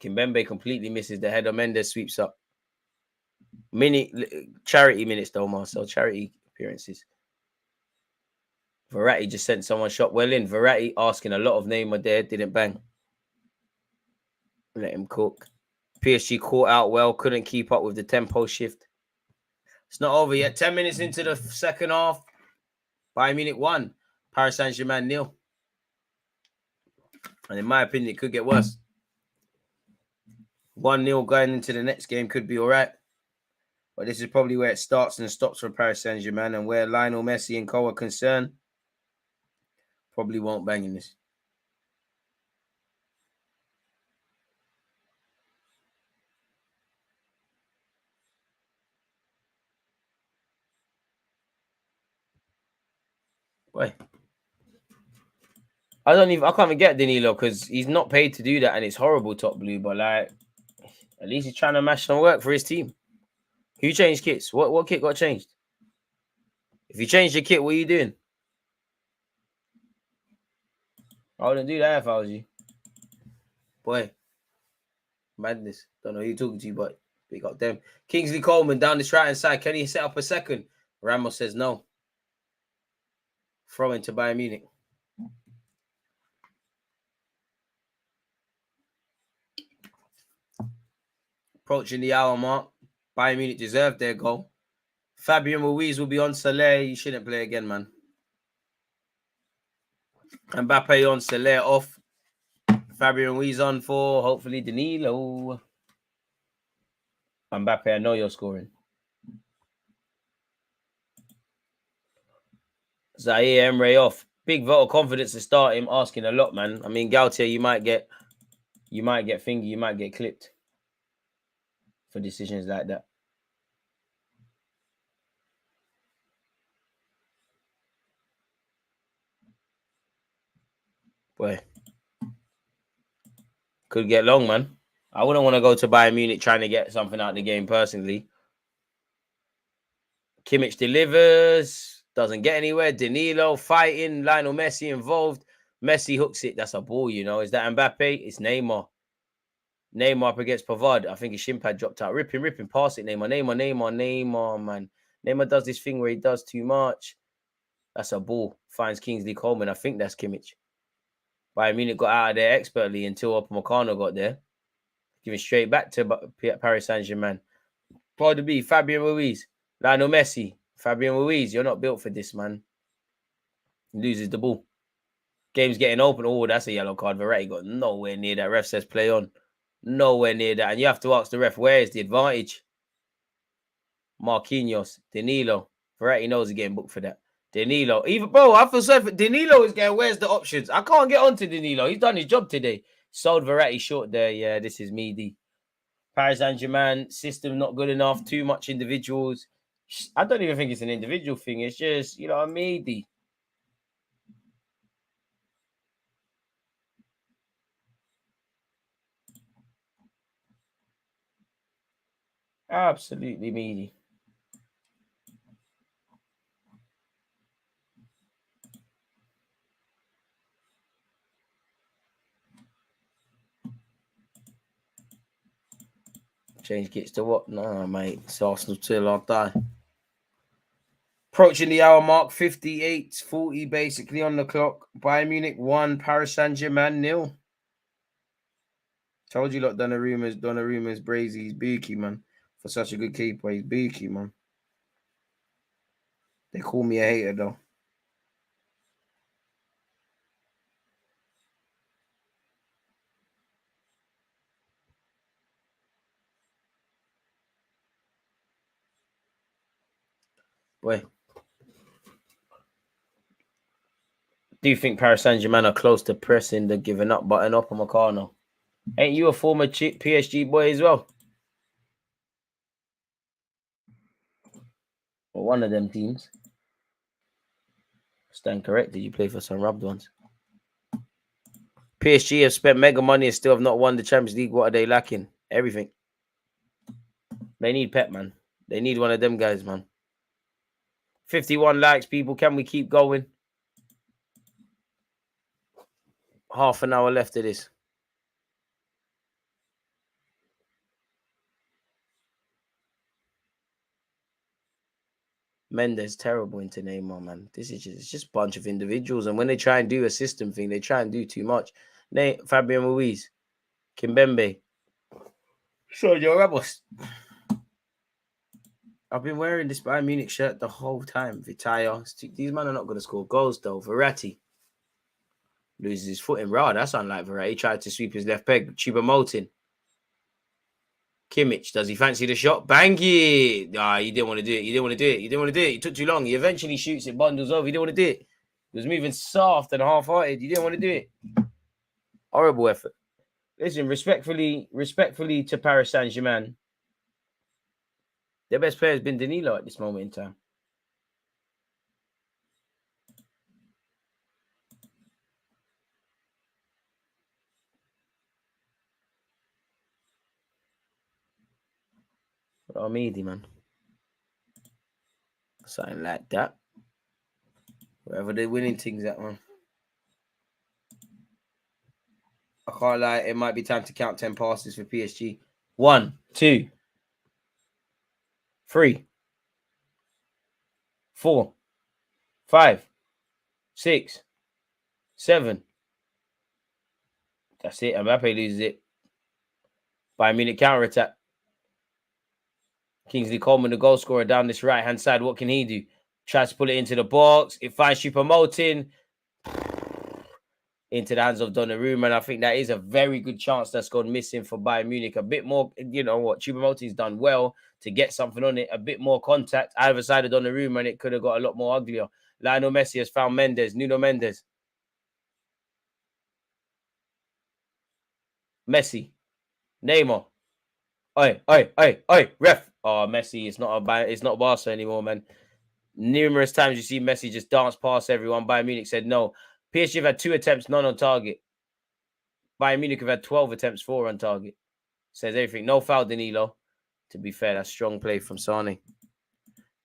Kimpembe completely misses the header. Mendes sweeps up. Charity minutes, though, Marcel. Charity appearances. Verratti just sent someone shot well in. Verratti asking a lot of Neymar there. Didn't bang. Let him cook. PSG caught out well. Couldn't keep up with the tempo shift. It's not over yet. 10 minutes into the second half. Bayern Munich 1. Paris Saint-Germain 0. And in my opinion, it could get worse. 1-0 going into the next game could be all right. But this is probably where it starts and stops for Paris Saint-Germain, and where Lionel Messi and co are concerned. Probably won't bang in this. Boy. I can't even get Danilo because he's not paid to do that, and it's horrible, top blue. But like, at least he's trying to match some work for his team. Who changed kits? What kit got changed? If you change your kit, what are you doing? I wouldn't do that if I was you. Boy, madness. Don't know who you're talking to, but big up them. Kingsley Coleman down this right hand side. Can he set up a second? Ramos says no. Throw into Bayern Munich. Approaching the hour mark. Bayern Munich deserved their goal. Fabian Ruiz will be on Soler. You shouldn't play again, man. Mbappe on, Soler off. Fabian Ruiz on for, hopefully, Danilo. Mbappe, I know you're scoring. Zaire Emre off. Big vote of confidence to start him, asking a lot, man. I mean, Gautier, you might get fingered, you might get clipped for decisions like that. Boy, could get long, man. I wouldn't want to go to Bayern Munich trying to get something out of the game personally. Kimmich delivers, doesn't get anywhere. Danilo fighting, Lionel Messi involved. Messi hooks it. That's a ball, you know. Is that Mbappe? It's Neymar. Neymar up against Pavard. I think his shin pad dropped out. Ripping, pass it, Neymar, man. Neymar does this thing where he does too much. That's a ball. Finds Kingsley Coleman. I think that's Kimmich. Bayern Munich got out of there expertly until Upamecano got there. Giving straight back to Paris Saint-Germain. Paul de B, Fabian Ruiz, Lionel Messi. Fabian Ruiz, you're not built for this, man. He loses the ball. Game's getting open. Oh, that's a yellow card. Verratti got nowhere near that. Ref says play on. Nowhere near that. And you have to ask the ref, where is the advantage? Marquinhos, Danilo. Verratti knows he's getting booked for that. Danilo. Even, bro, I feel sorry for Danilo is getting, where's the options? I can't get on to Danilo. He's done his job today. Sold Verratti short there. Yeah, this is meaty. Paris Saint-Germain, system not good enough. Too much individuals. I don't even think it's an individual thing. It's just, you know, meaty. Absolutely meaty. Change kits to what? Nah, mate. It's Arsenal till I die. Approaching the hour mark, 58-40 basically on the clock. Bayern Munich 1, Paris Saint-Germain 0. Told you, lot, Donnarumma's brazy. He's beaky, man. For such a good keeper, he's beaky, man. They call me a hater, though. Boy. Do you think Paris Saint-Germain are close to pressing the giving up button up on Upamecano? Ain't you a former PSG boy as well? Or one of them teams? Stand corrected. You play for some rubbed ones. PSG have spent mega money and still have not won the Champions League. What are they lacking? Everything. They need Pep, man. They need one of them guys, man. 51 likes, people. Can we keep going? Half an hour left of this. Mendes terrible into Neymar, man. This is just a bunch of individuals, and when they try and do a system thing, they try and do too much. Fabian Ruiz, Kimpembe. Sergio Ramos. I've been wearing this Bayern Munich shirt the whole time. Vitaya. These men are not going to score goals, though. Verratti loses his foot in. Raw. That's unlike Verratti. He tried to sweep his left peg. Choupo-Moting. Kimmich, does he fancy the shot? Bang it! Ah, you didn't want to do it. You didn't want to do it. You didn't want to do it. It took too long. He eventually shoots it, bundles over. He didn't want to do it. He was moving soft and half-hearted. You didn't want to do it. Horrible effort. Listen, respectfully to Paris Saint-Germain, their best player has been Danilo at this moment in time. Armidi, man. Something like that. Wherever they're winning things at, man. I can't lie, it might be time to count 10 passes for PSG. 1, 2, 3, 4, 5, 6, 7. That's it. Mbappe loses it. Bayern Munich counter attack. Kingsley Coleman, the goal scorer, down this right hand side. What can he do? Tries to pull it into the box. It finds Choupo-Moting into the hands of Donnarumma, and I think that is a very good chance that's gone missing for Bayern Munich. A bit more, you know what, Choupo-Moting's done well to get something on it. A bit more contact either side of Donnarumma, and it could have got a lot more uglier. Lionel Messi has found Mendes. Nuno Mendes. Messi. Neymar. Oi, ref. Oh, Messi, it's not Barca anymore, man. Numerous times you see Messi just dance past everyone. Bayern Munich said no. PSG have had 2 attempts, none on target. Bayern Munich have had 12 attempts, 4 on target. Says everything. No foul, Danilo. To be fair, that's strong play from Sane.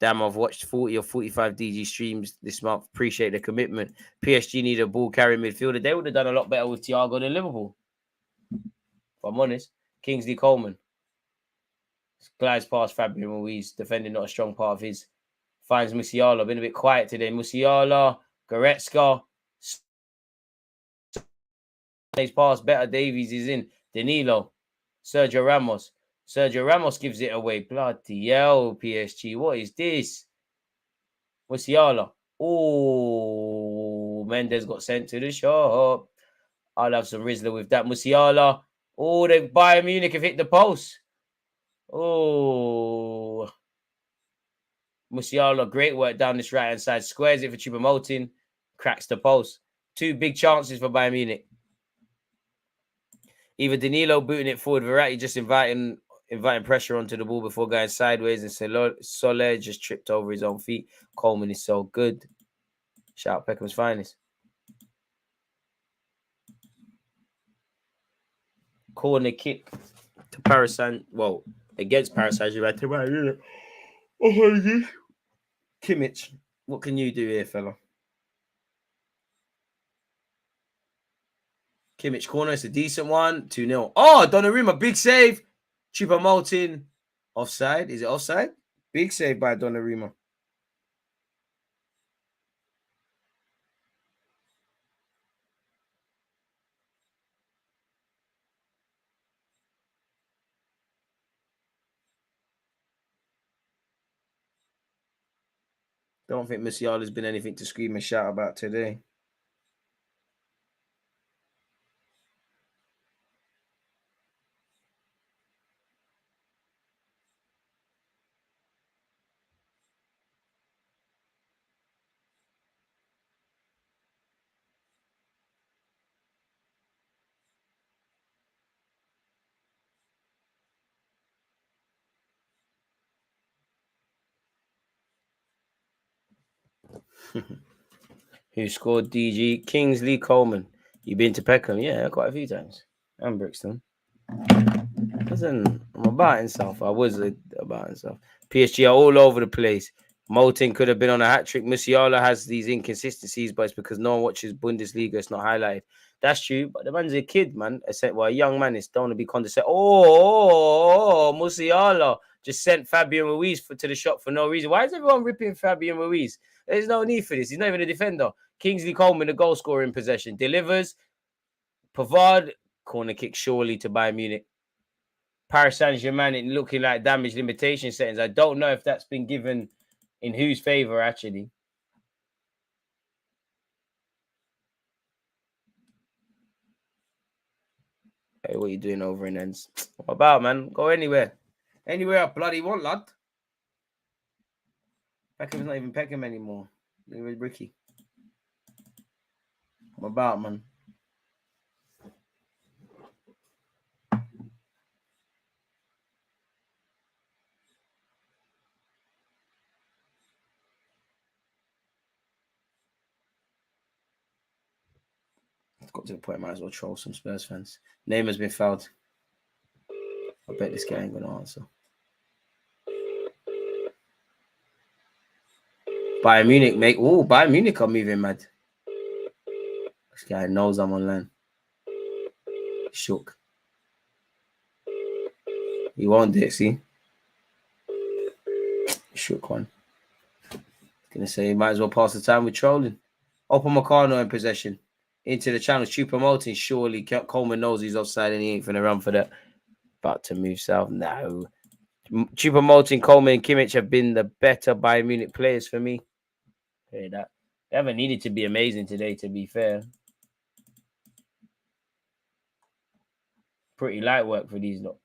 Damn, I've watched 40 or 45 DG streams this month. Appreciate the commitment. PSG need a ball carrying midfielder. They would have done a lot better with Thiago than Liverpool. If I'm honest. Kingsley Coleman. Glides past Fabian Ruiz. Defending not a strong part of his. Finds Musiala. Been a bit quiet today. Musiala. Goretzka. Plays pass better. Davies is in. Danilo. Sergio Ramos. Sergio Ramos gives it away. Bloody hell, PSG. What is this? Musiala. Oh, Mendes got sent to the shop. I'll have some Rizzler with that. Musiala. Oh, the Bayern Munich have hit the post. Oh. Musiala, great work down this right-hand side. Squares it for Choupo-Moting. Cracks the post. 2 big chances for Bayern Munich. Either Danilo booting it forward, Verratti just inviting pressure onto the ball before going sideways, and Soler just tripped over his own feet. Coleman is so good. Shout out Peckham's finest. Corner kick to Paris against Paris Saint-Germain. Oh, Kimmich, what can you do here, fella? Kimmich corner, it's a decent one. 2-0. Oh, Donnarumma, big save. Choupo-Moting. Offside. Is it offside? Big save by Donnarumma. Don't think Musiala's been anything to scream and shout about today. Who scored DG? Kingsley Coleman. You been to Peckham? Yeah, quite a few times. And Brixton. Listen, I'm about himself. I was about himself. PSG are all over the place. Moting could have been on a hat-trick. Musiala has these inconsistencies, but it's because no one watches Bundesliga. It's not highlighted. That's true, but the man's a kid, man. A young man is don't want to be condescending. Musiala just sent Fabian Ruiz to the shop for no reason. Why is everyone ripping Fabian Ruiz? There's no need for this. He's not even a defender. Kingsley Coleman, the goal scorer in possession. Delivers. Pavard, corner kick surely to Bayern Munich. Paris Saint-Germain looking like damage limitation settings. I don't know if that's been given in whose favor, actually. Hey, what are you doing over in ends? What about, man? Go anywhere. Anywhere I bloody want, lad. Peckham's not even Peckham anymore. Look at Ricky. What about, man? I've got to the point I might as well troll some Spurs fans. Neymar's been fouled. I bet this guy ain't going to answer. Bayern Munich, mate. Oh, Bayern Munich are moving mad. This guy knows I'm online. Shook. He won't do it, see? Shook one. Gonna say he might as well pass the time with trolling. Open Meccano in possession. Into the channel. Choupo-Moting. Surely Coleman knows he's offside and he ain't finna run for that. About to move south. No. Choupo-Moting, Coleman, and Kimmich have been the better Bayern Munich players for me. Hear that. They haven't needed to be amazing today, to be fair. Pretty light work for these lot.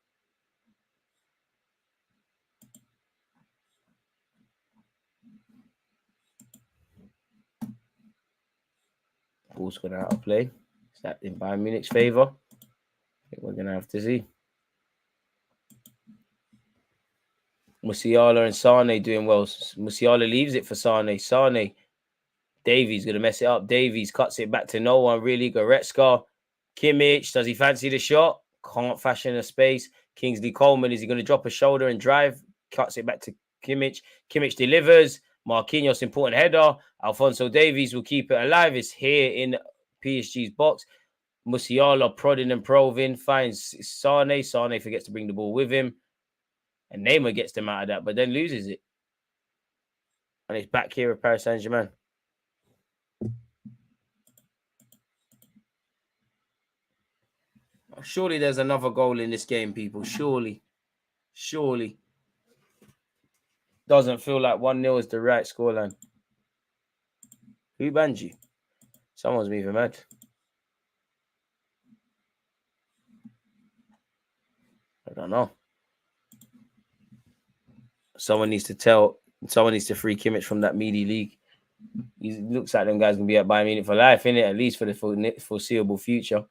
Ball's going out of play. Is that in Bayern Munich's favour? I think we're going to have to see. Musiala and Sane doing well. Musiala leaves it for Sane. Sane. Davies going to mess it up. Davies cuts it back to no one, really. Goretzka. Kimmich. Does he fancy the shot? Can't fashion a space. Kingsley Coleman. Is he going to drop a shoulder and drive? Cuts it back to Kimmich. Kimmich delivers. Marquinhos, important header. Alphonso Davies will keep it alive. It's here in PSG's box. Musiala prodding and probing. Finds Sane. Sane forgets to bring the ball with him. And Neymar gets them out of that, but then loses it. And it's back here at Paris Saint-Germain. Surely there's another goal in this game, people. Surely. Surely. Doesn't feel like 1-0 is the right scoreline. Who banned you? Someone's moving mad. I don't know. Someone needs to free Kimmich from that meaty league. He looks like them guys going to be at Bayern Munich for life, innit? At least for the foreseeable future.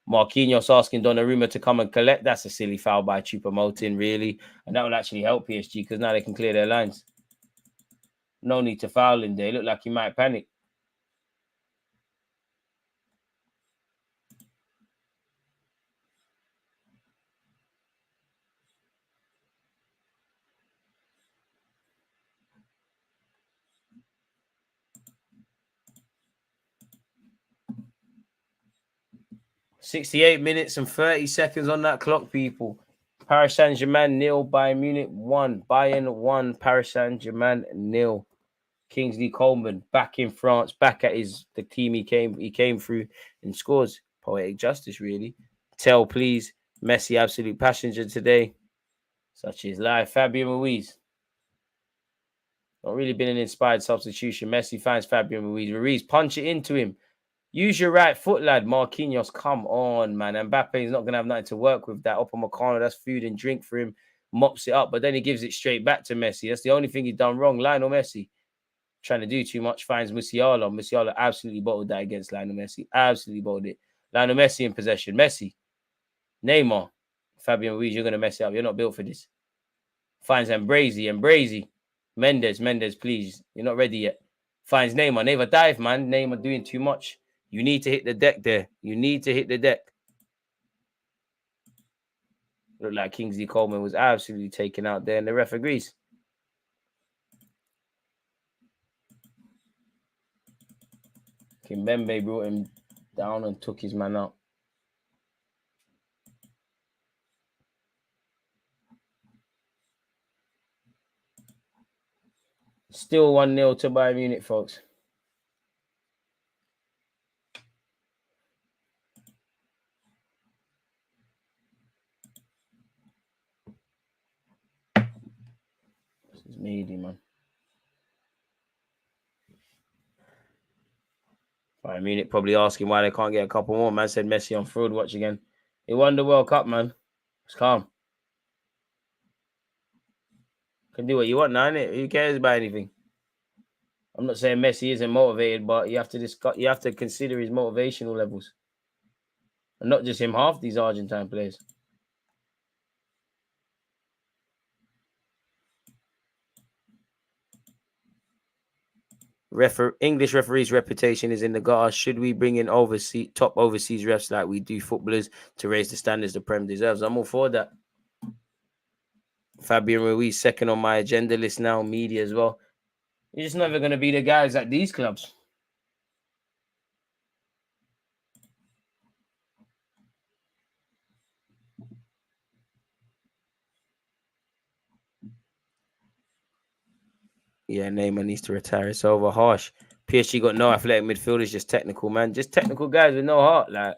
Marquinhos asking Donnarumma to come and collect. That's a silly foul by Choupo-Moting, really. And that will actually help PSG because now they can clear their lines. No need to foul him there. Look like he might panic. .68 minutes and 30 seconds on that clock, people. Paris Saint-Germain 0, Bayern Munich 1. Bayern 1, Paris Saint-Germain 0. Kingsley Coleman back in France, back at the team he came through and scores. Poetic justice, really. Tell, please. Messi, absolute passenger today. Such is life. Fabian Ruiz. Not really been an inspired substitution. Messi finds Fabian Ruiz. Ruiz, punch it into him. Use your right foot, lad. Marquinhos, come on, man. Mbappe is not going to have nothing to work with that. Upper Meccano, that's food and drink for him. Mops it up, but then he gives it straight back to Messi. That's the only thing he's done wrong. Lionel Messi, trying to do too much, finds Musiala. Musiala absolutely bottled that against Lionel Messi. Absolutely bottled it. Lionel Messi in possession. Messi. Neymar. Fabian Ruiz, you're going to mess it up. You're not built for this. Finds Embrazy. Mendes, please. You're not ready yet. Finds Neymar. Neymar dive, man. Neymar doing too much. You need to hit the deck there. You need to hit the deck. Looked like Kingsley Coleman was absolutely taken out there, and the ref agrees. Kimpembe brought him down and took his man out. Still 1-0 to Bayern Munich, folks. This is meaty, man. Bayern Munich probably asking why they can't get a couple more. Man said Messi on fraud watch again. He won the World Cup, man. It's calm. Can do what you want now, innit? Who cares about anything? I'm not saying Messi isn't motivated, but you have to consider his motivational levels. And not just him, half these Argentine players. English referees' reputation is in the gutter. Should we bring in top overseas refs like we do footballers to raise the standards the Prem deserves? I'm all for that. Fabian Ruiz, second on my agenda list now. Media as well. You're just never going to be the guys at these clubs. Yeah, Neymar needs to retire. It's over. Harsh. PSG got no athletic midfielders, just technical, man. Just technical guys with no heart, like,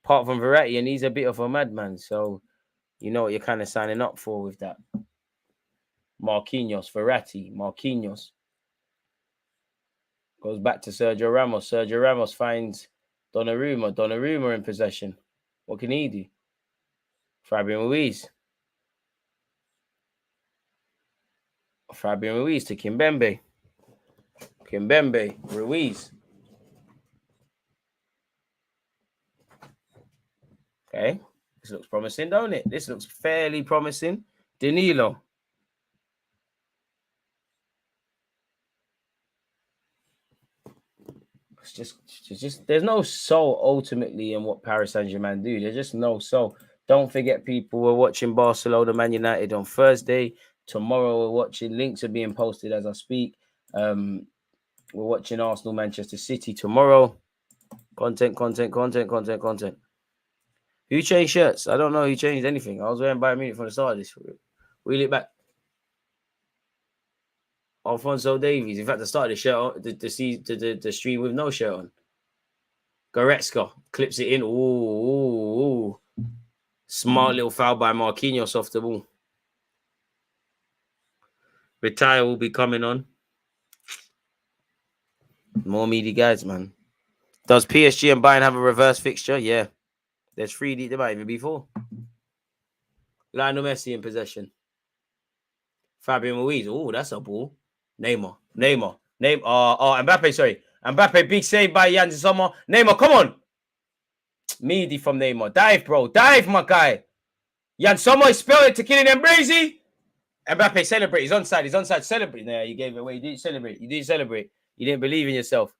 apart from Verratti, and he's a bit of a madman. So, you know what you're kind of signing up for with that. Marquinhos, Verratti, Marquinhos. Goes back to Sergio Ramos. Sergio Ramos finds Donnarumma. Donnarumma in possession. What can he do? Fabian Ruiz. Fabian Ruiz to Kimpembe. Kimpembe, Ruiz. Okay. This looks promising, don't it? This looks fairly promising. Danilo. It's just there's no soul ultimately in what Paris Saint-Germain do. There's just no soul. Don't forget, people, we're watching Barcelona Man United on Thursday. Tomorrow we're watching, links are being posted as I speak. We're watching Arsenal Manchester City tomorrow. Content. Who changed shirts? I don't know who changed anything. I was wearing Bayern Munich from the start of this. Wheel it back. Alphonso Davies. In fact, I started the shirt on, the stream with no shirt on. Goretzka clips it in. Ooh. Smart little foul by Marquinhos off the ball. Retire will be coming on. More meaty guys, man. Does PSG and Bayern have a reverse fixture? Yeah. There's 3D. There might even be 4. Lionel Messi in possession. Fabian Ruiz. Oh, that's a ball. Neymar. Mbappe, sorry. Mbappe, big save by Jan Sommer. Neymar, come on. Meaty from Neymar. Dive, bro. Dive, my guy. Jan Sommer spelled it to Kylian Mbappe. Mbappe, celebrate. He's onside. Celebrate. Nah, you gave it away. You didn't celebrate. You didn't believe in yourself.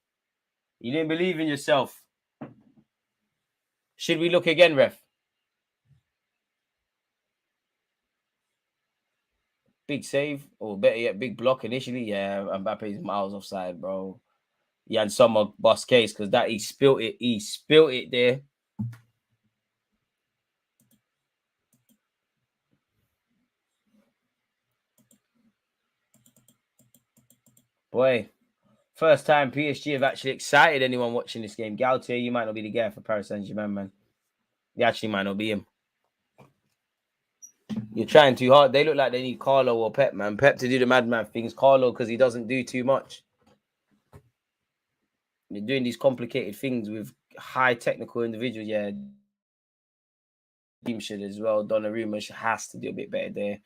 Should we look again, ref? Big save, or better yet, big block initially. Yeah, Mbappe's miles offside, bro. Jan Sommer bust case because that he spilt it. He spilt it there. Boy, first time PSG have actually excited anyone watching this game. Gautier, you might not be the guy for Paris Saint-Germain, man. You actually might not be him. You're trying too hard. They look like they need Carlo or Pep, man. Pep to do the madman things. Carlo because he doesn't do too much. You're doing these complicated things with high technical individuals. Yeah, team should as well. Donnarumma has to do a bit better there.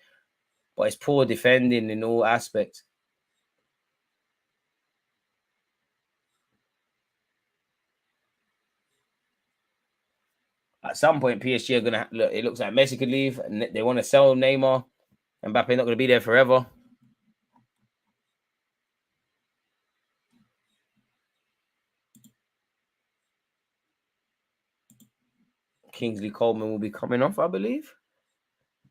But it's poor defending in all aspects. At some point, PSG are going to look. It looks like Messi could leave, and they want to sell Neymar. Mbappe not going to be there forever. Kingsley Coleman will be coming off, I believe.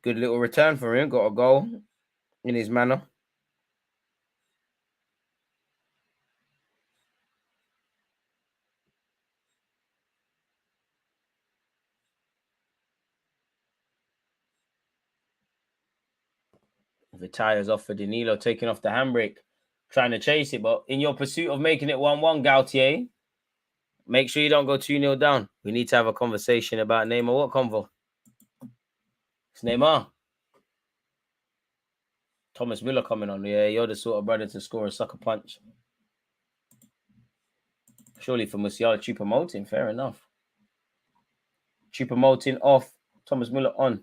Good little return for him. Got a goal in his manner. Vitaya's off for Danilo, taking off the handbrake, trying to chase it. But in your pursuit of making it 1-1, Gautier, make sure you don't go 2-0 down. We need to have a conversation about Neymar. What convo? It's Neymar. Thomas Müller coming on. Yeah, you're the sort of brother to score a sucker punch. Surely for Musiala, Choupo-Moting. Fair enough. Choupo-Moting off. Thomas Müller on.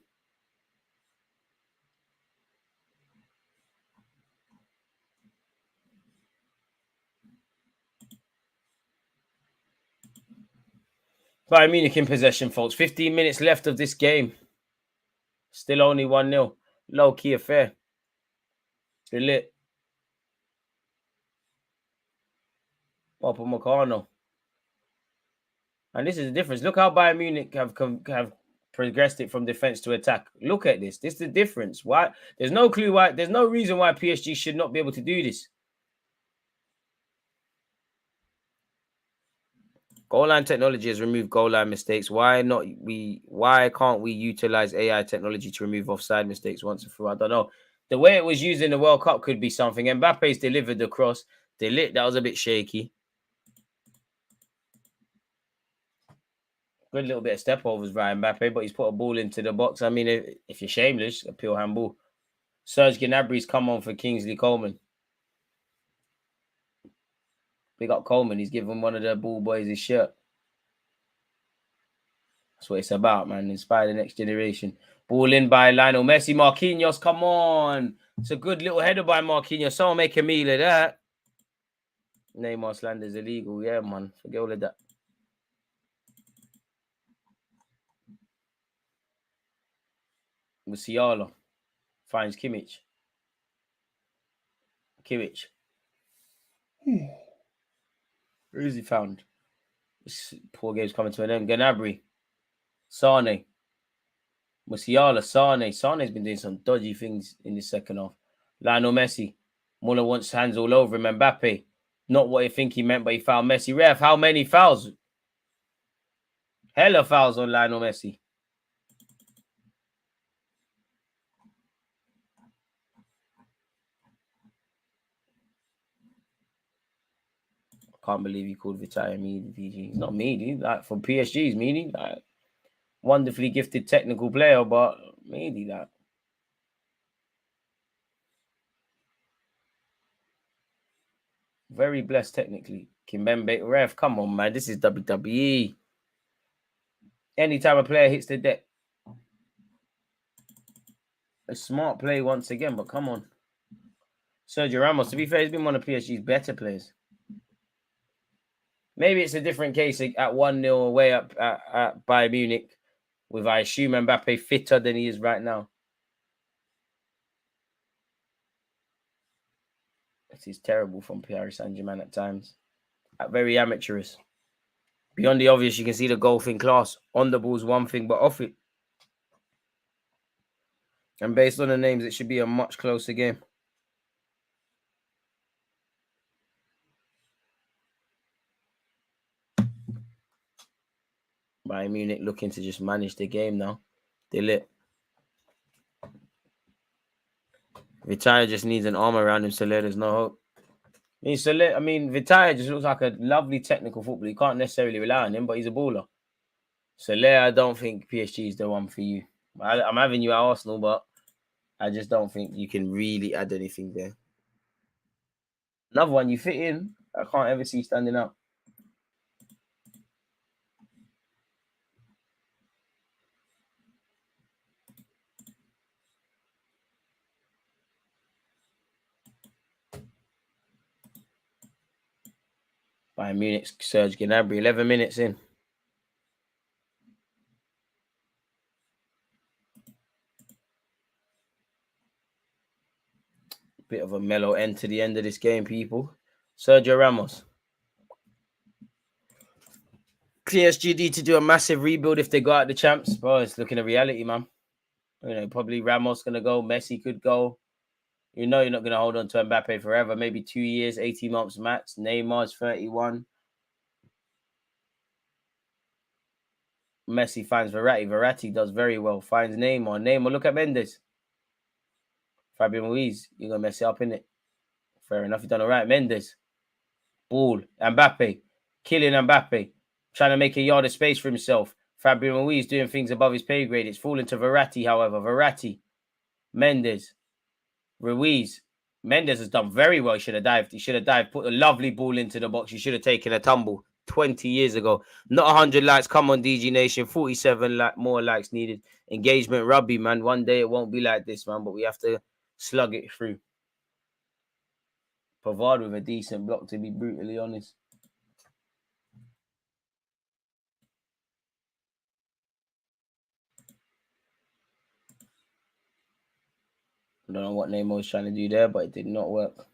Bayern Munich in possession, folks. 15 minutes left of this game. Still only 1-0. Low-key affair. Still lit. Upamecano. And this is the difference. Look how Bayern Munich have progressed it from defense to attack. Look at this. This is the difference. Why? There's no clue why. There's no reason why PSG should not be able to do this. Goal line technology has removed goal line mistakes. Why can't we utilize AI technology to remove offside mistakes once and for all? I don't know. The way it was used in the World Cup could be something. Mbappe's delivered the cross. That was a bit shaky. Good little bit of step overs by Mbappe, but he's put a ball into the box. I mean, if you're shameless, a pure handball. Serge Gnabry's come on for Kingsley Coleman. Big up Coleman. He's given one of the ball boys his shirt. That's what it's about, man. Inspire the next generation. Ball in by Lionel Messi. Marquinhos, come on. It's a good little header by Marquinhos. Someone make a meal of that. Neymar slander's illegal. Yeah, man. Forget all of that. Musiala finds Kimmich. Where is he found? This poor game's coming to an end. Gnabry. Sane. Musiala. Sane. Sane's been doing some dodgy things in the second half. Lionel Messi. Muller wants hands all over him. Mbappe. Not what I think he meant, but he fouled Messi. Ref, how many fouls? Hella fouls on Lionel Messi. Can't believe he called Vitaya meaty, PG. He's not meaty. Like from PSG, he's meaty. Like wonderfully gifted technical player, but meaty. Like very blessed technically. Kimbembe ref, come on, man. This is WWE. Anytime a player hits the deck, a smart play once again. But come on, Sergio Ramos. To be fair, he's been one of PSG's better players. Maybe it's a different case at 1-0 away at Bayern Munich with, I assume, Mbappe fitter than he is right now. It is terrible from Paris Saint-Germain at times. Very amateurish. Beyond the obvious, you can see the golfing class. On the ball's one thing, but off it. And based on the names, it should be a much closer game. Bayern Munich looking to just manage the game now. They lit. Vitaya just needs an arm around him, so there's no hope. Vitaya just looks like a lovely technical footballer. You can't necessarily rely on him, but he's a baller. Soler, I don't think PSG is the one for you. I'm having you at Arsenal, but I just don't think you can really add anything there. Another one you fit in, I can't ever see standing out. Bayern Munich, Serge Gnabry, 11 minutes in. Bit of a mellow end to the end of this game, people. Sergio Ramos. PSG need to do a massive rebuild if they go out the champs. Bro, it's looking at reality, man. Probably Ramos going to go. Messi could go. You're not going to hold on to Mbappe forever. Maybe 2 years, 18 months max. Neymar's 31. Messi finds Verratti. Verratti does very well. Finds Neymar. Neymar, look at Mendes. Fabian Ruiz, you're going to mess it up, innit? Fair enough. You've done all right. Mendes. Ball. Mbappe. Killing Mbappe. Trying to make a yard of space for himself. Fabian Ruiz doing things above his pay grade. It's falling to Verratti, however. Verratti. Mendes. Ruiz. Mendes has done very well. He should have dived. Put a lovely ball into the box. You should have taken a tumble 20 years ago. Not 100 likes. Come on, DG Nation. 47 more likes needed. Engagement rugby, man. One day it won't be like this, man. But we have to slug it through. Pavard with a decent block, to be brutally honest. I don't know what Neymar was trying to do there, but it did not work.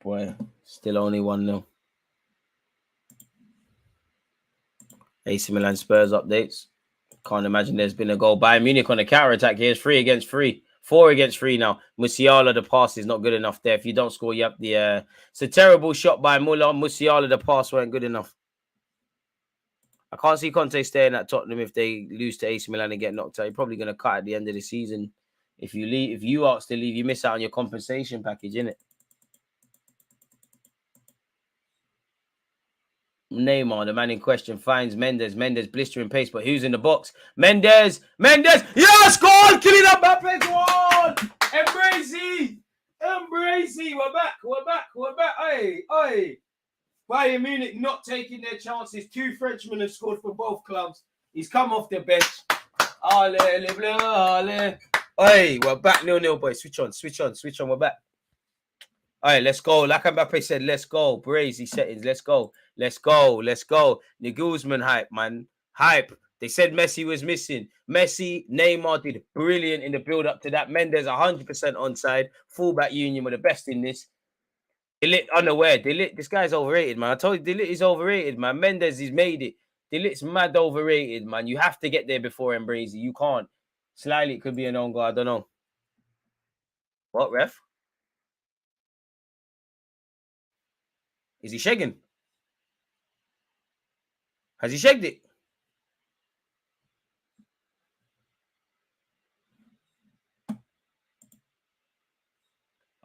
Boy, still only 1-0. AC Milan Spurs updates. Can't imagine there's been a goal. Bayern Munich on a counter attack. Here's 3 against 3. 4 against 3 now. Musiala, the pass is not good enough there. If you don't score, you have the. It's a terrible shot by Muller. Musiala, the pass weren't good enough. I can't see Conte staying at Tottenham if they lose to AC Milan and get knocked out. You're probably going to cut at the end of the season. If you leave, if you ask to leave, you miss out on your compensation package, innit? Neymar, the man in question, finds Mendes. Mendes blistering pace, but who's in the box? Mendes! Yes, goal! Kylian Mbappe, goal! Embrace! We're back. Hey! Bayern Munich not taking their chances. 2 Frenchmen have scored for both clubs. He's come off the bench. Ale. Hey, we're back 0-0, boys. Switch on. We're back. All right, let's go. Like Mbappe said, let's go. Brazy settings, let's go. The Guzman hype, man. Hype. They said Messi was missing. Messi, Neymar did brilliant in the build-up to that. Mendes 100% onside. Fullback union were the best in this. Deluded unaware. This guy's overrated, man. I told you, Deluded is overrated, man. Mendes has made it. Deluded's mad overrated, man. You have to get there before Embrazy. You can't. Slightly, it could be an own goal. I don't know. What, ref? Is he shagging? Has he shagged it?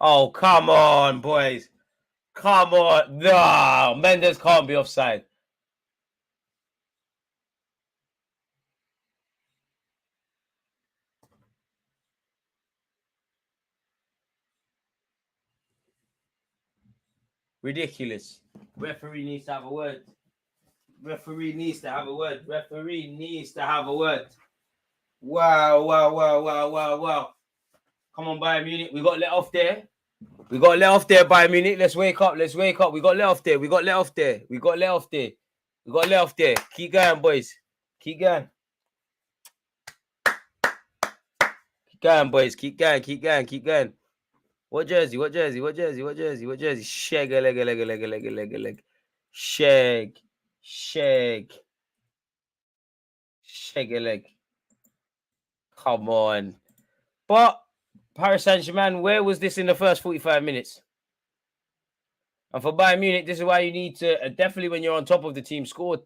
Oh, come on, boys. Come on. No, Mendes can't be offside. Ridiculous. Referee needs to have a word. Wow. Come on, Bayern Munich. We got let off there. Bayern Munich. Let's wake up. We got let off there. Keep going, boys. Keep going, boys. Keep going. What jersey? Shag a leg. Shag a leg. Come on. But Paris Saint-Germain, where was this in the first 45 minutes? And for Bayern Munich, this is why you need to, definitely when you're on top of the team, score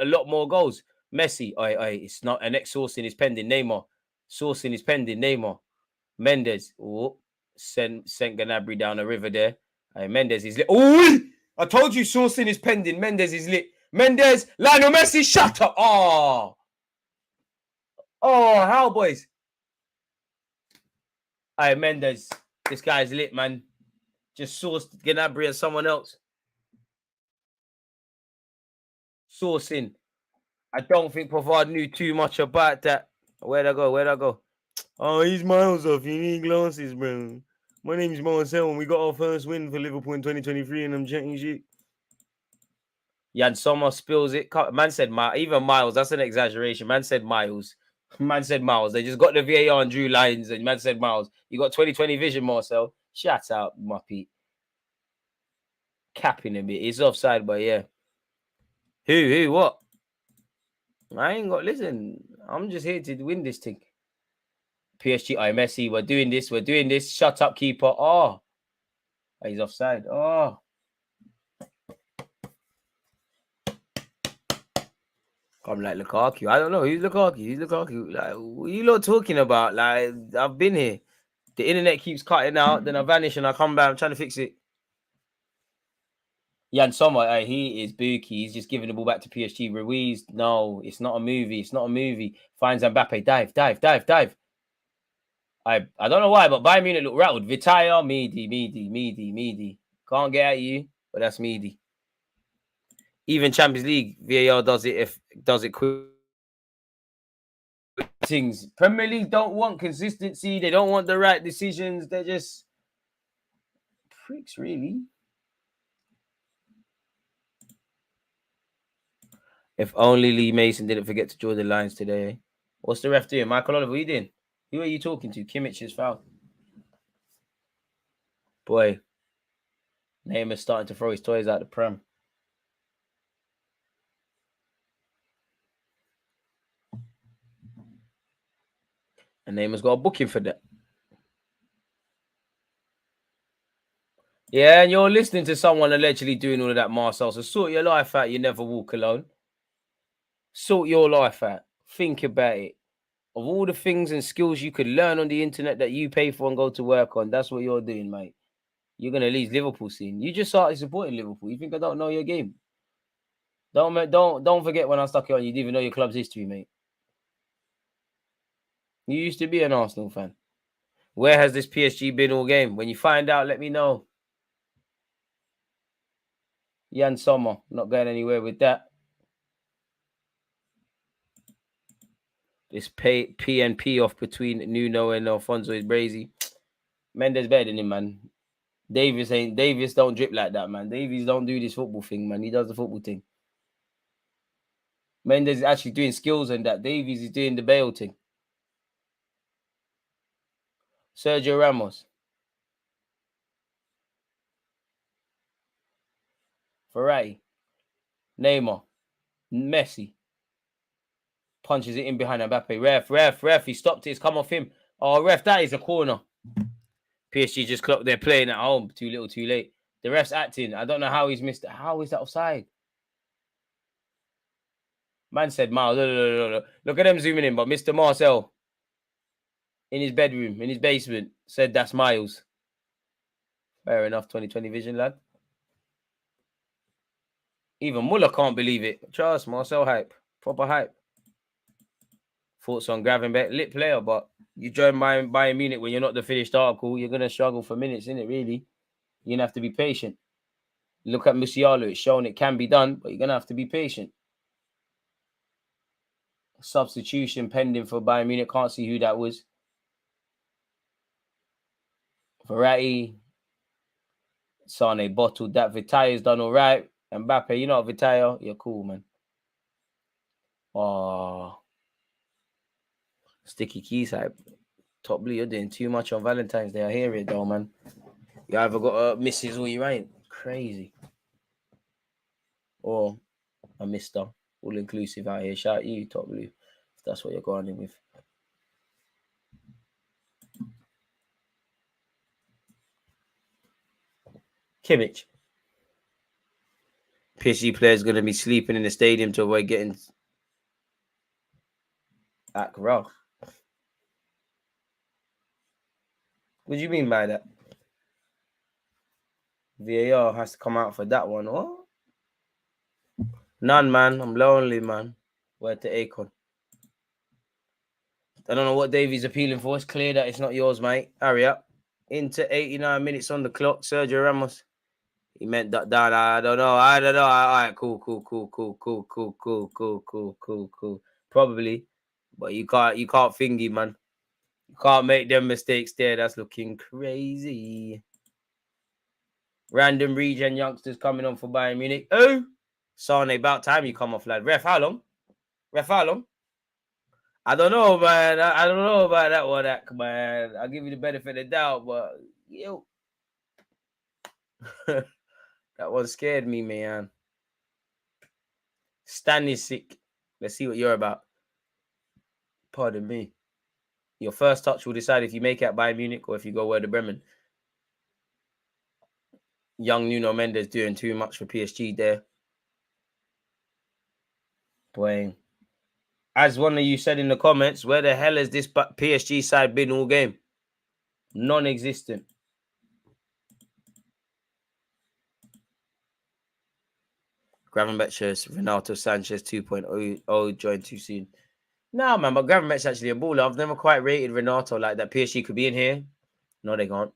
a lot more goals. Messi, it's not an sourcing is pending. Neymar. Mendes, sent Gnabry down the river there. Mendes is lit. Oh, I told you sourcing is pending. Mendes is lit. Lionel Messi, shut up. Oh, how, boys? Mendes, this guy's lit, man. Just sourced Gnabry and someone else. Sourcing. I don't think Pavard knew too much about that. Where'd I go? Oh, he's miles off. You need glasses, bro. My name's Marcel, and we got our first win for Liverpool in 2023, and I'm chatting shit. Jan Sommer spills it. Man said even Miles. That's an exaggeration. Man said Miles. They just got the VAR and drew lines, and man said Miles. You got 20/20 vision, Marcel. Shut out, Muppy. Capping a bit. He's offside, but yeah. Who? What? I ain't got. Listen, I'm just here to win this thing. PSG, Messi. We're doing this. Shut up, keeper. Oh, he's offside. Oh. I'm like Lukaku. I don't know. Who's Lukaku? Like, what are you lot talking about? Like, I've been here. The internet keeps cutting out. Then I vanish and I come back. I'm trying to fix it. Jan Sommer, he is bookie. He's just giving the ball back to PSG. Ruiz, no, it's not a movie. Finds Mbappe. Dive. I don't know why, but Bayern Munich look rattled. Vitaya, Meedy. Can't get at you, but that's Meedy. Even Champions League, VAR does it quick. Things. Premier League don't want consistency. They don't want the right decisions. They're just pricks, really. If only Lee Mason didn't forget to draw the lines today. What's the ref doing? Michael Oliver, what are you doing? Who are you talking to? Kimmich is foul. Boy, Neymar's starting to throw his toys out the Prem. And Neymar's got a booking for that. Yeah, and you're listening to someone allegedly doing all of that, Marcel. So sort your life out. You never walk alone. Sort your life out. Think about it. Of all the things and skills you could learn on the internet that you pay for and go to work on, that's what you're doing, mate. You're gonna leave Liverpool scene. You just started supporting Liverpool. You think I don't know your game? Don't forget when I stuck it on. You didn't even know your club's history, mate. You used to be an Arsenal fan. Where has this PSG been all game? When you find out, let me know. Jan Sommer, not going anywhere with that. This PNP off between Nuno and Alfonso is brazy. Mendes better than him, man. Davis don't drip like that, man. Davies don't do this football thing, man. He does the football thing. Mendes is actually doing skills and that. Davies is doing the Bale thing. Sergio Ramos. Ferrari. Neymar. Messi. Punches it in behind Mbappe. Ref. He stopped it. It's come off him. Oh, ref, that is a corner. PSG just clocked they're playing at home. Too little, too late. The ref's acting. I don't know how he's missed it. How is that offside? Man said, Miles, look at them zooming in. But Mr. Marcel, in his bedroom, in his basement, said that's Miles. Fair enough, 2020 vision, lad. Even Muller can't believe it. Trust, Marcel hype. Proper hype. Thoughts on Gravenberch, lit player, but you join Bayern Munich when you're not the finished article, you're going to struggle for minutes, innit, really? You're going to have to be patient. Look at Musiala, it's shown it can be done, but you're going to have to be patient. Substitution pending for Bayern Munich, can't see who that was. Verratti, Sane bottled that. Vitaya's done all right. Mbappe, you know what, Vitaya? You're cool, man. Oh. Sticky keys hype. Top Blue, you're doing too much on Valentine's Day. I hear it though, man. You either got a missus or you ain't. Crazy. Or a mister. All inclusive out here. Shout you, Top Blue. If that's what you're going in with. Kimmich. PSG players going to be sleeping in the stadium to avoid getting rough. What do you mean by that? VAR has to come out for that one. Oh? None, man. I'm lonely, man. Word to Akon. I don't know what Davies appealing for. It's clear that it's not yours, mate. Hurry up. Into 89 minutes on the clock. Sergio Ramos. He meant that down. I don't know. All right, cool. Probably. But you can't thingy, man. You can't make them mistakes there. That's looking crazy. Random regen youngsters coming on for Bayern Munich. Oh, Sane, about time you come off, lad. Ref, how long? I don't know, man. I don't know about that one, man. I'll give you the benefit of the doubt, but yo. That one scared me, man. Stan is sick. Let's see what you're about. Pardon me. Your first touch will decide if you make it Bayern Munich or if you go Werder Bremen. Young Nuno Mendes doing too much for PSG there. Boy. As one of you said in the comments, where the hell has this PSG side been all game? Non-existent. Gravenberch shares Renato Sanchez 2.0 joined too soon. No, man, but Gravenberch's actually a baller. I've never quite rated Renato like that. PSG could be in here. No, they can't.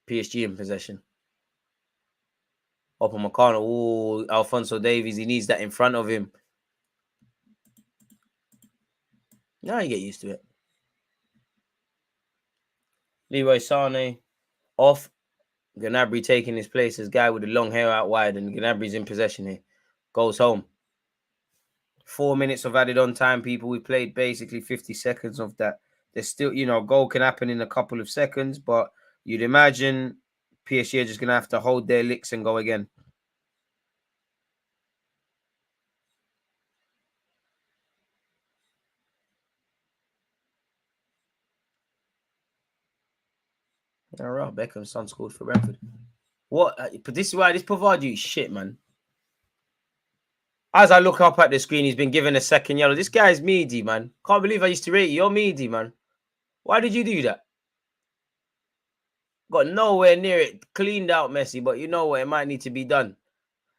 PSG in possession. Upamecano. Oh, Alfonso Davies. He needs that in front of him. Now you get used to it. Leroy Sane off. Gnabry taking his place as guy with the long hair out wide, and Gnabry's in possession here. Goes home. 4 minutes of added on time, people. We played basically 50 seconds of that. There's still, goal can happen in a couple of seconds, but you'd imagine PSG are just going to have to hold their licks and go again. All right, Beckham's son scored for Brentford. What? But this is why this Pavard shit, man. As I look up at the screen, he's been given a second yellow. This guy's meaty, man. Can't believe I used to rate you. You're meaty, man. Why did you do that? Got nowhere near it. Cleaned out Messi, but you know what? It might need to be done.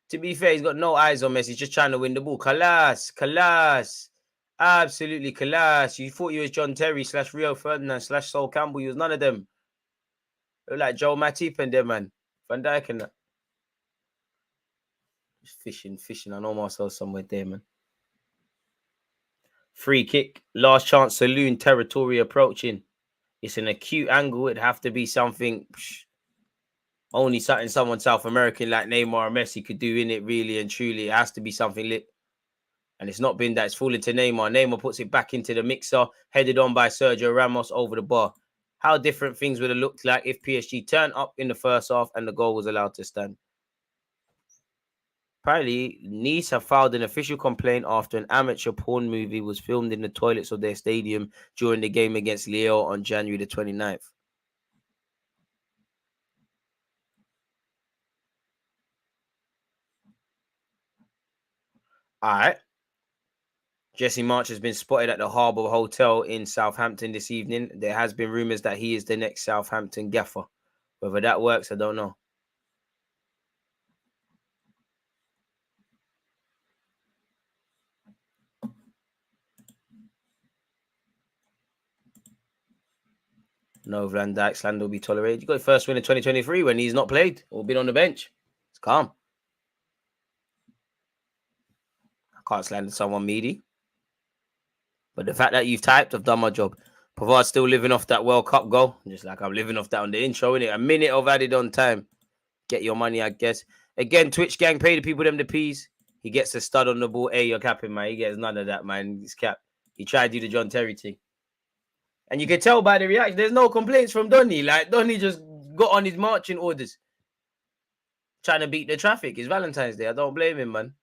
To be fair, he's got no eyes on Messi. He's just trying to win the ball. Kalas. Absolutely Kalas. You thought you was John Terry / Rio Ferdinand / Sol Campbell. You was none of them. Look like Joe Matip and them, man. Van Dijk and that. Just fishing. I know myself somewhere there, man. Free kick. Last chance saloon territory approaching. It's an acute angle. It'd have to be something... only something someone South American like Neymar or Messi could do in it, really and truly. It has to be something lit. And it's not been that. It's fallen to Neymar. Neymar puts it back into the mixer, headed on by Sergio Ramos over the bar. How different things would have looked like if PSG turned up in the first half and the goal was allowed to stand. Apparently, Nice have filed an official complaint after an amateur porn movie was filmed in the toilets of their stadium during the game against Lyon on January the 29th. All right. Jesse March has been spotted at the Harbour Hotel in Southampton this evening. There has been rumours that he is the next Southampton gaffer. Whether that works, I don't know. No Van Dijk slander will be tolerated. You got the first win in 2023 when he's not played or been on the bench. It's calm. I can't slander someone meaty. But the fact that you've typed, I've done my job. Pavard's still living off that World Cup goal. Just like I'm living off that on the intro, innit? A minute of added on time. Get your money, I guess. Again, Twitch gang, pay the people them the peas. He gets a stud on the ball. Hey, you're capping, man. He gets none of that, man. He's capped. He tried to do the John Terry thing. And you can tell by the reaction, there's no complaints from Donny. Like, Donny just got on his marching orders. Trying to beat the traffic. It's Valentine's Day. I don't blame him, man.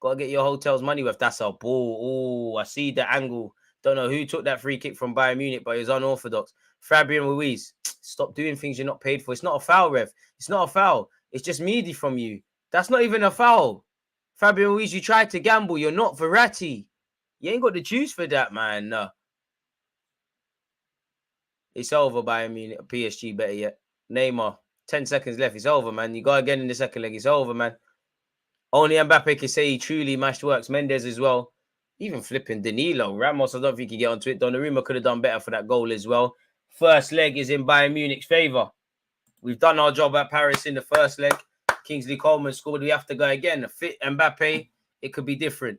Got to get your hotel's money worth. That's a ball. Oh, I see the angle. Don't know who took that free kick from Bayern Munich, but it was unorthodox. Fabian Ruiz, stop doing things you're not paid for. It's not a foul, ref. It's not a foul. It's just meaty from you. That's not even a foul. Fabian Ruiz, you tried to gamble. You're not Verratti. You ain't got the juice for that, man. No. It's over, Bayern Munich. PSG, better yet. Neymar, 10 seconds left. It's over, man. You go again in the second leg. It's over, man. Only Mbappe can say he truly matched works. Mendes as well. Even flipping Danilo. Ramos, I don't think he get onto it. Donnarumma could have done better for that goal as well. First leg is in Bayern Munich's favour. We've done our job at Paris in the first leg. Kingsley Coleman scored. We have to go again. Fit Mbappe, it could be different.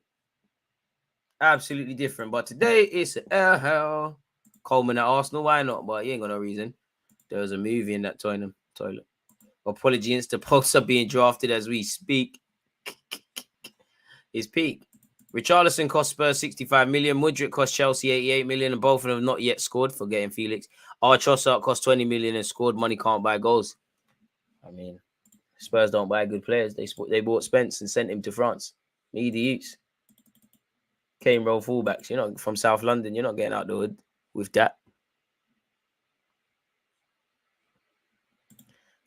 Absolutely different. But today it's hell. Coleman at Arsenal. Why not? But he ain't got no reason. There was a movie in that toilet. Apologies to posts are being drafted as we speak. His peak. Richarlison cost Spurs 65 million. Mudryk cost Chelsea 88 million. And both of them have not yet scored, forgetting Felix. Trossard cost 20 million and scored. Money can't buy goals. I mean, Spurs don't buy good players. They bought Spence and sent him to France. Needy use. Kane roll fullbacks. You're not from South London. You're not getting out the hood with that.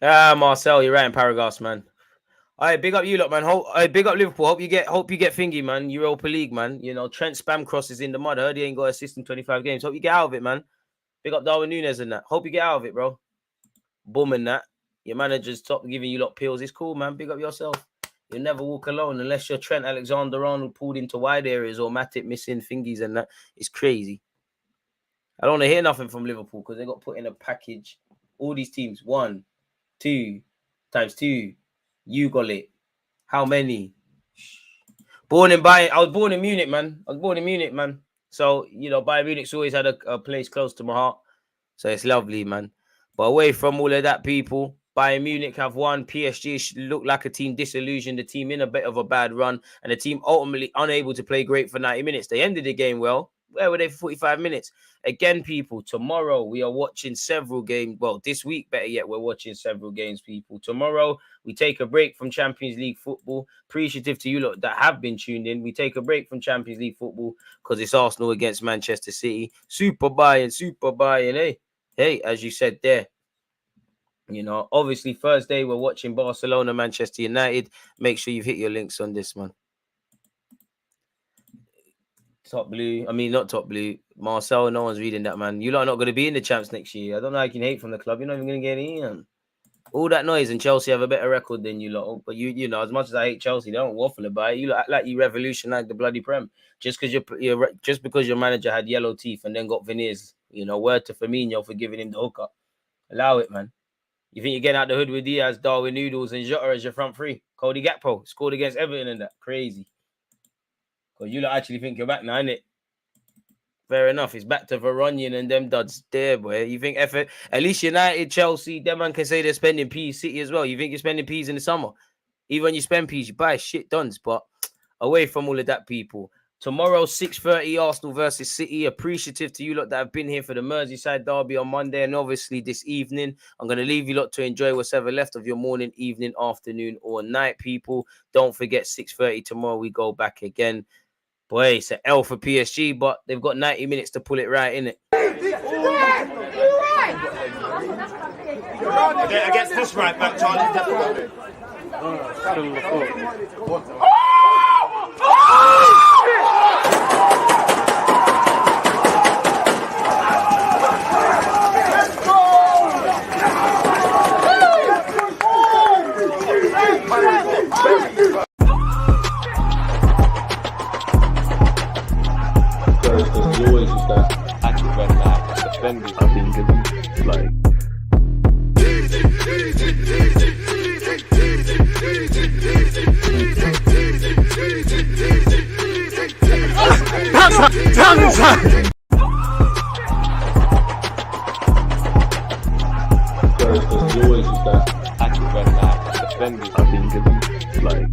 Marcel, you're right in Paragraphs, man. All right, big up you lot, man. Big up Liverpool. Hope you get thingy, man. Europa League, man. You know, Trent spam crosses in the mud. I heard he ain't got assist in 25 games. Hope you get out of it, man. Big up Darwin Núñez and that. Hope you get out of it, bro. Boom and that. Your manager's top giving you lot pills. It's cool, man. Big up yourself. You'll never walk alone unless you're Trent Alexander-Arnold pulled into wide areas or Matip missing thingies and that. It's crazy. I don't want to hear nothing from Liverpool because they got put in a package. All these teams. 1, 2, times 2. You got it. How many? I was born in Munich, man. So, you know, Bayern Munich's always had a place close to my heart. So it's lovely, man. But away from all of that, people, Bayern Munich have won. PSG look like a team disillusioned, the team in a bit of a bad run, and the team ultimately unable to play great for 90 minutes. They ended the game well. Where were they for 45 minutes? Again, people, tomorrow we are watching several games. Well, this week, better yet, we're watching several games, people. Tomorrow, we take a break from Champions League football. Appreciative to you lot that have been tuned in. We take a break from Champions League football because it's Arsenal against Manchester City. Super Bayern, hey. Hey, as you said there. You know, obviously Thursday we're watching Barcelona, Manchester United. Make sure you've hit your links on this, man. Top blue. I mean, not top blue. Marcel, no one's reading that, man. You lot are not going to be in the champs next year. I don't know how you can hate from the club. You're not even going to get in. All that noise, and Chelsea have a better record than you lot. But you know, as much as I hate Chelsea, they don't waffle about it. You lot act like you revolutionized the bloody Prem just because just because your manager had yellow teeth and then got veneers. You know, word to Firmino for giving him the hookup. Allow it, man. You think you're getting out the hood with Diaz, Darwin Noodles, and Jota as your front three? Cody Gakpo scored against Everton and that. Crazy. Because you lot actually think you're back now, innit? Fair enough. It's back to Varonian and them duds there, boy. You think effort? At least United, Chelsea, them man can say they're spending peas. City as well. You think you're spending peas in the summer? Even when you spend peas, you buy shit duns. But away from all of that, people. Tomorrow, 6:30, Arsenal versus City. Appreciative to you lot that have been here for the Merseyside derby on Monday. And obviously this evening, I'm going to leave you lot to enjoy what's ever left of your morning, evening, afternoon, or night, people. Don't forget, 6:30 tomorrow, we go back again. Boy, it's an L for PSG, but they've got 90 minutes to pull it right, innit? Against this right back, Charlie. There's always just that active red flag defending. I think it's like. There's always just that active red flag defending. I think it's like.